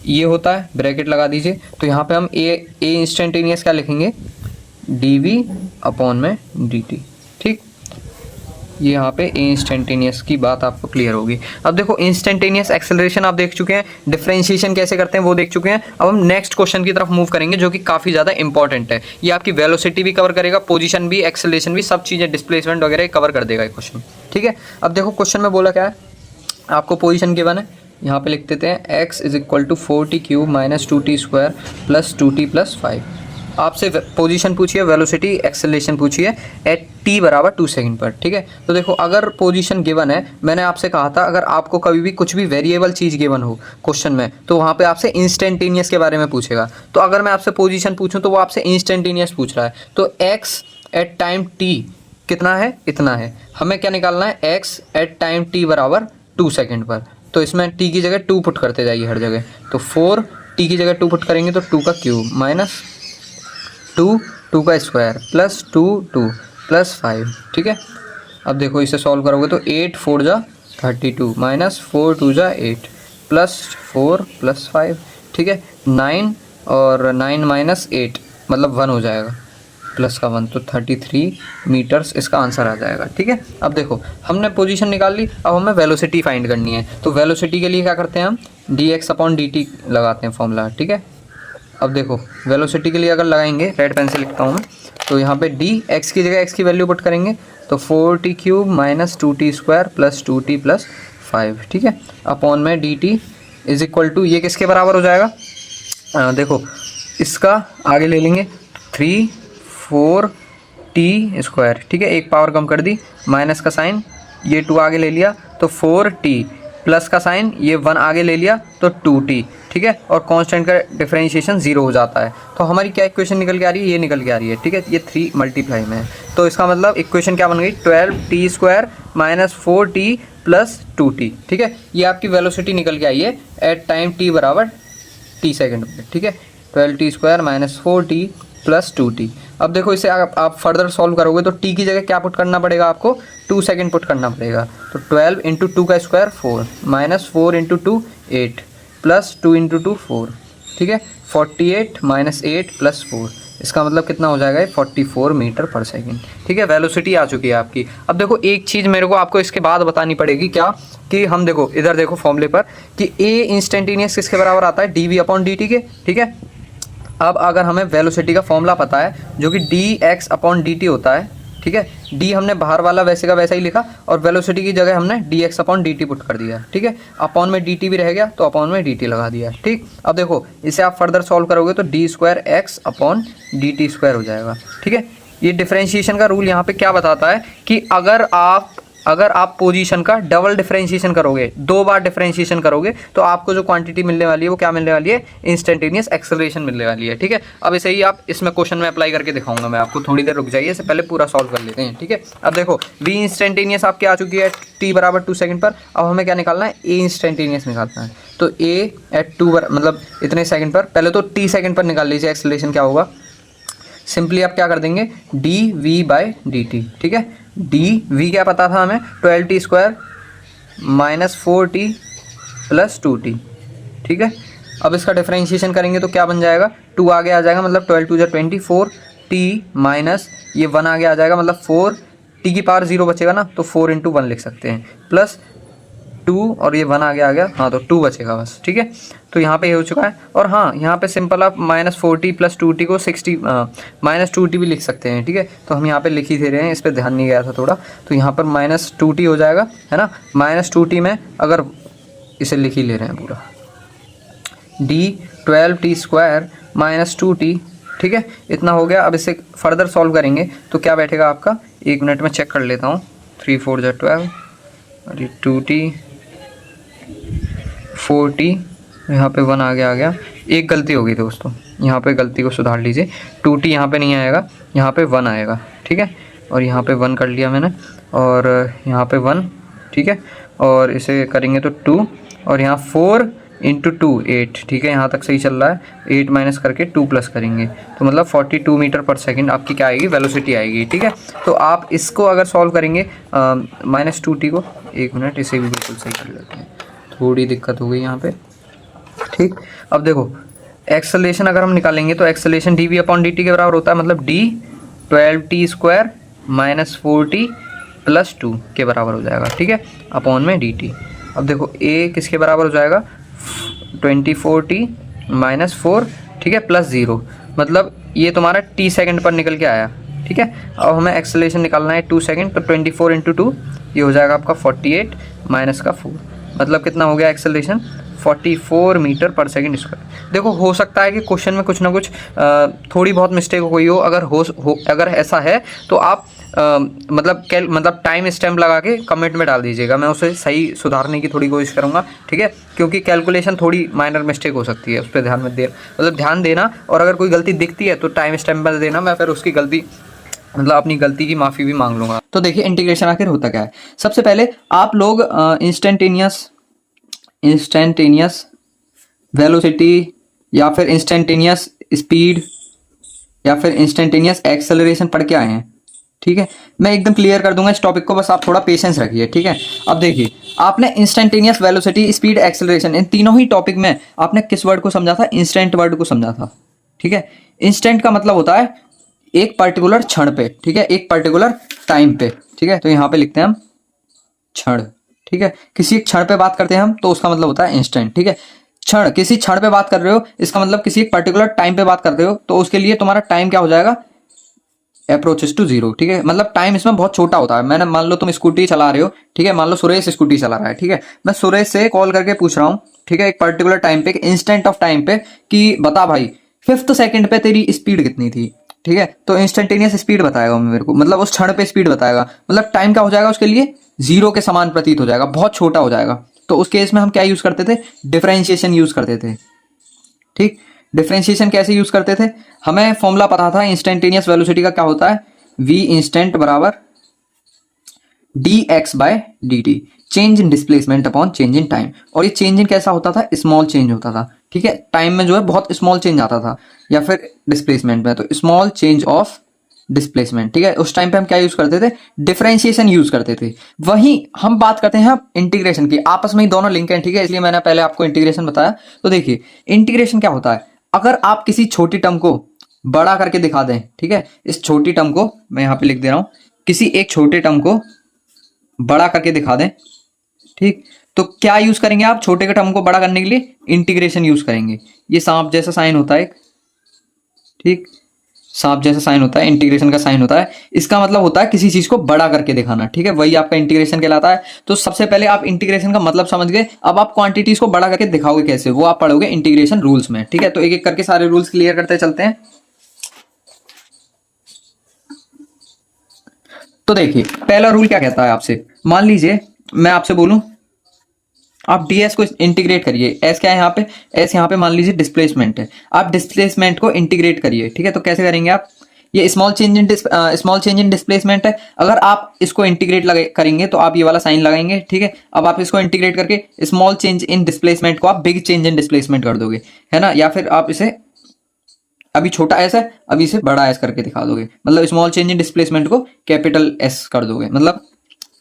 S1: ये होता है, ब्रैकेट लगा दीजिए। तो यहाँ पे हम ए इंस्टेंटेनियस क्या लिखेंगे, डी वी अपॉन में डी टी। ठीक, ये यहाँ पे इंस्टेंटेनियस की बात आपको क्लियर होगी। अब देखो इंस्टेंटेनियस एक्सेलरेशन आप देख चुके हैं, डिफरेंशिएशन कैसे करते हैं वो देख चुके हैं। अब हम नेक्स्ट क्वेश्चन की तरफ मूव करेंगे जो कि काफ़ी ज़्यादा इंपॉर्टेंट है। ये आपकी वेलोसिटी भी कवर करेगा, पोजीशन भी, एक्सेलरेशन भी, सब चीज़ें, डिस्प्लेसमेंट वगैरह कवर कर देगा ये क्वेश्चन। ठीक है, अब देखो क्वेश्चन में बोला क्या है, आपको पोजीशन गिवन है, यहाँ पे लिख देते हैं x is equal to 4t cube minus 2t square plus 2t plus 5। आपसे पोजीशन पूछिए, वेलोसिटी, एक्सेलरेशन पूछिए एट t बराबर 2 सेकंड पर। ठीक है, तो देखो अगर पोजीशन गिवन है, मैंने आपसे कहा था अगर आपको कभी भी कुछ भी वेरिएबल चीज़ गिवन हो क्वेश्चन में तो वहाँ पे आपसे इंस्टेंटेनियस के बारे में पूछेगा। तो अगर मैं आपसे पोजीशन पूछूं तो वो आपसे इंस्टेंटेनियस पूछ रहा है। तो x एट टाइम t कितना है, इतना है। हमें क्या निकालना है, x एट टाइम t बराबर 2 सेकंड पर। तो इसमें t की जगह 2 पुट करते जाइए हर जगह। तो 4 t की जगह 2 पुट करेंगे तो 2 का क्यूब माइनस 2 का स्क्वायर प्लस 2 प्लस 5। ठीक है, अब देखो इसे सॉल्व करोगे तो 8 4 जा 32 माइनस 4 2 जा 8 प्लस 4 प्लस 5। ठीक है, 9 और 9 माइनस 8 मतलब 1 हो जाएगा, प्लस का 1 तो 33 मीटर्स इसका आंसर आ जाएगा। ठीक है, अब देखो हमने पोजीशन निकाल ली, अब हमें वेलोसिटी फाइंड करनी है। तो वेलोसिटी के लिए क्या करते हैं हम, D x upon d T लगाते हैं फॉर्मूला। ठीक है, अब देखो वेलोसिटी के लिए अगर लगाएंगे, रेड पेन से लिखता हूँ मैं, तो यहाँ पे डी एक्स की जगह एक्स की वैल्यू पुट करेंगे तो 4t cube minus 2t square plus 2t plus 5। ठीक है, अपॉन में d t is equal to, ये किसके बराबर हो जाएगा, देखो इसका आगे ले लेंगे 3 4t स्क्वायर। ठीक है, एक पावर कम कर दी, माइनस का साइन, ये 2 आगे ले लिया तो 4t प्लस का साइन, ये 1 आगे ले लिया तो 2t। ठीक है, और कांस्टेंट का डिफरेंशिएशन 0 हो जाता है। तो हमारी क्या इक्वेशन निकल के आ रही है, ये निकल के आ रही है। ठीक है, ये 3 मल्टीप्लाई में है, तो इसका मतलब इक्वेशन क्या बन गई, 12t square minus 4t plus 2t। ठीक है, ये आपकी वेलोसिटी निकल के आई है एट टाइम t बराबर t सेकेंड पे। ठीक है, 12t square minus 4t plus 2t। अब देखो इसे आप फर्दर सॉल्व करोगे तो t की जगह क्या पुट करना पड़ेगा आपको, 2 सेकेंड पुट करना पड़ेगा। तो 12 इंटू 2 का square 4 minus 4 into 2 8 plus 2 into 2 4। ठीक है, 48 माइनस 8 प्लस 4, इसका मतलब कितना हो जाएगा, 44 मीटर पर सेकेंड। ठीक है, वेलोसिटी आ चुकी है आपकी। अब देखो एक चीज़ मेरे को आपको इसके बाद बतानी पड़ेगी, क्या कि हम देखो इधर देखो फॉर्मूले पर कि ए इंस्टेंटेनियस किसके बराबर आता है, d v upon d t के। ठीक है, अब अगर हमें वेलोसिटी का फॉर्मूला पता है जो कि D x upon d T होता है। ठीक है, डी हमने बाहर वाला वैसे का वैसा ही लिखा और वेलोसिटी की जगह हमने D x upon d T put कर दिया। ठीक है, अपॉन में डी टी भी रह गया तो अपॉन में डी टी लगा दिया। ठीक, अब देखो इसे आप फर्दर सॉल्व करोगे तो D square x upon d T square हो जाएगा। ठीक है, ये डिफरेंशिएशन का रूल यहाँ पे क्या बताता है कि अगर आप पोजीशन का डबल डिफरेंशिएशन करोगे, 2 बार डिफरेंशिएशन करोगे, तो आपको जो क्वांटिटी मिलने वाली है वो क्या मिलने वाली है, इंस्टेंटेनियस एक्सेलरेशन मिलने वाली है। ठीक है, अब इसे ही आप इसमें क्वेश्चन में अप्लाई करके दिखाऊंगा मैं आपको, थोड़ी देर रुक जाइए, इससे पहले पूरा सॉल्व कर लेते हैं। ठीक है, अब देखो v इंस्टेंटेनियस आपकी आ चुकी है t बराबर 2 सेकंड पर। अब हमें क्या निकालना है, a इंस्टेंटेनियस निकालना है। तो a एट 2 मतलब इतने सेकंड पर, पहले तो t सेकंड पर निकाल लीजिए एक्सेलरेशन क्या होगा। सिंपली आप क्या कर देंगे, d v by d t. ठीक है, डी वी क्या पता था हमें, 12t square minus 4t plus 2t। ठीक है, अब इसका डिफरेंशिएशन करेंगे तो क्या बन जाएगा, 2 आगे आ जाएगा मतलब 12 2 24, t माइनस ये 1 आगे आ जाएगा मतलब 4, t की पावर 0 बचेगा ना, तो 4 इंटू 1 लिख सकते हैं, प्लस 2 और ये 1 आगे आ गया, हाँ तो 2 बचेगा बस। ठीक है, तो यहाँ पे ये हो चुका है। और हाँ, यहाँ पे सिंपल आप माइनस 40 प्लस 2t को 60 माइनस 2t भी लिख सकते हैं। ठीक है, तो हम यहाँ पे लिख ही दे रहे हैं, इस पर ध्यान नहीं गया था थोड़ा, तो यहाँ पर माइनस 2t हो जाएगा, है ना। माइनस 2t में अगर इसे लिख ही ले रहे हैं पूरा, d 12t square minus 2t। ठीक है, इतना हो गया। अब इसे फर्दर सॉल्व करेंगे तो क्या बैठेगा आपका, 1 मिनट में चेक कर लेता हूँ, 3 4 12 और ये 2t 4t, यहाँ पे 1 आगे आ गया। एक गलती हो गई दोस्तों, यहाँ पे गलती को सुधार लीजिए, 2t यहाँ पे नहीं आएगा, यहाँ पे 1 आएगा। ठीक है, और यहाँ पे 1 कर लिया मैंने, और यहाँ पे 1। ठीक है, और इसे करेंगे तो 2, और यहाँ 4 इंटू 2 8। ठीक है, यहाँ तक सही चल रहा है। 8 माइनस करके 2 प्लस करेंगे तो मतलब 42 मीटर पर सेकंड आपकी क्या आएगी, वेलोसिटी आएगी। ठीक है, तो आप इसको अगर सॉल्व करेंगे माइनस 2t को, 1 मिनट इसे भी बिल्कुल सही कर लेते हैं, थोड़ी दिक्कत हो गई यहाँ पे। ठीक, अब देखो एक्सेलरेशन अगर हम निकालेंगे तो acceleration d v upon d t के बराबर होता है, मतलब d 12t square minus 4t plus 2 के बराबर हो जाएगा। ठीक है, अपॉन में dt। अब देखो a किसके बराबर हो जाएगा, 24t माइनस 4। ठीक है, प्लस 0, मतलब ये तुम्हारा t सेकंड पर निकल के आया। ठीक है, अब हमें एक्सेलरेशन निकालना है 2 सेकंड, तो 24 इंटू 2 ये हो जाएगा आपका 48 माइनस का 4, मतलब कितना हो गया एक्सेलरेशन, 44 मीटर पर सेकंड स्क्वायर। देखो हो सकता है कि क्वेश्चन में कुछ ना कुछ थोड़ी बहुत मिस्टेक हुई हो, अगर ऐसा है तो आप मतलब टाइम स्टैम्प लगा के कमेंट में डाल दीजिएगा, मैं उसे सही सुधारने की थोड़ी कोशिश करूँगा। ठीक है, क्योंकि कैलकुलेशन थोड़ी माइनर मिस्टेक हो सकती है, उस पर ध्यान मत दे, मतलब ध्यान देना, और अगर कोई गलती दिखती है तो टाइम स्टैम्प पर देना, मैं फिर उसकी गलती मतलब अपनी गलती की माफ़ी भी मांग लूँगा। तो देखिए इंटीग्रेशन आखिर होता क्या है। सबसे पहले आप लोग इंस्टेंटेनियस वेलोसिटी या फिर इंस्टेंटेनियस स्पीड या फिर इंस्टेंटेनियस एक्सेलरेशन पढ़ के आए हैं। ठीक है, मैं एकदम क्लियर कर दूंगा इस टॉपिक को, बस आप थोड़ा पेशेंस रखिए। ठीक है, अब देखिए आपने इंस्टेंटेनियस वेलोसिटी, स्पीड, एक्सेलरेशन, इन तीनों ही टॉपिक में आपने किस वर्ड को समझा था, इंस्टेंट वर्ड को समझा था। ठीक है, इंस्टेंट का मतलब होता है एक पर्टिकुलर क्षण पे, ठीक है, एक पर्टिकुलर टाइम पे। ठीक है, तो यहाँ पे लिखते हैं हम क्षण। ठीक है, किसी एक क्षण पे बात करते हैं हम तो उसका मतलब होता है इंस्टेंट। ठीक है, क्षण, किसी क्षण पे बात कर रहे हो, इसका मतलब किसी एक पर्टिकुलर टाइम पे बात कर रहे हो, तो उसके लिए तुम्हारा टाइम क्या हो जाएगा, अप्रोचेस टू 0। ठीक है, मतलब टाइम इसमें बहुत छोटा होता है। मैंने मान लो तुम स्कूटी चला रहे हो, ठीक है, मान लो सुरेश स्कूटी चला रहा है। ठीक है, मैं सुरेश से कॉल करके पूछ रहा हूँ, ठीक है, एक पर्टिकुलर टाइम पे, इंस्टेंट ऑफ टाइम पे, कि बता भाई 5th सेकंड पे तेरी स्पीड कितनी थी। ठीक है, तो इंस्टेंटेनियस स्पीड बताएगा मेरे को, मतलब उस क्षण पे स्पीड बताएगा, मतलब टाइम क्या हो जाएगा उसके लिए, 0 के समान प्रतीत हो जाएगा, बहुत छोटा हो जाएगा। तो उस केस में हम क्या यूज करते थे, डिफरेंशिएशन यूज करते थे। ठीक, डिफरेंशिएशन कैसे यूज करते थे, हमें फॉर्मूला पता था इंस्टेंटेनियस वेलोसिटी का, क्या होता है, v इंस्टेंट बराबर dx by dt, change in displacement upon change in time. और ये चेंज इन कैसा होता था, स्मॉल चेंज होता था। ठीक है, टाइम में जो है बहुत स्मॉल चेंज आता था, या फिर डिस्प्लेसमेंट में तो स्मॉल चेंज ऑफ डिस्प्लेसमेंट। ठीक है, उस टाइम पे हम क्या यूज करते थे, डिफरेंशिएशन यूज करते थे। वहीं हम बात करते हैं इंटीग्रेशन की, आपस में ही दोनों लिंक हैं। ठीक है, इसलिए मैंने पहले आपको इंटीग्रेशन बताया। तो देखिए इंटीग्रेशन क्या होता है, अगर आप किसी छोटी टर्म को बड़ा करके दिखा दें, ठीक है, इस छोटी टर्म को मैं यहाँ पे लिख दे रहा हूं, किसी एक छोटे टर्म को बड़ा करके दिखा दें, ठीक, तो क्या यूज करेंगे आप, छोटे के टर्म को बड़ा करने के लिए इंटीग्रेशन यूज करेंगे। ये सांप जैसा साइन होता है, ठीक, सांप जैसा साइन होता है, इंटीग्रेशन का साइन होता है। इसका मतलब होता है किसी चीज को बड़ा करके दिखाना। ठीक है, वही आपका इंटीग्रेशन कहलाता है। तो सबसे पहले आप इंटीग्रेशन का मतलब समझ गए, अब आप क्वांटिटीज को बड़ा करके दिखाओगे कैसे, वो आप पढ़ोगे इंटीग्रेशन रूल्स में। ठीक है, तो एक एक करके सारे रूल्स क्लियर करते चलते हैं। तो देखिए पहला रूल क्या कहता है आपसे, मान लीजिए मैं आपसे बोलूं आप ds को इंटीग्रेट करिए, s क्या है यहाँ पे, s यहाँ पे मान लीजिए डिस्प्लेसमेंट है, आप डिस्प्लेसमेंट को इंटीग्रेट करिए, ठीक है। तो कैसे करेंगे आप, ये स्मॉल चेंज इन डिस्प्लेसमेंट है, अगर आप इसको इंटीग्रेट करेंगे तो आप ये वाला साइन लगाएंगे, ठीक है। अब आप इसको इंटीग्रेट करके स्मॉल चेंज इन डिस्प्लेसमेंट को आप बिग चेंज इन डिस्प्लेसमेंट कर दोगे, है ना, या फिर आप इसे अभी छोटा एस है अभी इसे बड़ा एस करके दिखा दोगे, मतलब स्मॉल चेंज इन डिस्प्लेसमेंट को कैपिटल एस कर दोगे। मतलब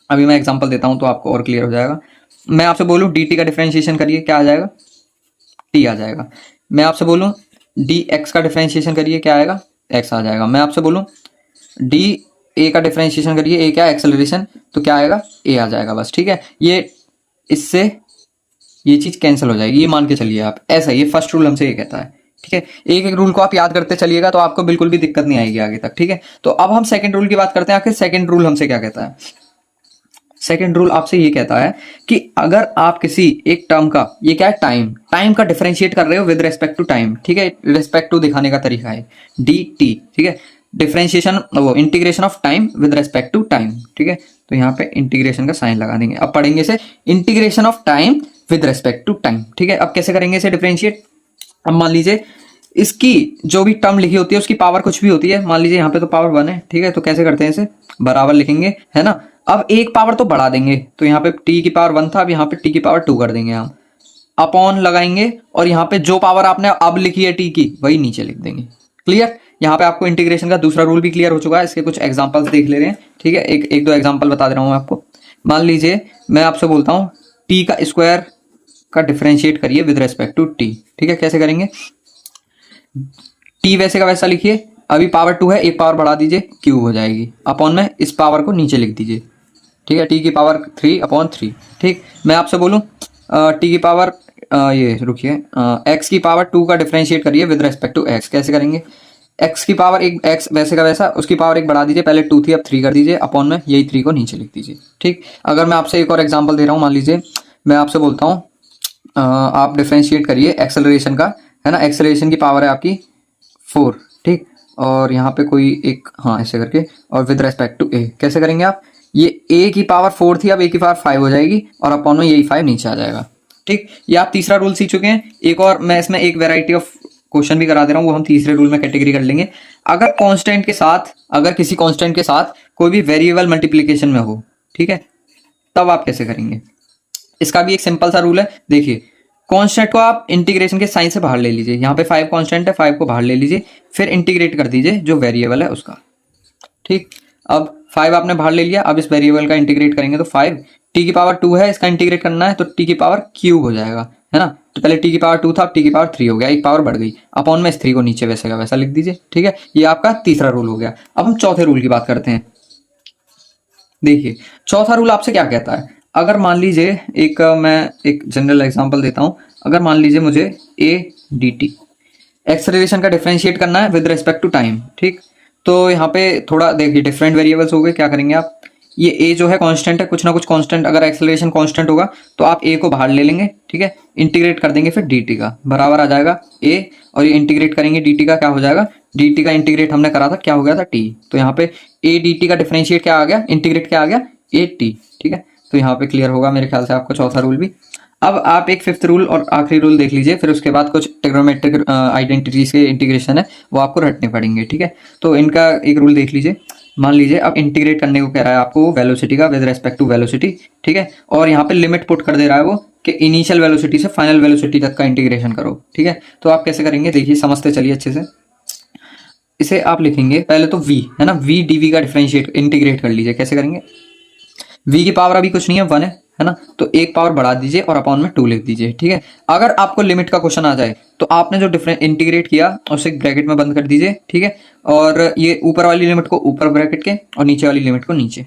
S1: अभी मैं एग्जांपल देता हूं तो आपको और क्लियर हो जाएगा। मैं आपसे बोलूं dt का डिफरेंशिएशन करिए, क्या आ जाएगा, t आ जाएगा। मैं आपसे बोलूं dx का डिफरेंशिएशन करिए, क्या आएगा, x आ जाएगा। मैं आपसे बोलूं da का डिफरेंशिएशन करिए, a क्या एक्सेलरेशन, तो क्या आएगा, a आ जाएगा। बस ठीक है, ये इससे ये चीज कैंसिल हो जाएगी, ये मान के चलिए आप, ऐसा ये फर्स्ट रूल हमसे ये कहता है, ठीक है। एक एक रूल को आप याद करते चलिएगा तो आपको बिल्कुल भी दिक्कत नहीं आएगी आगे तक, ठीक है। तो अब हम सेकंड रूल की बात करते हैं। आखिर सेकंड रूल हमसे क्या कहता है, सेकंड रूल आपसे ये कहता है कि अगर आप किसी एक टर्म का, ये क्या है, टाइम का डिफरेंशिएट कर रहे हो विद रेस्पेक्ट टू टाइम, ठीक है, रेस्पेक्ट टू दिखाने का तरीका है dt, ठीक है, डिफरेंशिएशन वो integration of time with respect to time, ठीक है। तो यहाँ पे इंटीग्रेशन का साइन लगा देंगे। अब पढ़ेंगे इसे integration of time with respect to time, ठीक है। अब कैसे करेंगे इसे डिफरेंशिएट, अब मान लीजिए इसकी जो भी टर्म लिखी होती है उसकी पावर कुछ भी होती है, मान लीजिए यहाँ पे तो पावर 1 है, ठीक है। तो कैसे करते हैं इसे, बराबर लिखेंगे, है ना। अब एक पावर तो बढ़ा देंगे, तो यहाँ पे t की पावर 1 था, अब यहाँ पे t की पावर 2 कर देंगे हम, अपॉन लगाएंगे और यहाँ पे जो पावर आपने अब लिखी है t की वही नीचे लिख देंगे। क्लियर, यहाँ पे आपको इंटीग्रेशन का दूसरा रूल भी क्लियर हो चुका है। इसके कुछ एग्जांपल्स देख ले रहे हैं, ठीक है। एक दो एग्जांपल बता दे रहा हूँ मैं आपको। मान लीजिए मैं आपसे बोलता हूँ t का स्क्वायर का डिफरेंशिएट करिए विद रेस्पेक्ट टू t, ठीक है। कैसे करेंगे, t वैसे का वैसा लिखिए, अभी पावर 2 है, एक पावर बढ़ा दीजिए, क्यूब हो जाएगी, अपॉन में इस पावर को नीचे लिख दीजिए, ठीक है, t की पावर 3 अपॉन 3, ठीक। मैं आपसे बोलूं t की पावर ये रुकिए x की पावर 2 का डिफरेंशिएट करिए विद रेस्पेक्ट टू x, कैसे करेंगे, x की पावर एक, x वैसे का वैसा, उसकी पावर एक बढ़ा दीजिए, पहले 2 थी अब 3 कर दीजिए, अपॉन में यही 3 को नीचे लिख दीजिए, ठीक। अगर मैं आपसे एक और एग्जाम्पल दे रहा हूँ, मान लीजिए मैं आपसे बोलता हूँ आप डिफरेंशिएट करिए एक्सेलरेशन का, है ना, एक्सेलरेशन की पावर है आपकी 4, ठीक, और यहाँ पे कोई एक, हाँ ऐसे करके, और विद रेस्पेक्ट टू a, कैसे करेंगे आप, ये a की पावर 4 थी, अब a की पावर 5 हो जाएगी और अपॉन में यही 5 नीचे आ जाएगा, ठीक। ये आप तीसरा रूल सीख चुके हैं। एक और मैं इसमें एक वेराइटी ऑफ क्वेश्चन भी करा दे रहा हूँ, वो हम तीसरे रूल में कैटेगरी कर लेंगे। अगर कांस्टेंट के साथ, अगर किसी कांस्टेंट के साथ कोई भी वेरिएबल मल्टीप्लिकेशन में हो, ठीक है, तब आप कैसे करेंगे। इसका भी एक सिंपल सा रूल है, देखिए कांस्टेंट को आप इंटीग्रेशन के साइन से बाहर ले लीजिए, यहाँ पे 5 कांस्टेंट है, 5 को बाहर ले लीजिए, फिर इंटीग्रेट कर दीजिए जो वेरिएबल है उसका, ठीक। अब 5 आपने बाहर ले लिया, अब इस वेरिएबल का इंटीग्रेट करेंगे तो 5, t की पावर 2 है, इसका इंटीग्रेट करना है तो t की पावर क्यूब हो जाएगा, है ना। तो पहले t की पावर 2 था, अब t की पावर 3 हो गया, एक पावर बढ़ गई, अपॉन में इस 3 को नीचे वैसे का वैसा लिख दीजिए, ठीक है। ये आपका तीसरा रूल हो गया। अब हम चौथे रूल की बात करते हैं। देखिए चौथा रूल आपसे क्या कहता है, अगर मान लीजिए मैं एक जनरल एग्जांपल देता हूं, अगर मान लीजिए मुझे a dt एक्सेलरेशन का डिफरेंशिएट करना है विद रेस्पेक्ट टू टाइम, ठीक। तो यहाँ पे थोड़ा देखिए डिफरेंट वेरिएबल्स हो गए, क्या करेंगे आप, ये a जो है कांस्टेंट है, कुछ ना कुछ कांस्टेंट, अगर एक्सेलरेशन कांस्टेंट होगा तो आप a को बाहर ले लेंगे, ठीक है, इंटीग्रेट कर देंगे, फिर dt का बराबर आ जाएगा a, और ये इंटीग्रेट करेंगे dt का, क्या हो जाएगा, dt का इंटीग्रेट हमने करा था, क्या हो गया था t, तो यहाँ पे a dt का डिफरेंशिएट क्या आ गया, इंटीग्रेट क्या आ गया, a t, ठीक है। तो यहाँ पे क्लियर होगा मेरे ख्याल से आपको चौथा रूल भी। अब आप एक फिफ्थ रूल और आखिरी रूल देख लीजिए, फिर उसके बाद कुछ ट्रिग्नोमेट्रिक आइडेंटिटीज के इंटीग्रेशन है वो आपको रटने पड़ेंगे, ठीक है। तो इनका एक रूल देख लीजिए, मान लीजिए अब इंटीग्रेट करने को कह रहा है आपको वेलोसिटी का विद रेस्पेक्ट टू वेलोसिटी, ठीक है, और यहाँ पे लिमिट पुट कर दे रहा है वो कि इनिशियल वेलोसिटी से फाइनल वेलोसिटी तक का इंटीग्रेशन करो, ठीक है। तो आप कैसे करेंगे, देखिए समझते चलिए अच्छे से। इसे आप लिखेंगे पहले तो v, है ना, v dv का डिफरेंशिएट इंटीग्रेट कर लीजिए, कैसे करेंगे, v की पावर अभी कुछ नहीं है, 1 है ना, तो एक पावर बढ़ा दीजिए और अपॉन में 2 लिख दीजिए, ठीक है। अगर आपको लिमिट का क्वेश्चन आ जाए तो आपने जो डिफरेंट इंटीग्रेट किया उसे ब्रैकेट में बंद कर दीजिए, ठीक है, और ये ऊपर वाली लिमिट को ऊपर ब्रैकेट के और नीचे वाली लिमिट को नीचे,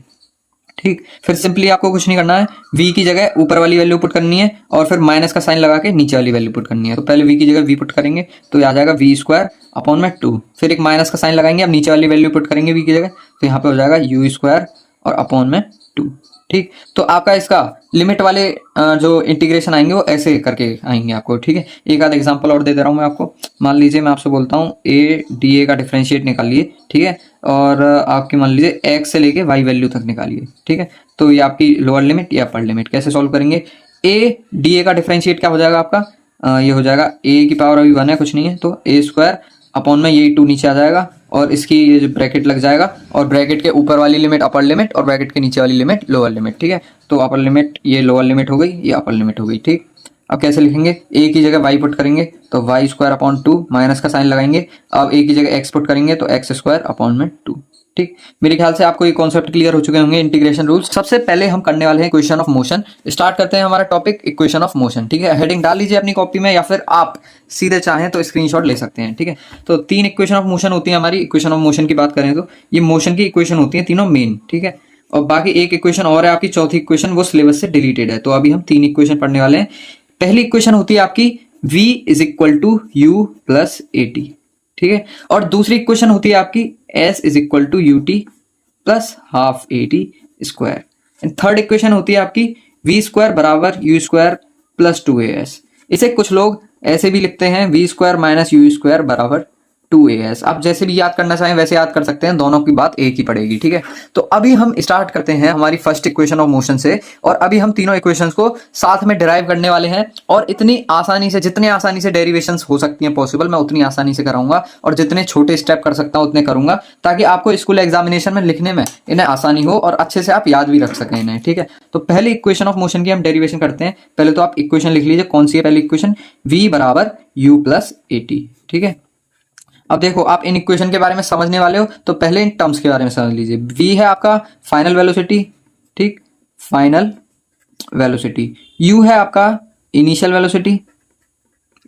S1: ठीक। फिर सिंपली आपको कुछ नहीं करना है, v की जगह ऊपर वाली वैल्यू पुट करनी है और फिर माइनस का साइन लगा के नीचे वाली वैल्यू पुट करनी है। तो पहले v की जगह v पुट करेंगे तो आ जाएगा v स्क्वायर अपॉन में 2, फिर एक माइनस का साइन लगाएंगे, अब नीचे वाली वैल्यू पुट करेंगे v की जगह, तो यहाँ पे हो जाएगा u स्क्वायर और अपॉन में 2, ठीक। तो आपका इसका लिमिट वाले जो इंटीग्रेशन आएंगे वो ऐसे करके आएंगे आपको, ठीक है। एक आध एग्जांपल और दे दे रहा हूँ मैं आपको। मान लीजिए मैं आपसे बोलता हूँ ए डी ए का डिफरेंशिएट निकालिए, ठीक है, और आपकी मान लीजिए एक्स से लेके वाई वैल्यू तक निकालिए, ठीक है। तो ये आपकी लोअर लिमिट या अपर लिमिट कैसे सॉल्व करेंगे। ए डी ए का डिफरेंशिएट क्या हो जाएगा आपका, ये हो जाएगा ए की पावर अभी 1 है, कुछ नहीं है, तो ए स्क्वायर अपॉन में ये 2 नीचे आ जाएगा और इसकी ये जो ब्रैकेट लग जाएगा और ब्रैकेट के ऊपर वाली लिमिट अपर लिमिट और ब्रैकेट के नीचे वाली लिमिट लोअर लिमिट, ठीक है। तो अपर लिमिट ये लोअर लिमिट हो गई, ये अपर लिमिट हो गई, ठीक। अब कैसे लिखेंगे, ए की जगह वाई पुट करेंगे तो वाई स्क्वायर अपॉन 2 माइनस का साइन लगाएंगे। अब ए की जगह एक्स पुट करेंगे तो एक्स स्क्वायर अपॉन में 2, ठीक। मेरे ख्याल से आपको ये कॉन्सेप्ट क्लियर हो चुके होंगे इंटीग्रेशन रूल्स। सबसे पहले हम करने वाले हैं इक्वेशन ऑफ मोशन। स्टार्ट करते हैं हमारा टॉपिक इक्वेशन ऑफ मोशन, ठीक है। हेडिंग डाल लीजिए अपनी कॉपी में या फिर आप सीधे चाहें तो स्क्रीनशॉट ले सकते हैं, ठीक है। तो 3 इक्वेशन ऑफ मोशन होती है हमारी। इक्वेशन ऑफ मोशन की बात करें तो ये मोशन की इक्वेशन होती है तीनों मेन, ठीक है। और बाकी एक इक्वेशन और है आपकी, चौथी इक्वेशन, वो सिलेबस से डिलीटेड है। तो अभी हम 3 इक्वेशन पढ़ने वाले हैं। पहली इक्वेशन होती है आपकी v is equal to u plus a t, ठीक है। और दूसरी इक्वेशन होती है आपकी s is equal to u t plus half a t square. And third equation होती है आपकी v स्क्वायर बराबर यू स्क्वायर प्लस 2as। इसे कुछ लोग ऐसे भी लिखते हैं v square minus u square बराबर 2as। आप जैसे भी याद करना चाहें वैसे याद कर सकते हैं, दोनों की बात एक ही पड़ेगी, ठीक है। तो अभी हम स्टार्ट करते हैं हमारी फर्स्ट इक्वेशन ऑफ मोशन से, और अभी हम तीनों इक्वेशंस को साथ में डिराइव करने वाले हैं। और इतनी आसानी से, जितने आसानी से डेरिवेशंस हो सकती हैं पॉसिबल, मैं उतनी आसानी से कराऊंगा, और जितने छोटे स्टेप कर सकता हूं उतने करूंगा, ताकि आपको स्कूल एग्जामिनेशन में लिखने में इन्हें आसानी हो और अच्छे से आप याद भी रख सकें इन्हें, ठीक है। तो पहले इक्वेशन ऑफ मोशन की हम डेरिवेशन करते हैं। पहले तो आप इक्वेशन लिख लीजिए, कौन सी है पहली इक्वेशन, v बराबर u प्लस ए टी, ठीक है। अब देखो, आप इन इक्वेशन के बारे में समझने वाले हो तो पहले इन टर्म्स के बारे में समझ लीजिए। v है आपका फाइनल वेलोसिटी, ठीक, फाइनल वेलोसिटी। u है आपका initial velocity,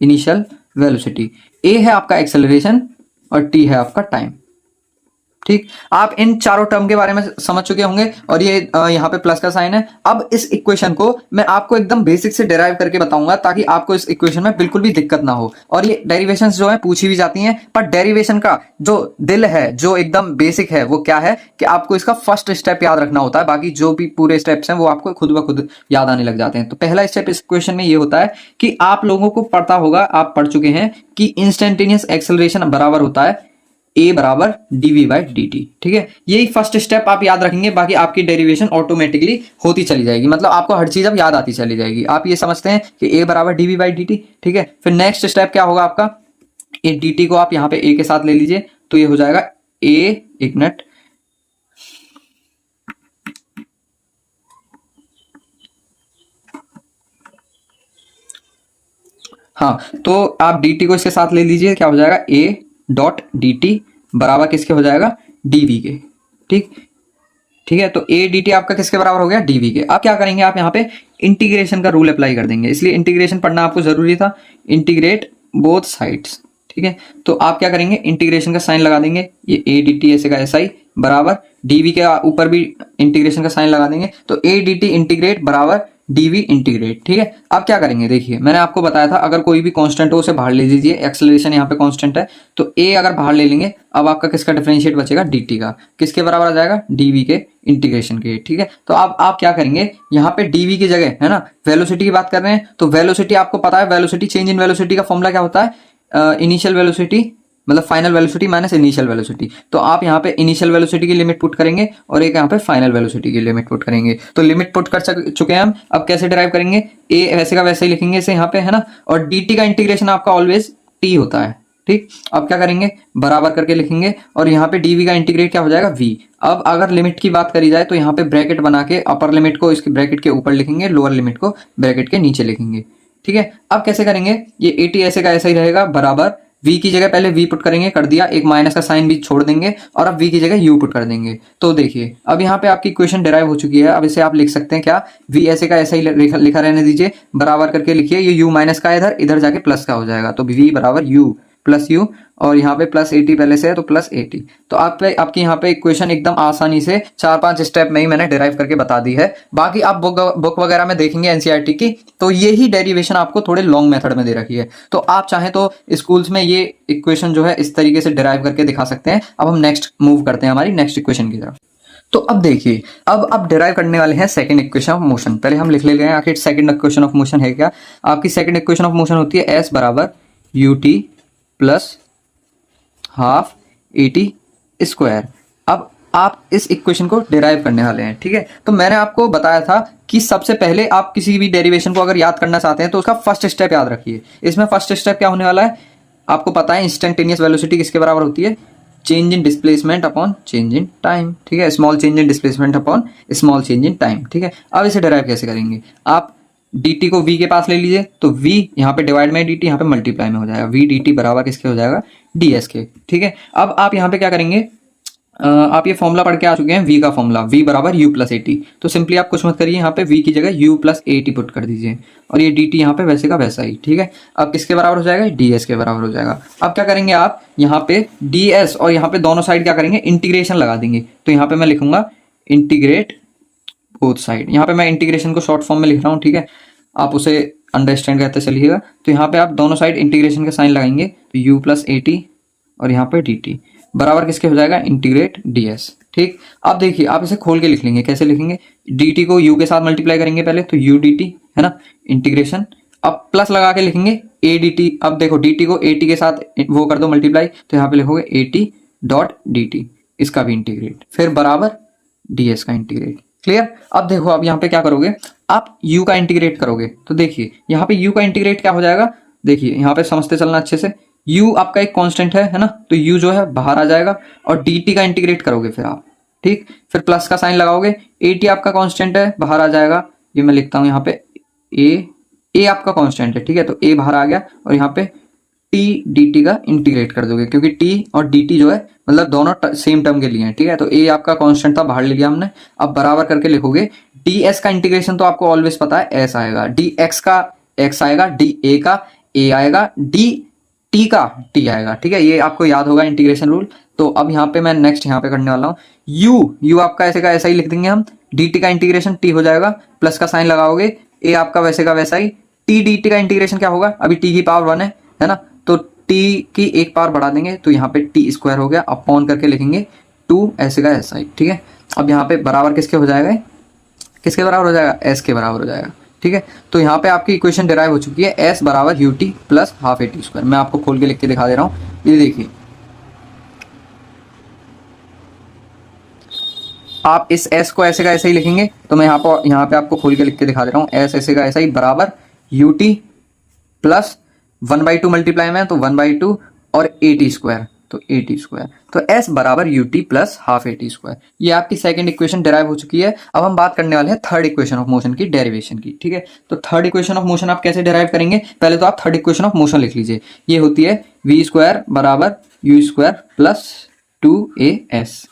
S1: initial velocity. a है आपका एक्सेलरेशन और t है आपका टाइम, ठीक। आप इन चारों टर्म के बारे में समझ चुके होंगे, और ये यहाँ पे प्लस का साइन है। अब इस इक्वेशन को मैं आपको एकदम बेसिक से डेराइव करके बताऊंगा, ताकि आपको इस इक्वेशन में बिल्कुल भी दिक्कत ना हो। और ये डेरिवेशंस जो है पूछी भी जाती हैं, पर डेरिवेशन का जो दिल है, जो एकदम बेसिक है, वो क्या है कि आपको इसका फर्स्ट स्टेप याद रखना होता है। बाकी जो भी पूरे स्टेप्स हैं वो आपको खुद ब खुद याद आने लग जाते हैं। तो पहला स्टेप इस इक्वेशन में ये होता है कि आप लोगों को पता होगा, आप पढ़ चुके हैं कि इंस्टेंटेनियस एक्सेलरेशन बराबर होता है a बराबर dv बाई dt, ठीक है। यही फर्स्ट स्टेप आप याद रखेंगे, बाकी आपकी डेरिवेशन ऑटोमेटिकली होती चली जाएगी। मतलब आपको हर चीज अब याद आती चली जाएगी। आप ये समझते हैं कि a बराबर dv बाई dt, ठीक है। फिर नेक्स्ट स्टेप क्या होगा आपका, ए dt को आप यहाँ पे a के साथ ले लीजिए, तो ये हो जाएगा a, एक मिनट, हाँ, तो आप dt को इसके साथ ले लीजिए, क्या हो जाएगा a डॉट dt बराबर किसके हो जाएगा, dv के, ठीक, ठीक है। तो a dt आपका किसके बराबर हो गया, dv के। अब क्या करेंगे, आप यहाँ पे इंटीग्रेशन का रूल अप्लाई कर देंगे, इसलिए इंटीग्रेशन पढ़ना आपको जरूरी था। इंटीग्रेट बोथ साइड्स, ठीक है। तो आप क्या करेंगे, इंटीग्रेशन का साइन लगा देंगे, ये a dt ऐसे का ऐसा ही बराबर dv के ऊपर भी इंटीग्रेशन का साइन लगा देंगे, तो a dt इंटीग्रेट बराबर dv इंटीग्रेट, ठीक है। अब क्या करेंगे, देखिए मैंने आपको बताया था अगर कोई भी कांस्टेंट हो उसे बाहर ले लीजिए। एक्सेलरेशन यहाँ पे कांस्टेंट है, तो a अगर बाहर ले लेंगे, अब आपका किसका डिफरेंशिएट बचेगा, dt का, किसके बराबर आ जाएगा, dv के इंटीग्रेशन के, ठीक है। तो अब आप क्या करेंगे, यहाँ पे dv की जगह, है ना, वेलोसिटी की बात कर रहे हैं, तो वेलोसिटी आपको पता है, वेलोसिटी चेंज इन वेलोसिटी का फॉर्मूला क्या होता है, इनिशियल वेलोसिटी मतलब final velocity minus initial velocity. तो आप यहाँ पे इनिशियल वेलोसिटी की लिमिट पुट करेंगे और एक यहाँ पे फाइनल वेलोसिटी की लिमिट पुट करेंगे। तो लिमिट पुट कर चुके हैं हम। अब कैसे डिराइव करेंगे, a वैसे का वैसे ही लिखेंगे इसे यहाँ पे, है ना, और dt का इंटीग्रेशन आपका ऑलवेज t होता है, ठीक। अब क्या करेंगे, बराबर करके लिखेंगे, और यहाँ पे dv का इंटीग्रेट क्या हो जाएगा, v। अब अगर लिमिट की बात करी जाए तो यहाँ पे ब्रैकेट बना के अपर लिमिट को इसके ब्रैकेट के ऊपर लिखेंगे, लोअर लिमिट को ब्रैकेट के नीचे लिखेंगे, ठीक है। अब कैसे करेंगे, ये 80 ऐसे का ऐसा ही रहेगा, बराबर v की जगह पहले v पुट करेंगे, कर दिया, एक माइनस का साइन भी छोड़ देंगे, और अब v की जगह u पुट कर देंगे। तो देखिए अब यहाँ पे आपकी इक्वेशन डिराइव हो चुकी है। अब इसे आप लिख सकते हैं क्या, v ऐसे का ऐसा ही लिखा रहने दीजिए, बराबर करके लिखिए, ये u माइनस का इधर इधर जाके प्लस का हो जाएगा, तो v बराबर u प्लस यू, और यहाँ पे प्लस 80 पहले से है तो प्लस 80। तो आपकी यहाँ पे इक्वेशन एकदम आसानी से 4-5 स्टेप में ही मैंने डिराइव करके बता दी है। बाकी आप बुक वगैरह में देखेंगे एनसीईआरटी की, तो यही डेरिवेशन आपको थोड़े लॉन्ग मेथड में दे रखी है। तो आप चाहें तो स्कूल्स में ये इक्वेशन जो है इस तरीके से डिराइव करके दिखा सकते हैं। अब हम नेक्स्ट मूव करते हैं हमारी नेक्स्ट इक्वेशन की तरफ। तो अब देखिए, अब आप डिराइव करने वाले हैं सेकंड इक्वेशन ऑफ मोशन। पहले हम लिख लेते हैं आखिर सेकंड इक्वेशन ऑफ मोशन है क्या। आपकी सेकंड इक्वेशन ऑफ मोशन होती है एस बराबर you t plus half a t square. अब आप इस इक्वेशन को डिराइव करने वाले हैं, ठीक है। तो मैंने आपको बताया था कि सबसे पहले आप किसी भी डेरिवेशन को अगर याद करना चाहते हैं तो उसका फर्स्ट स्टेप याद रखिए। इसमें फर्स्ट स्टेप क्या होने वाला है, आपको पता है इंस्टेंटेनियस वेलोसिटी किसके बराबर होती है, change in displacement upon change in time, ठीक है। Small change in displacement upon small change in time, ठीक है। अब इसे डिराइव कैसे करेंगे, आप dt को v के पास ले लीजिए, तो v यहाँ पे डिवाइड में dt, यहाँ पे मल्टीप्लाई में हो जाएगा, v dt बराबर किसके हो जाएगा, ds के, ठीक है। अब आप यहाँ पे क्या करेंगे, आप ये फॉर्मूला पढ़ के आ चुके हैं, v का फॉर्मूला v बराबर u प्लस ए टी। तो सिंपली आप कुछ मत करिए, यहाँ पे v की जगह u plus a T put कर दीजिए और ये dt यहाँ पे वैसे का वैसा ही, ठीक है। अब किसके बराबर हो जाएगा, ds के बराबर हो जाएगा। अब क्या करेंगे आप यहाँ पे ds और यहाँ पे दोनों साइड क्या करेंगे, इंटीग्रेशन लगा देंगे। तो यहाँ पे मैं लिखूंगा इंटीग्रेट बोथ साइड। यहाँ पे मैं इंटीग्रेशन को शॉर्ट फॉर्म में लिख रहा हूँ, ठीक है, आप उसे अंडरस्टैंड करते चलिएगा। तो यहाँ पे आप दोनों साइड इंटीग्रेशन का साइन लगाएंगे, तो u प्लस ए टी और यहाँ पे dt बराबर किसके हो जाएगा, इंटीग्रेट ds, ठीक। अब देखिए, आप इसे खोल के लिख लेंगे, कैसे लिखेंगे, dt को u के साथ मल्टीप्लाई करेंगे पहले, तो u dt है ना, इंटीग्रेशन, अब प्लस लगा के लिखेंगे a dt। अब देखो dt को a t के साथ वो कर दो मल्टीप्लाई, तो यहाँ पे लिखोगे a t डॉट dt, इसका भी इंटीग्रेट, फिर बराबर ds का इंटीग्रेट, क्लियर। अब देखो, अब यहाँ पे क्या करोगे, आप u का इंटीग्रेट करोगे, तो देखिए यहाँ पे u का इंटीग्रेट क्या हो जाएगा, देखिए यहाँ पे समझते चलना अच्छे से, u आपका एक कांस्टेंट है ना, तो u जो है बाहर आ जाएगा और dt का इंटीग्रेट करोगे फिर आप, ठीक, फिर प्लस का साइन लगाओगे, at आपका कांस्टेंट है बाहर आ जाएगा, ये मैं लिखता हूँ यहाँ पे a आपका कांस्टेंट है, ठीक है, तो a बाहर आ गया और यहाँ पे t dt का इंटीग्रेट कर दोगे, क्योंकि t और dt जो है मतलब दोनों सेम टर्म के लिए हैं, ठीक है। तो a आपका कांस्टेंट था, बाहर ले लिया हमने। अब बराबर करके लिखोगे, ds का इंटीग्रेशन तो आपको ऑलवेज पता है s आएगा, dx का x आएगा, da का a आएगा, dt का t आएगा, ठीक है, ये आपको याद होगा इंटीग्रेशन रूल। तो अब यहाँ पे मैं नेक्स्ट यहाँ पे करने वाला हूँ, u आपका ऐसे का ऐसा ही लिख देंगे हम, dt का इंटीग्रेशन t हो जाएगा, प्लस का साइन लगाओगे, a आपका वैसे का वैसा ही, t dt का इंटीग्रेशन क्या होगा, अभी t की पावर 1 है ना, तो t की एक पावर बढ़ा देंगे, तो यहाँ पे t स्क्वायर हो गया, अपॉन करके लिखेंगे 2 ऐसे का ऐसा ही, ठीक है। अब यहाँ पे बराबर किसके हो जाएगा, किसके बराबर हो जाएगा, s के बराबर हो जाएगा, ठीक है। तो यहाँ पे आपकी इक्वेशन डिराइव हो चुकी है, s बराबर you t plus half a t square. मैं आपको खोल के लिख के दिखा दे रहा हूँ, ये देखिए, आप इस s को ऐसे का ऐसे ही लिखेंगे, तो मैं यहाँ पे आपको खोल के लिख के दिखा दे रहा हूँ, s ऐसे का ऐसा ही बराबर यू टी प्लस 1/2 मल्टीप्लाई में, तो 1/2 और ए टी स्क्वायर, तो ए टी स्क्वायर, तो s बराबर you t plus half a t square. ये आपकी सेकंड इक्वेशन डिराइव हो चुकी है। अब हम बात करने वाले हैं थर्ड इक्वेशन ऑफ मोशन की डेरिवेशन की, ठीक है। तो थर्ड इक्वेशन ऑफ मोशन आप कैसे डिराइव करेंगे, पहले तो आप थर्ड इक्वेशन ऑफ मोशन लिख लीजिए, ये होती है v स्क्वायर बराबर यू स्क्वायर प्लस 2as,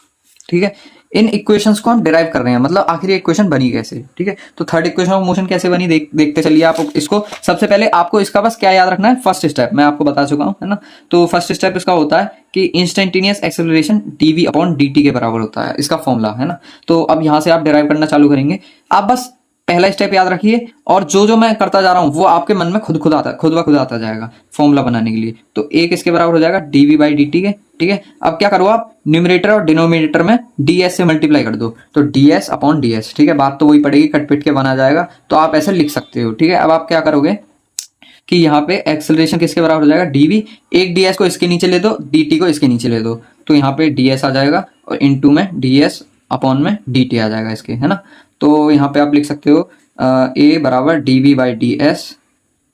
S1: ठीक है। इन इक्वेशंस को हम डिराइव कर रहे हैं, मतलब आखिर इक्वेशन बनी कैसे, ठीक है। तो थर्ड इक्वेशन ऑफ मोशन कैसे बनी देखते चलिए आप इसको। सबसे पहले आपको इसका बस क्या याद रखना है, फर्स्ट स्टेप मैं आपको बता चुका हूं, है ना। तो फर्स्ट स्टेप इसका होता है कि instantaneous acceleration dv upon dt के बराबर होता है, इसका फॉर्मूला है ना। तो अब यहां से आप डिराइव करना चालू करेंगे, आप बस पहला स्टेप याद रखिए, और जो मैं करता जा रहा हूं वो आपके मन में खुद ब खुद आता जाएगा फॉर्मूला बनाने के लिए। तो a किसके बराबर हो जाएगा, dv बाई dt के, ठीक है। अब क्या करो, आप न्यूमरेटर और डिनोमिनेटर में ds से मल्टीप्लाई कर दो, तो ds अपॉन ds, ठीक है, बात तो वही पड़ेगी, कटपिट के बना जाएगा, तो आप ऐसे लिख सकते हो, ठीक है। अब आप क्या करोगे कि यहाँ पे एक्सेलरेशन किसके बराबर हो जाएगा, dv, एक ds को इसके नीचे ले दो, dt को इसके नीचे ले दो, तो यहाँ पे ds आ जाएगा और इनटू में ds अपॉन में dt आ जाएगा इसके, है ना। तो यहाँ पे आप लिख सकते हो a बराबर dv by ds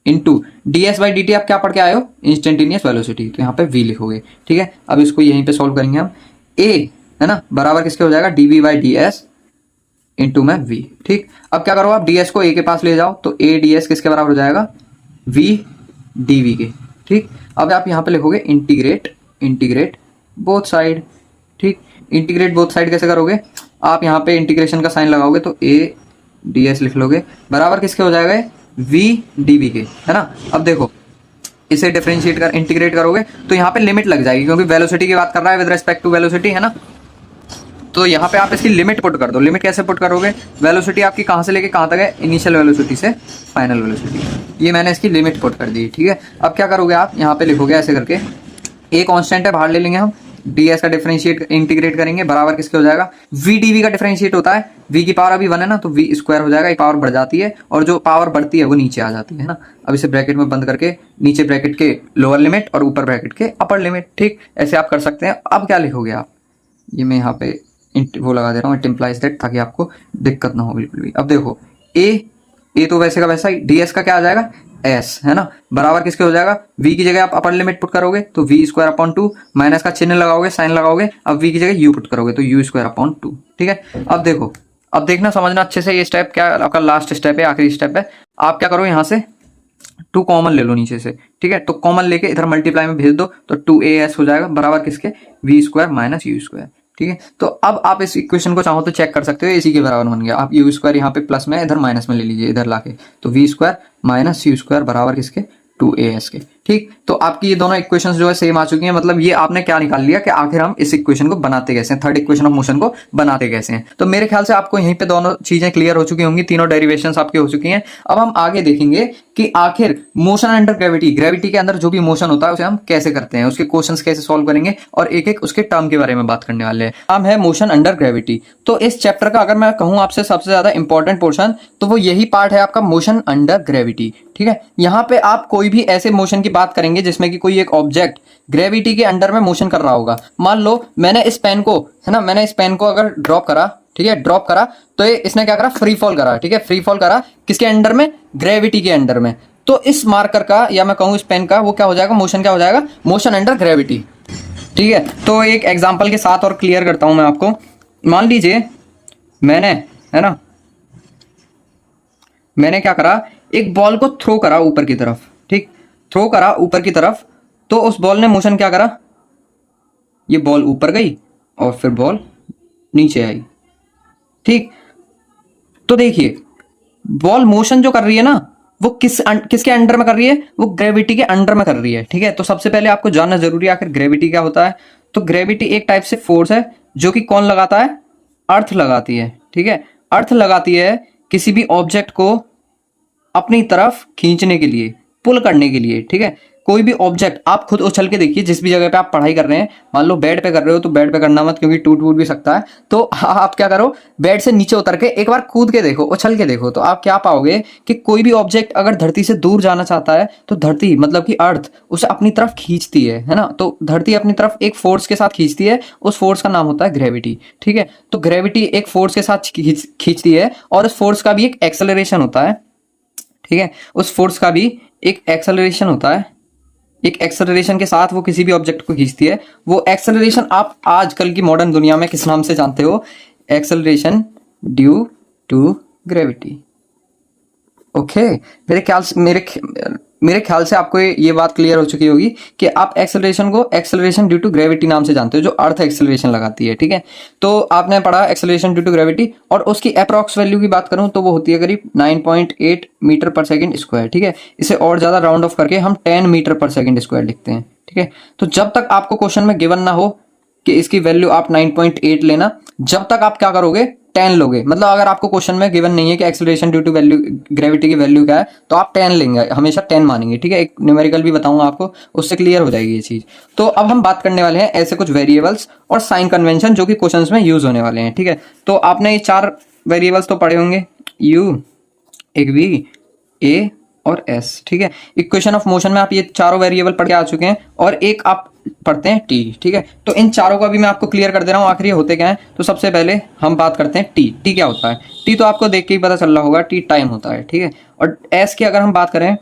S1: into ds by dt, आप क्या पढ़ के आए हो, इंस्टेंटेनियस वेलोसिटी, तो यहाँ पे v लिखोगे, ठीक है। अब इसको यहीं पे सॉल्व करेंगे हम, a है ना बराबर किसके हो जाएगा, dv बाई ds इंटू में v, ठीक। अब क्या करो, आप ds को a के पास ले जाओ, तो a ds किसके बराबर हो जाएगा, v dv के, ठीक। अब आप यहाँ पे लिखोगे इंटीग्रेट बोथ साइड, ठीक। इंटीग्रेट बोथ साइड कैसे करोगे, आप यहाँ पे इंटीग्रेशन का साइन लगाओगे, तो a ds लिख लोगे, बराबर किसके हो जाएगा, v dv के, है ना। अब देखो इसे डिफरेंशिएट कर इंटीग्रेट करोगे तो यहाँ पे लिमिट लग जाएगी, क्योंकि वेलोसिटी की बात कर रहा है विद रिस्पेक्ट टू वेलोसिटी, है ना। तो यहाँ पे आप इसकी लिमिट पुट कर दो। लिमिट कैसे पुट करोगे, वेलोसिटी आपकी कहाँ से लेके कहाँ तक है, इनिशियल वेलोसिटी से फाइनल वेलोसिटी, ये मैंने इसकी लिमिट पुट कर दी, ठीक है। अब क्या करोगे, आप यहाँ पे लिखोगे ऐसे करके, a कांस्टेंट है बाहर ले लेंगे हम, ds का डिफरेंशिएट इंटीग्रेट करेंगे बराबर किसके हो जाएगा, v dv का डिफरेंशिएट होता है, v की पावर अभी 1 है ना, तो v स्क्वायर हो जाएगा, एक पावर बढ़ जाती है और जो पावर बढ़ती है वो नीचे आ जाती है ना। अब इसे ब्रैकेट में बंद करके नीचे ब्रैकेट के लोअर लिमिट और ऊपर ब्रैकेट के अपर लिमिट, ठीक, ऐसे आप कर सकते हैं। अब क्या लिखोगे आप, ये मैं यहाँ पे वो लगा दे रहा हूँ, इट इम्प्लाइज दैट, ताकि आपको दिक्कत ना हो बिल्कुल भी। अब देखो ए तो वैसे का वैसा ही, ds का क्या आ जाएगा, s है ना, बराबर किसके हो जाएगा, v की जगह आप अपर लिमिट पुट करोगे तो v स्क्वायर अपॉन 2, माइनस का चिन्ह लगाओगे, साइन लगाओगे, अब v की जगह u पुट करोगे तो u स्क्वायर अपॉन 2, ठीक है। अब देखो, अब देखना समझना अच्छे से, ये स्टेप क्या आपका लास्ट स्टेप है, आखिरी स्टेप है। आप क्या करो, यहाँ से 2 कॉमन ले लो नीचे से, ठीक है, तो कॉमन लेके इधर मल्टीप्लाई में भेज दो तो 2as हो जाएगा बराबर किसके, v square minus u square, ठीक है। तो अब आप इस इक्वेशन को चाहो तो चेक कर सकते हो, इसी के बराबर बन गया। आप u स्क्वायर यहाँ पे प्लस में, इधर माइनस में ले लीजिए, इधर लाके, तो v square minus u square बराबर किसके, 2as के, ठीक। तो आपकी ये दोनों इक्वेशंस जो है सेम आ चुकी हैं। मतलब ये आपने क्या निकाल लिया कि आखिर हम इस इक्वेशन को बनाते कैसे हैं, थर्ड इक्वेशन ऑफ मोशन को बनाते कैसे हैं। तो मेरे ख्याल से आपको यहीं पे दोनों चीजें क्लियर हो चुकी होंगी, तीनों डेरिवेशंस आपकी हो चुकी हैं। अब हम आगे देखेंगे कि आखिर मोशन अंडर ग्रेविटी, ग्रेविटी के अंदर जो भी मोशन होता है उसे हम कैसे करते हैं, उसके क्वेश्चंस कैसे सॉल्व करेंगे और एक एक उसके टर्म के बारे में बात करने वाले हैं। नाम है मोशन अंडर ग्रेविटी। तो इस चैप्टर का अगर मैं कहूं आपसे सबसे ज्यादा इंपॉर्टेंट पोर्शन, तो वो यही पार्ट है आपका, मोशन अंडर ग्रेविटी, ठीक है। यहाँ पे आप कोई भी ऐसे मोशन की बात करेंगे जिसमें कि कोई एक ऑब्जेक्ट ग्रेविटी के अंडर में मोशन कर रहा होगा। मान लो मैंने इस पेन को, है ना, मैंने इस पेन को अगर ड्रॉप करा, ठीक है, ड्रॉप करा, तो ये इसने क्या करा, फ्री फॉल करा, ठीक है, फ्री फॉल करा किसके अंडर में, ग्रेविटी के अंडर में। तो इस मार्कर का, या मैं कहूँ इस पेन का, वो क्या हो जाएगा, मोशन क्या हो जाएगा, मोशन अंडर ग्रेविटी, ठीक है। तो एक एग्जाम्पल के साथ और क्लियर करता हूं मैं आपको। मान लीजिए मैंने, है ना, मैंने क्या करा, एक बॉल को थ्रो करा ऊपर की तरफ, ठीक, थ्रो करा ऊपर की तरफ, तो उस बॉल ने मोशन क्या करा, ये बॉल ऊपर गई और फिर बॉल नीचे आई, ठीक। तो देखिए बॉल मोशन जो कर रही है ना, वो किसके अंडर में कर रही है, वो ग्रेविटी के अंडर में कर रही है, ठीक है। तो सबसे पहले आपको जानना जरूरी है आखिर ग्रेविटी क्या होता है। तो ग्रेविटी एक टाइप से फोर्स है जो कि कौन लगाता है, अर्थ लगाती है, ठीक है। अर्थ लगाती है किसी भी ऑब्जेक्ट को अपनी तरफ खींचने के लिए, पुल करने के लिए, ठीक है। कोई भी ऑब्जेक्ट आप खुद उछल के देखिए, जिस भी जगह पे आप पढ़ाई कर रहे हैं, मान लो बेड पे कर रहे हो तो बेड पे करना मत, क्योंकि टूट भी सकता है। तो आप क्या करो, बेड से नीचे उतर के एक बार कूद के देखो, उछल के देखो, तो आप क्या पाओगे कि कोई भी ऑब्जेक्ट अगर धरती से दूर जाना चाहता है तो धरती मतलब कि अर्थ उसे अपनी तरफ खींचती है ना। तो धरती अपनी तरफ एक फोर्स के साथ खींचती है, उस फोर्स का नाम होता है ग्रेविटी, ठीक है। तो ग्रेविटी एक फोर्स के साथ खींचती है और उस फोर्स का भी एक एक्सेलरेशन होता है, ठीक है। उस फोर्स का भी एक एक्सेलरेशन होता है, एक एक्सेलरेशन के साथ वो किसी भी ऑब्जेक्ट को खींचती है। वो एक्सेलरेशन आप आजकल की मॉडर्न दुनिया में किस नाम से जानते हो, acceleration due to gravity, okay. मेरे ख्याल से आपको ये बात क्लियर हो चुकी होगी कि आप एक्सेलरेशन को एक्सेलरेशन ड्यू टू ग्रेविटी नाम से जानते हो, जो अर्थ एक्सेलरेशन लगाती है, ठीक है। तो आपने पढ़ा एक्सेलरेशन ड्यू टू ग्रेविटी, और उसकी अप्रॉक्स वैल्यू की बात करूं तो वो होती है करीब 9.8 मीटर पर सेकंड स्क्वायर, ठीक है। इसे और ज्यादा राउंड ऑफ करके हम 10 मीटर पर सेकंड स्क्वायर लिखते हैं, ठीक है। तो जब तक आपको क्वेश्चन में गिवन ना हो कि इसकी वैल्यू आप 9.8 लेना, जब तक आप क्या करोगे, 10 लोगे। मतलब अगर आपको क्वेश्चन में गिवन नहीं है कि acceleration due to value gravity की वैल्यू क्या है, तो आप 10 लेंगे, हमेशा 10 मानेंगे, ठीक है। एक न्यूमेरिकल भी बताऊंगा आपको, उससे क्लियर हो जाएगी ये चीज। तो अब हम बात करने वाले हैं ऐसे कुछ वेरिएबल्स और साइन कन्वेंशन जो कि क्वेश्चंस में यूज होने वाले हैं, ठीक है। तो आपने ये 4 वेरिएबल्स तो पढ़े होंगे, u, एक v, a और s, ठीक है। इक्वेशन ऑफ मोशन में आप ये चारों वेरिएबल पढ़ के आ चुके हैं, और एक आप पढ़ते हैं t, ठीक है। तो इन चारों का भी मैं आपको क्लियर कर दे रहा हूँ आखिर ये होते क्या है। तो सबसे पहले हम बात करते हैं t क्या होता है। t तो आपको देख के ही पता चल रहा होगा, t टाइम होता है, ठीक है। और s की अगर हम बात करें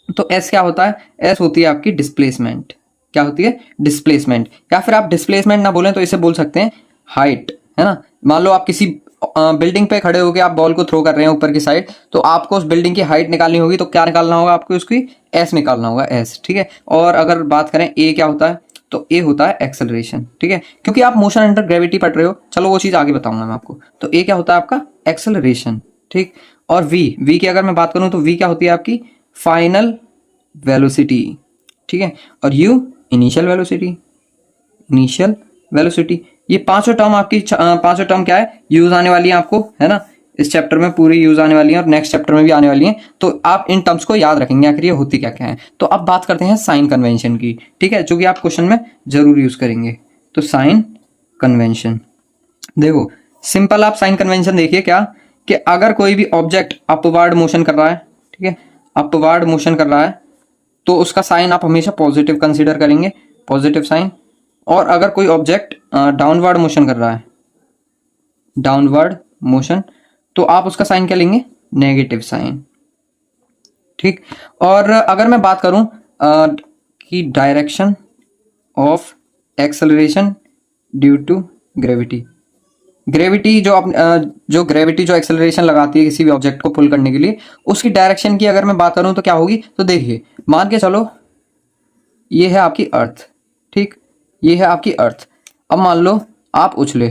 S1: तो s क्या होता है, s होती है आपकी डिस्प्लेसमेंट। क्या होती है, डिस्प्लेसमेंट, या फिर आप डिस्प्लेसमेंट ना बोलें तो इसे बोल सकते हैं हाइट, है ना। मान लो आप किसी बिल्डिंग पे खड़े होकर आप बॉल को थ्रो कर रहे हैं ऊपर की साइड, तो आपको उस बिल्डिंग की हाइट निकालनी होगी, तो क्या निकालना होगा आपको, उसकी एस निकालना होगा, एस, ठीक है। और अगर बात करें ए क्या होता है, तो ए होता है एक्सेलरेशन, ठीक है। क्योंकि आप मोशन अंडर ग्रेविटी पढ़ रहे हो, चलो वो चीज आगे बताऊंगा मैं आपको। तो ए क्या होता है आपका, एक्सेलरेशन, ठीक। और वी की अगर मैं बात करूं तो वी क्या होती है आपकी, फाइनल वेलोसिटी, ठीक है। और यू इनिशियल वेलोसिटी। ये पांचों टर्म आपकी, पांचों टर्म क्या है, यूज आने वाली है आपको, है ना। इस चैप्टर में पूरी यूज आने वाली है और नेक्स्ट चैप्टर में भी आने वाली है। तो आप इन टर्म्स को याद रखेंगे आखिर ये होती क्या क्या है। तो अब बात करते हैं साइन कन्वेंशन की, ठीक है, जो कि आप क्वेश्चन में जरूर यूज करेंगे। तो साइन कन्वेंशन। देखो सिंपल, आप साइन कन्वेंशन देखिए क्या, कि अगर कोई भी ऑब्जेक्ट अपवर्ड मोशन कर रहा है, ठीक है, अपवर्ड मोशन कर रहा है, तो उसका साइन आप हमेशा पॉजिटिव कंसीडर करेंगे, पॉजिटिव साइन। और अगर कोई ऑब्जेक्ट डाउनवर्ड मोशन कर रहा है, डाउनवर्ड मोशन, तो आप उसका साइन क्या लेंगे, नेगेटिव साइन। ठीक, और अगर मैं बात करूं कि direction of acceleration due to gravity, gravity जो ग्रेविटी जो एक्सेलरेशन लगाती है किसी भी ऑब्जेक्ट को पुल करने के लिए, उसकी डायरेक्शन की अगर मैं बात करूं तो क्या होगी, तो देखिए मान के चलो ये है आपकी अर्थ, ठीक, ये है आपकी अर्थ। अब मान लो आप उछले,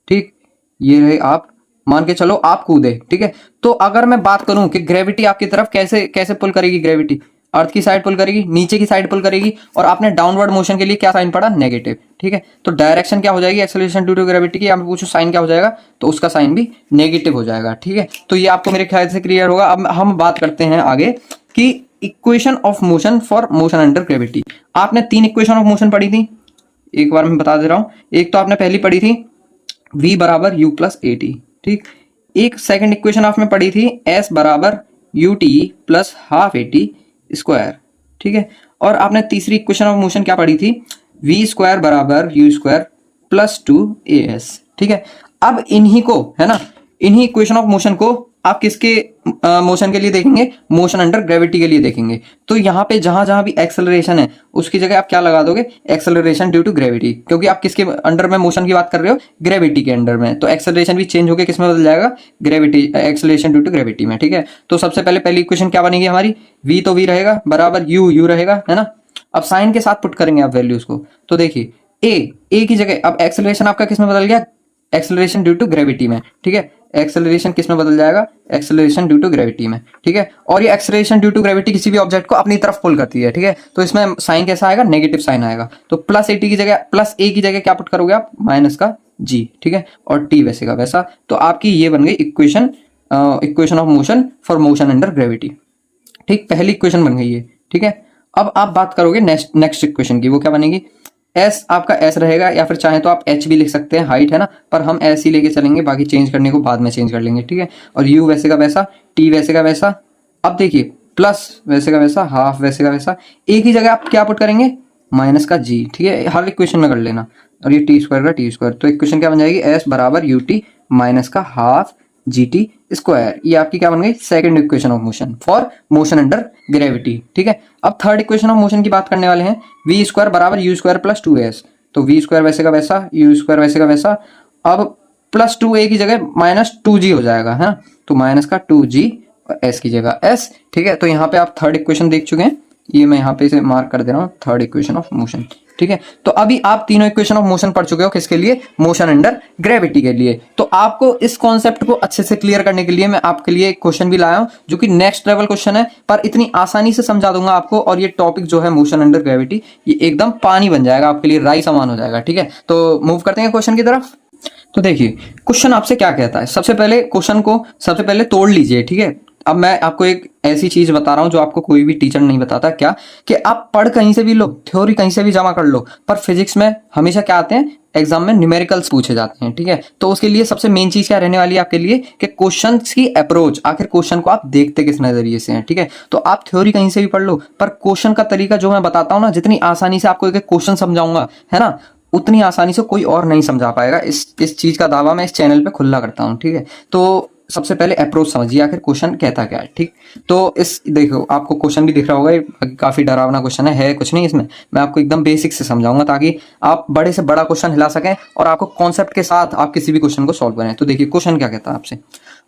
S1: ठीक, ये रहे आप, मान के चलो आप कूदे, ठीक है। तो अगर मैं बात करूं कि ग्रेविटी आपकी तरफ कैसे कैसे पुल करेगी, ग्रेविटी अर्थ की साइड पुल करेगी, नीचे की साइड पुल करेगी, और आपने डाउनवर्ड मोशन के लिए क्या साइन पड़ा, नेगेटिव, ठीक है। तो डायरेक्शन क्या हो जाएगी, एक्सेलरेशन ड्यू टू ग्रेविटी की, आप पूछो साइन क्या हो जाएगा, तो उसका साइन भी नेगेटिव हो जाएगा, ठीक है। तो ये आपको मेरे ख्याल से क्लियर होगा। अब हम बात करते हैं आगे कि equation of motion for motion under gravity. आपने 3 इक्वेशन ऑफ मोशन पढ़ी थी, एक बार मैं बता दे रहा हूं। एक तो आपने पहली पढ़ी थी v बराबर u प्लस ए टी, ठीक। एक सेकंड इक्वेशन आपने पढ़ी थी s बराबर you t plus half a t square, ठीक है। और आपने तीसरी इक्वेशन ऑफ मोशन क्या पढ़ी थी, v स्क्वायर बराबर u स्क्वायर प्लस 2as, ठीक है। अब इन्हीं को, है ना, इन्हीं इक्वेशन ऑफ मोशन को आप किसके मोशन के लिए देखेंगे, मोशन अंडर ग्रेविटी के लिए देखेंगे। तो यहाँ पे जहां जहां भी एक्सेलरेशन है उसकी जगह आप क्या लगा दोगे, एक्सेलरेशन ड्यू टू ग्रेविटी, क्योंकि आप किसके अंडर में मोशन की बात कर रहे हो, ग्रेविटी के अंडर में। तो एक्सेलरेशन भी चेंज होकर किस में बदल जाएगा, gravity, acceleration due to gravity में, ठीक है। तो सबसे पहले पहली इक्वेशन क्या बनेगी हमारी, v तो v रहेगा बराबर u रहेगा, है ना। अब साइन के साथ पुट करेंगे आप वैल्यूज को, तो देखिए a की जगह अब एक्सेलरेशन आपका किस में बदल गया, एक्सेलरेशन ड्यू टू ग्रेविटी में, ठीक है। एक्सेलरेशन किस में बदल जाएगा, एक्सेलरेशन ड्यू टू ग्रेविटी में, ठीक है। और ये एक्सेलरेशन ड्यू टू ग्रेविटी किसी भी ऑब्जेक्ट को अपनी तरफ पुल करती है, ठीक है। तो इसमें साइन कैसा आएगा, नेगेटिव साइन आएगा। तो प्लस एटी की जगह, प्लस ए की जगह क्या पुट करोगे आप, माइनस का जी, ठीक है। और टी वैसे का वैसा। तो आपकी ये बन गई equation, equation of motion for motion under gravity, ठीक। पहली इक्वेशन बन गई है, ठीक है। अब आप बात करोगे नेक्स्ट इक्वेशन की, वो क्या बनेगी, एस आपका एस रहेगा, या फिर चाहे तो आप एच भी लिख सकते हैं, हाइट है ना, पर हम एस ही लेके चलेंगे, बाकी चेंज करने को बाद में चेंज कर लेंगे, ठीक है। और यू वैसे का वैसा, टी वैसे का वैसा। अब देखिए प्लस वैसे का वैसा, हाफ वैसे का वैसा। ए की जगह आप क्या पुट करेंगे, माइनस का जी, ठीक है, हर इक्वेशन में कर लेना। और ये टी स्क्वायर का टी स्क्वायर, तो इक्वेशन क्या बन जाएगी, एस बराबर यू टी माइनस का हाफ जी टी स्क्वायर। ये आपकी क्या बन गई, second equation of motion for motion under gravity, ठीक है। अब थर्ड इक्वेशन ऑफ मोशन की बात करने वाले हैं, वी स्क्वायर बराबर यू स्क्वायर प्लस 2s। तो वी स्क्वायर वैसे का वैसा, यू स्क्वायर वैसे का वैसा। अब प्लस 2a की जगह माइनस 2g हो जाएगा, है ना। तो माइनस का 2g और s की जगह s, ठीक है। तो यहाँ पे आप थर्ड इक्वेशन देख चुके हैं, ये मैं यहाँ पे इसे मार्क कर दे रहा हूँ, थर्ड इक्वेशन ऑफ मोशन, ठीक है। तो अभी आप तीनों इक्वेशन ऑफ मोशन पढ़ चुके हो, किसके लिए, मोशन अंडर ग्रेविटी के लिए। तो आपको इस कॉन्सेप्ट को अच्छे से क्लियर करने के लिए मैं आपके लिए एक क्वेश्चन भी लाया हूं, जो कि नेक्स्ट लेवल क्वेश्चन है, पर इतनी आसानी से समझा दूंगा आपको। और ये टॉपिक जो है मोशन अंडर ग्रेविटी, ये एकदम पानी बन जाएगा आपके लिए, राई समान हो जाएगा, ठीक है। तो मूव करते हैं क्वेश्चन की तरफ। तो देखिए क्वेश्चन आपसे क्या कहता है, सबसे पहले क्वेश्चन को सबसे पहले तोड़ लीजिए, ठीक है। अब मैं आपको एक ऐसी चीज बता रहा हूं जो आपको कोई भी टीचर नहीं बताता, क्या, कि आप पढ़ कहीं से भी लो, थ्योरी कहीं से भी जमा कर लो, पर फिजिक्स में हमेशा क्या आते हैं, एग्जाम में न्यूमेरिकल्स पूछे जाते हैं, ठीक है। तो उसके लिए सबसे मेन चीज क्या रहने वाली है आपके लिए, कि क्वेश्चन की अप्रोच, आखिर क्वेश्चन को आप देखते किस नजरिए से हैं, ठीक है। तो आप थ्योरी कहीं से भी पढ़ लो, पर क्वेश्चन का तरीका जो मैं बताता हूँ ना, जितनी आसानी से आपको एक क्वेश्चन समझाऊंगा, है ना, उतनी आसानी से कोई और नहीं समझा पाएगा। इस चीज का दावा मैं इस चैनल पे खुला करता हूँ, ठीक है। तो सबसे पहले अप्रोच समझिए, आखिर क्वेश्चन कहता क्या है, ठीक। तो इस देखो आपको क्वेश्चन भी दिख रहा होगा, ये काफी डरावना क्वेश्चन है कुछ नहीं इसमें, मैं आपको एकदम बेसिक से समझाऊंगा, ताकि आप बड़े से बड़ा क्वेश्चन हिला सकें और आपको कॉन्सेप्ट के साथ आप किसी भी क्वेश्चन को सॉल्व करें। तो देखिए क्वेश्चन क्या कहता है आपसे,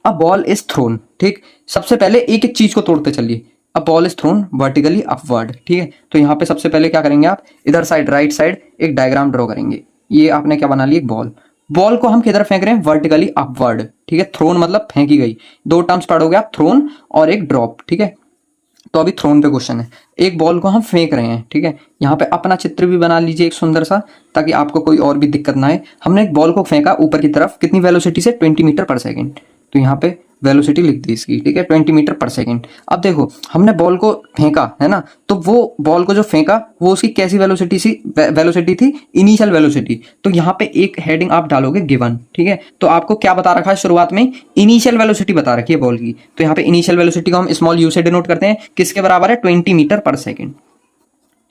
S1: अ बॉल इज थ्रोन, ठीक। सबसे पहले एक एक चीज को तोड़ते चलिए, a ball is thrown vertically upward, ठीक है। तो यहाँ पे सबसे पहले क्या करेंगे आप, इधर साइड राइट साइड एक डायग्राम ड्रॉ करेंगे। ये आपने क्या बना लिया, एक बॉल, बॉल को हम किधर फेंक रहे हैं, वर्टिकली अपवर्ड, ठीक है। थ्रोन मतलब फेंकी गई, दो टर्म्स पढ़ोगे आप, थ्रोन और एक ड्रॉप, ठीक है। तो अभी थ्रोन पे क्वेश्चन है, एक बॉल को हम फेंक रहे हैं, ठीक है। यहाँ पे अपना चित्र भी बना लीजिए एक सुंदर सा, ताकि आपको कोई और भी दिक्कत ना आए। हमने एक बॉल को फेंका ऊपर की तरफ, कितनी वेलोसिटी से, 20 मीटर पर सेकेंड। तो यहाँ पे वेलोसिटी लिख दी इसकी, ठीक है, 20 मीटर पर सेकंड। अब देखो हमने बॉल को फेंका है ना, तो वो बॉल को जो फेंका वो उसकी कैसी वेलोसिटी थी, इनिशियल वेलोसिटी। तो यहाँ पे एक हेडिंग आप डालोगे गिवन, ठीक है। तो आपको क्या बता रखा है शुरुआत में, इनिशियल वेलोसिटी बता रखी है बॉल की। तो यहाँ पे इनिशियल वेलोसिटी को हम स्मॉल यू से डिनोट करते हैं, किसके बराबर है, 20 मीटर पर सेकंड,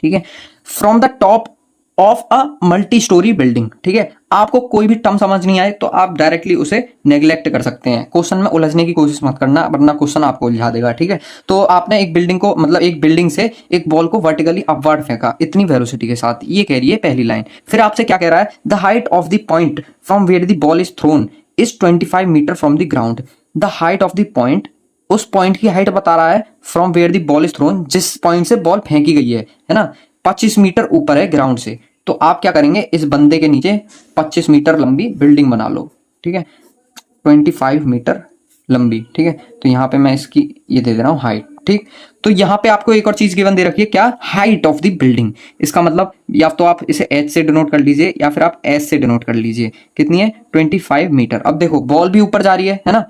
S1: ठीक है। From the top of a multi storey building, ठीक है। आपको कोई भी टर्म समझ नहीं आए तो आप डायरेक्टली उसे नेग्लेक्ट कर सकते हैं, क्वेश्चन में उलझने की कोशिश मत करना वरना क्वेश्चन आपको उलझा देगा, ठीक है। तो आपने एक बिल्डिंग को, मतलब एक बिल्डिंग से एक बॉल को वर्टिकली अपवर्ड फेंका इतनी वेलोसिटी के साथ, ये कह रही है पहली लाइन। फिर आपसे क्या कह रहा है, the height of the point from where the ball is thrown is 25 metre from the ground. The height of the point, उस पॉइंट की हाइट बता रहा है, from where the ball is thrown, जिस पॉइंट से बॉल फेंकी गई है ना, 25 मीटर ऊपर है ग्राउंड से। तो आप क्या करेंगे, इस बंदे के नीचे 25 मीटर लंबी बिल्डिंग बना लो, ठीक है, 25 मीटर लंबी, ठीक है। तो यहाँ पे मैं इसकी ये दे रहा हूँ हाइट, ठीक। तो यहाँ पे आपको एक और चीज गिवन दे रखी है, क्या, हाइट ऑफ द बिल्डिंग। इसका मतलब या तो आप इसे एच से डिनोट कर लीजिए या फिर आप एस से डिनोट कर लीजिए। कितनी है, 25 मीटर। अब देखो बॉल भी ऊपर जा रही है ना।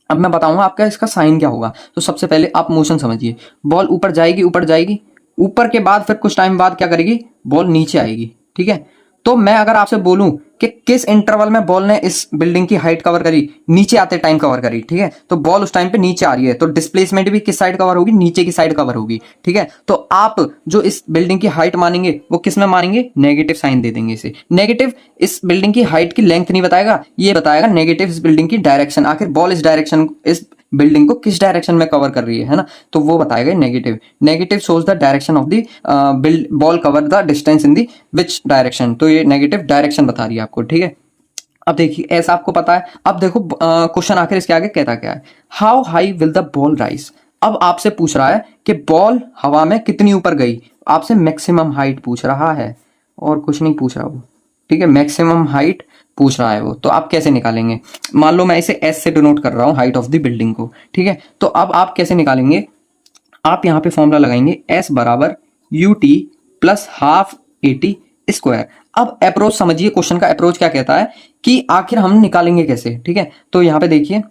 S1: अब मैं बताऊंगा आपका इसका साइन क्या होगा। तो सबसे पहले आप मोशन समझिए, बॉल ऊपर जाएगी, ऊपर जाएगी, ऊपर के बाद फिर कुछ टाइम बाद क्या करेगी, बॉल नीचे आएगी, ठीक है। तो मैं अगर आपसे बोलूं कि किस इंटरवल में बॉल ने इस बिल्डिंग की हाइट कवर करी, नीचे आते टाइम कवर करी, ठीक है। तो बॉल उस टाइम पे नीचे आ रही है, तो डिस्प्लेसमेंट भी किस साइड कवर होगी, नीचे की साइड कवर होगी, ठीक है। तो आप जो इस बिल्डिंग की हाइट मानेंगे वो किस में मानेंगे, नेगेटिव साइन दे देंगे इसे। नेगेटिव इस बिल्डिंग की हाइट की लेंथ नहीं बताएगा, ये बताएगा नेगेटिव इस बिल्डिंग की डायरेक्शन, आखिर बॉल इस डायरेक्शन, इस बिल्डिंग को किस डायरेक्शन में कवर कर रही है ना, तो वो बताएगा negative. Negative shows the direction of the ball cover the distance in the which direction. तो ये नेगेटिव डायरेक्शन बता रही है आपको, ठीक है। अब देखिए ऐसा आपको पता है। अब देखो क्वेश्चन आखिर इसके आगे कहता क्या है, how high will the ball rise. अब आपसे पूछ रहा है कि बॉल हवा में कितनी ऊपर गई, आपसे मैक्सिमम हाइट पूछ रहा है और कुछ नहीं पूछ रहा वो, ठीक है। मैक्सिमम हाइट पूछ रहा है वो, तो आप कैसे निकालेंगे। मान लो मैं इसे एस से डिनोट कर रहा हूं हाइट ऑफ द बिल्डिंग को, ठीक है। तो अब आप कैसे निकालेंगे, आप यहां पे फॉर्मूला लगाएंगे एस बराबर you t plus half a t square. अब अप्रोच समझिए, क्वेश्चन का अप्रोच क्या कहता है कि आखिर हम निकालेंगे कैसे, ठीक है। तो यहाँ पे देखिए,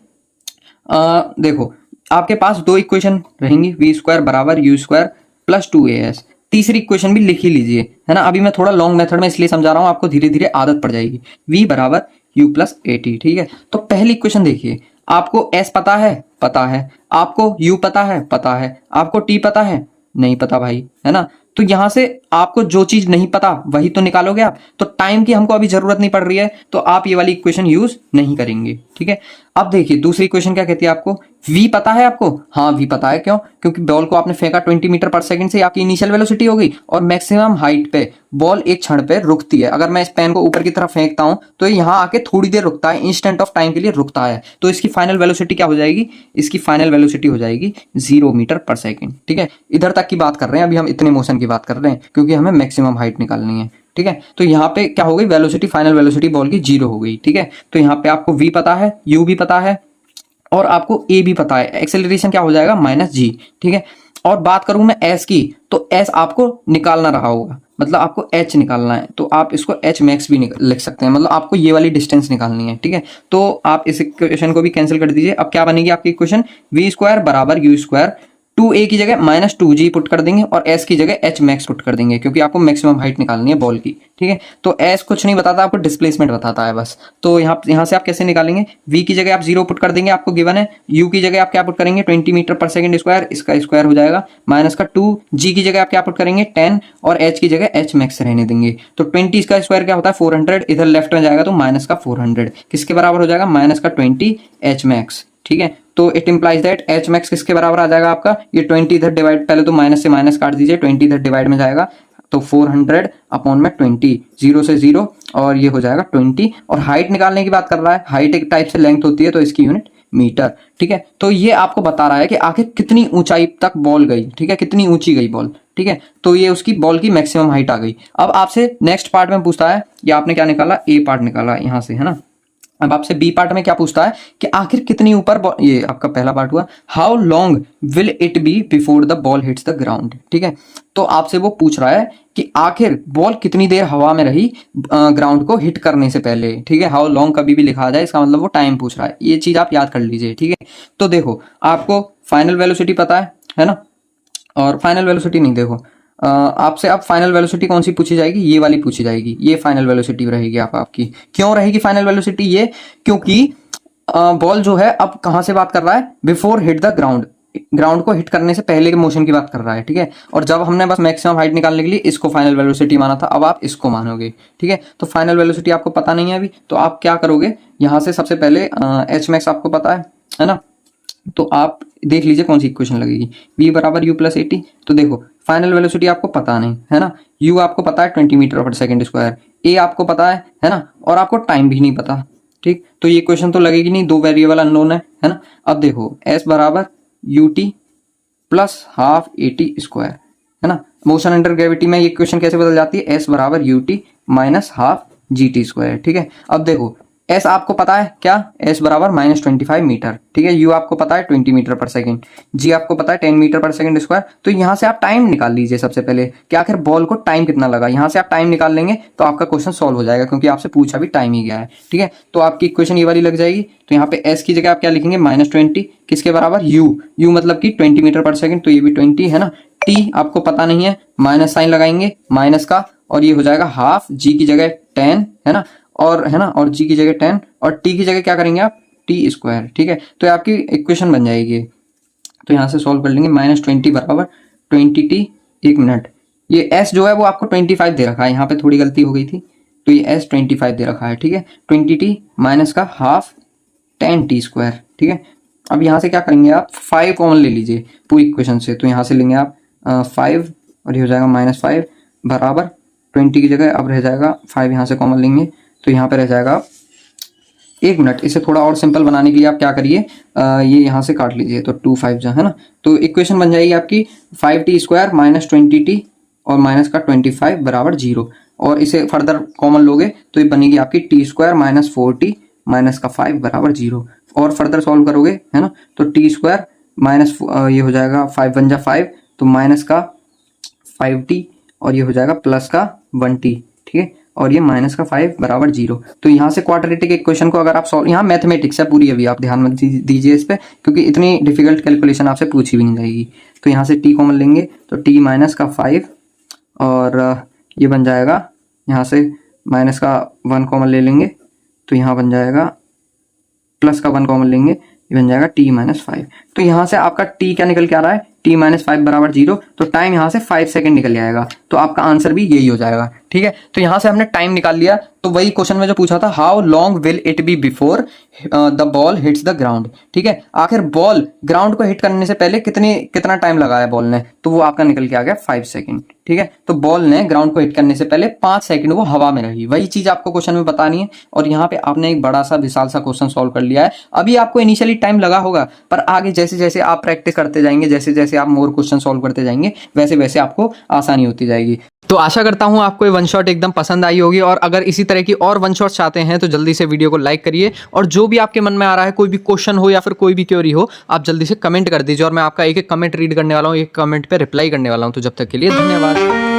S1: देखो आपके पास दो इक्वेशन रहेंगी, वी स्क्वायर बराबर यू स्क्वायर प्लस 2as। तीसरी इक्वेशन भी लिख ही लीजिए, है ना। अभी मैं थोड़ा लॉन्ग मेथड में इसलिए समझा रहा हूं, आपको धीरे धीरे आदत पड़ जाएगी। v बराबर u प्लस ए टी, ठीक है। तो पहली इक्वेशन देखिए, आपको s पता है, पता है, आपको u पता है, पता है, आपको t पता है, नहीं पता भाई, है ना। तो यहां से आपको जो चीज नहीं पता वही तो निकालोगे आप। तो टाइम की हमको अभी जरूरत नहीं पड़ रही है, तो आप ये वाली इक्वेशन यूज नहीं करेंगे, ठीक है। अब देखिए दूसरी इक्वेशन क्या कहती है, आपको v पता है, आपको हाँ v पता है, क्यों, क्योंकि बॉल को आपने फेंका 20 मीटर पर सेकंड से, आपकी इनिशियल वेलोसिटी हो गई और मैक्सिमम हाइट पे बॉल एक क्षण पे रुकती है। अगर मैं इस पेन को ऊपर की तरफ फेंकता हूं तो यहाँ आके थोड़ी देर रुकता है, इंस्टेंट ऑफ टाइम के लिए रुकता है। तो इसकी फाइनल वेलोसिटी क्या हो जाएगी, इसकी फाइनल वेलोसिटी हो जाएगी 0 मीटर पर सेकंड, ठीक है। इधर तक की बात कर रहे हैं, अभी हम इतने मोशन की बात कर रहे हैं क्योंकि हमें मैक्सिमम हाइट निकालनी है, ठीक है। तो यहाँ पे क्या हो गई, वेलोसिटी, फाइनल वेलोसिटी बॉल की 0 हो गई, ठीक है। तो यहाँ पे आपको v पता है, u भी पता है और आपको a भी पता है। एक्सेलरेशन क्या हो जाएगा, -g, ठीक है। और बात करूं मैं s की, तो s आपको निकालना रहा होगा, मतलब आपको h निकालना है, तो आप इसको h मैक्स भी लिख सकते हैं, मतलब आपको ये वाली डिस्टेंस निकालनी है, ठीक है। तो आप इस इक्वेशन को भी कैंसिल कर दीजिए। अब क्या बनेगी आपकी इक्वेशन, v स्क्वायर बराबर u स्क्वायर, 2a की जगह -2g पुट कर देंगे और s की जगह h मैक्स पुट कर देंगे, क्योंकि आपको मैक्सिमम हाइट निकालनी है बॉल की, ठीक है। तो s कुछ नहीं बताता, आपको डिस्प्लेसमेंट बताता है बस। तो यहाँ से आप कैसे निकालेंगे, v की जगह आप 0 पुट कर देंगे, आपको गिवन है। u की जगह आप क्या पुट करेंगे, 20 मीटर पर सेकंड स्क्वायर, इसका स्क्वायर हो जाएगा, माइनस का 2, g की जगह आप क्या पुट करेंगे 10 और h की जगह h मैक्स रहने देंगे। तो 20 का स्क्वायर क्या होता है 400, इधर लेफ्ट में जाएगा तो माइनस का 400, किसके बराबर हो जाएगा, माइनस का 20 h मैक्स, ठीक है। तो it implies that h max किसके बराबर आ जाएगा आपका, ये 20 इधर डिवाइड, पहले तो माइनस से माइनस काट दीजिए, 20 इधर डिवाइड में जाएगा तो 400 अपॉन में 20, 0 से 0 और ये हो जाएगा 20। और हाइट निकालने की बात कर रहा है, हाइट एक टाइप से लेंथ होती है तो इसकी यूनिट मीटर, ठीक है। तो ये आपको बता रहा है कि आखिर कितनी ऊंचाई तक बॉल गई, ठीक है, कितनी ऊंची गई बॉल, ठीक है। तो ये उसकी बॉल की मैक्सिमम हाइट आ गई। अब आपसे नेक्स्ट पार्ट में पूछता है, ये आपने क्या निकाला, ए पार्ट निकाला यहाँ से, है ना। अब आपसे बी पार्ट में क्या पूछता है कि आखिर कितनी ऊपर ये आपका पहला पार्ट हुआ, how long will it be before the ball hits the ground. ठीक है, तो आपसे वो पूछ रहा है कि आखिर बॉल कितनी देर हवा में रही ग्राउंड को हिट करने से पहले। ठीक है, हाउ लॉन्ग कभी भी लिखा जाए इसका मतलब वो टाइम पूछ रहा है, ये चीज आप याद कर लीजिए। ठीक है, तो देखो आपको फाइनल वेलोसिटी पता है ना, और फाइनल वेलोसिटी नहीं, देखो आपसे अब फाइनल वेलोसिटी कौन सी पूछी जाएगी, ये वाली पूछी जाएगी, ये फाइनल वेलोसिटी रहेगी आपकी। क्यों रहेगी फाइनल वेलोसिटी ये, क्योंकि बॉल जो है अब कहां से बात कर रहा है, before hit the ground, ground को हिट करने से पहले के मोशन की बात कर रहा है। ठीक है, और जब हमने बस मैक्सिमम हाइट निकालने के लिए इसको फाइनल वेलोसिटी माना था, अब आप इसको मानोगे। ठीक है, तो फाइनल वेलोसिटी आपको पता नहीं है अभी, तो आप क्या करोगे, यहां से सबसे पहले एच मैक्स आपको पता है ना, तो आप देख लीजिए कौन सी इक्वेशन लगेगी, v बराबर u प्लस 80। तो देखो फाइनल वेलोसिटी आपको पता नहीं है ना, u आपको पता है 20 मीटर पर सेकंड स्क्वायर, a आपको पता है ना, और आपको टाइम भी नहीं पता। ठीक, तो ये इक्वेशन तो लगेगी नहीं, दो वेरिएबल अननोन है ना। अब देखो s बराबर ut प्लस हाफ 80 स्क्वायर है ना, मोशन अंडर ग्रेविटी में ये इक्वेशन कैसे बदल जाती है, s बराबर ut minus half gt square. ठीक है, अब देखो एस आपको पता है क्या, एस बराबर -25 मीटर। ठीक है, यू आपको पता है 20 मीटर पर सेकंड, जी आपको पता है 10 मीटर पर सेकंड स्क्वायर। तो यहां से आप टाइम निकाल लीजिए सबसे पहले कि आखिर बॉल को टाइम कितना लगा, यहां से आप टाइम निकाल लेंगे तो आपका क्वेश्चन सॉल्व हो जाएगा, क्योंकि आपसे पूछा भी टाइम ही गया है। ठीक है, तो आपकी इक्वेशन ये वाली लग जाएगी। तो यहाँ पे एस की जगह आप क्या लिखेंगे, -20 किसके बराबर, यू मतलब कि 20 मीटर पर सेकंड, तो ये भी 20 है ना। टी आपको पता नहीं है, माइनस साइन लगाएंगे माइनस का, और ये हो जाएगा हाफ, जी की जगह 10 है ना, और है ना, और जी की जगह 10, और टी की जगह क्या करेंगे आप, टी स्क्वायर। ठीक है, तो ये आपकी इक्वेशन बन जाएगी। तो यहाँ से सॉल्व कर लेंगे, -20 बराबर 20t, एक मिनट, ये s जो है वो आपको 25 दे रखा है, यहाँ पे थोड़ी गलती हो गई थी, तो ये s 25 दे रखा है। ठीक है, 20t माइनस का हाफ 10t स्क्वायर। ठीक है, अब यहाँ से क्या करेंगे आप, 5 कॉमन ले लीजिए पूरी इक्वेशन से, तो यहाँ से लेंगे आप 5, और ये हो जाएगा -5 बराबर 20 की जगह अब रह जाएगा 5, यहाँ से कॉमन लेंगे तो यहाँ पे रह जाएगा, एक मिनट, इसे थोड़ा और सिंपल बनाने के लिए आप क्या करिए, ये यहाँ से काट लीजिए, तो 2 5 जो है ना, तो इक्वेशन बन जाएगी आपकी 5t स्क्वायर माइनस 20t और माइनस का 25 बराबर 0, और इसे फर्दर कॉमन लोगे तो ये बनेगी आपकी t square minus 4t minus का 5 बराबर 0, और फर्दर सॉल्व करोगे है ना, तो t स्क्वायर माइनस ये हो जाएगा 5 बन जा 5, तो माइनस का 5t और ये हो जाएगा प्लस का 1t। ठीक है, और ये माइनस का 5 बराबर 0। तो यहाँ से क्वाड्रेटिक इक्वेशन को अगर आप सॉल्व, यहाँ मैथमेटिक्स है पूरी, अभी आप ध्यान मत दीजिए इस पे, क्योंकि इतनी डिफिकल्ट कैलकुलेशन आपसे पूछी भी नहीं जाएगी। तो यहाँ से t कॉमन लेंगे तो t माइनस का 5, और ये बन जाएगा, यहाँ से माइनस का 1 कॉमन ले लेंगे तो यहाँ बन जाएगा, प्लस का 1 कॉमन लेंगे, ये बन जाएगा t माइनस 5। तो यहाँ से आपका t क्या निकल के आ रहा है, t माइनस 5 बराबर 0, तो टाइम यहाँ से 5 सेकंड निकल जाएगा, तो आपका आंसर भी यही हो जाएगा। ठीक है, तो यहाँ से हमने टाइम निकाल लिया, तो वही क्वेश्चन में जो पूछा था, how long will it be before the ball hits the ground. ठीक है, आखिर बॉल ग्राउंड को हिट करने से पहले कितना टाइम लगाया बॉल ने, तो वो आपका निकल के आ गया 5 सेकंड। ठीक है, तो बॉल ने ग्राउंड को हिट करने से पहले 5 सेकंड वो हवा में रही, वही चीज आपको क्वेश्चन में बतानी है, और यहाँ पे आपने एक बड़ा सा विशाल सा क्वेश्चन सॉल्व कर लिया है। अभी आपको इनिशियली टाइम लगा होगा, पर आगे जैसे जैसे आप प्रैक्टिस करते जाएंगे, जैसे जैसे आप मोर क्वेश्चन सॉल्व करते जाएंगे, वैसे वैसे आपको आसानी होती जाएगी। तो आशा करता हूं आपको ये वन शॉट एकदम पसंद आई होगी, और अगर इसी तरह की और वन शॉट चाहते हैं तो जल्दी से वीडियो को लाइक करिए, और जो भी आपके मन में आ रहा है, कोई भी क्वेश्चन हो या फिर कोई भी क्वेरी हो, आप जल्दी से कमेंट कर दीजिए, और मैं आपका एक एक कमेंट रीड करने वाला हूँ, एक कमेंट पे रिप्लाई करने वाला हूँ। तो जब तक के लिए धन्यवाद।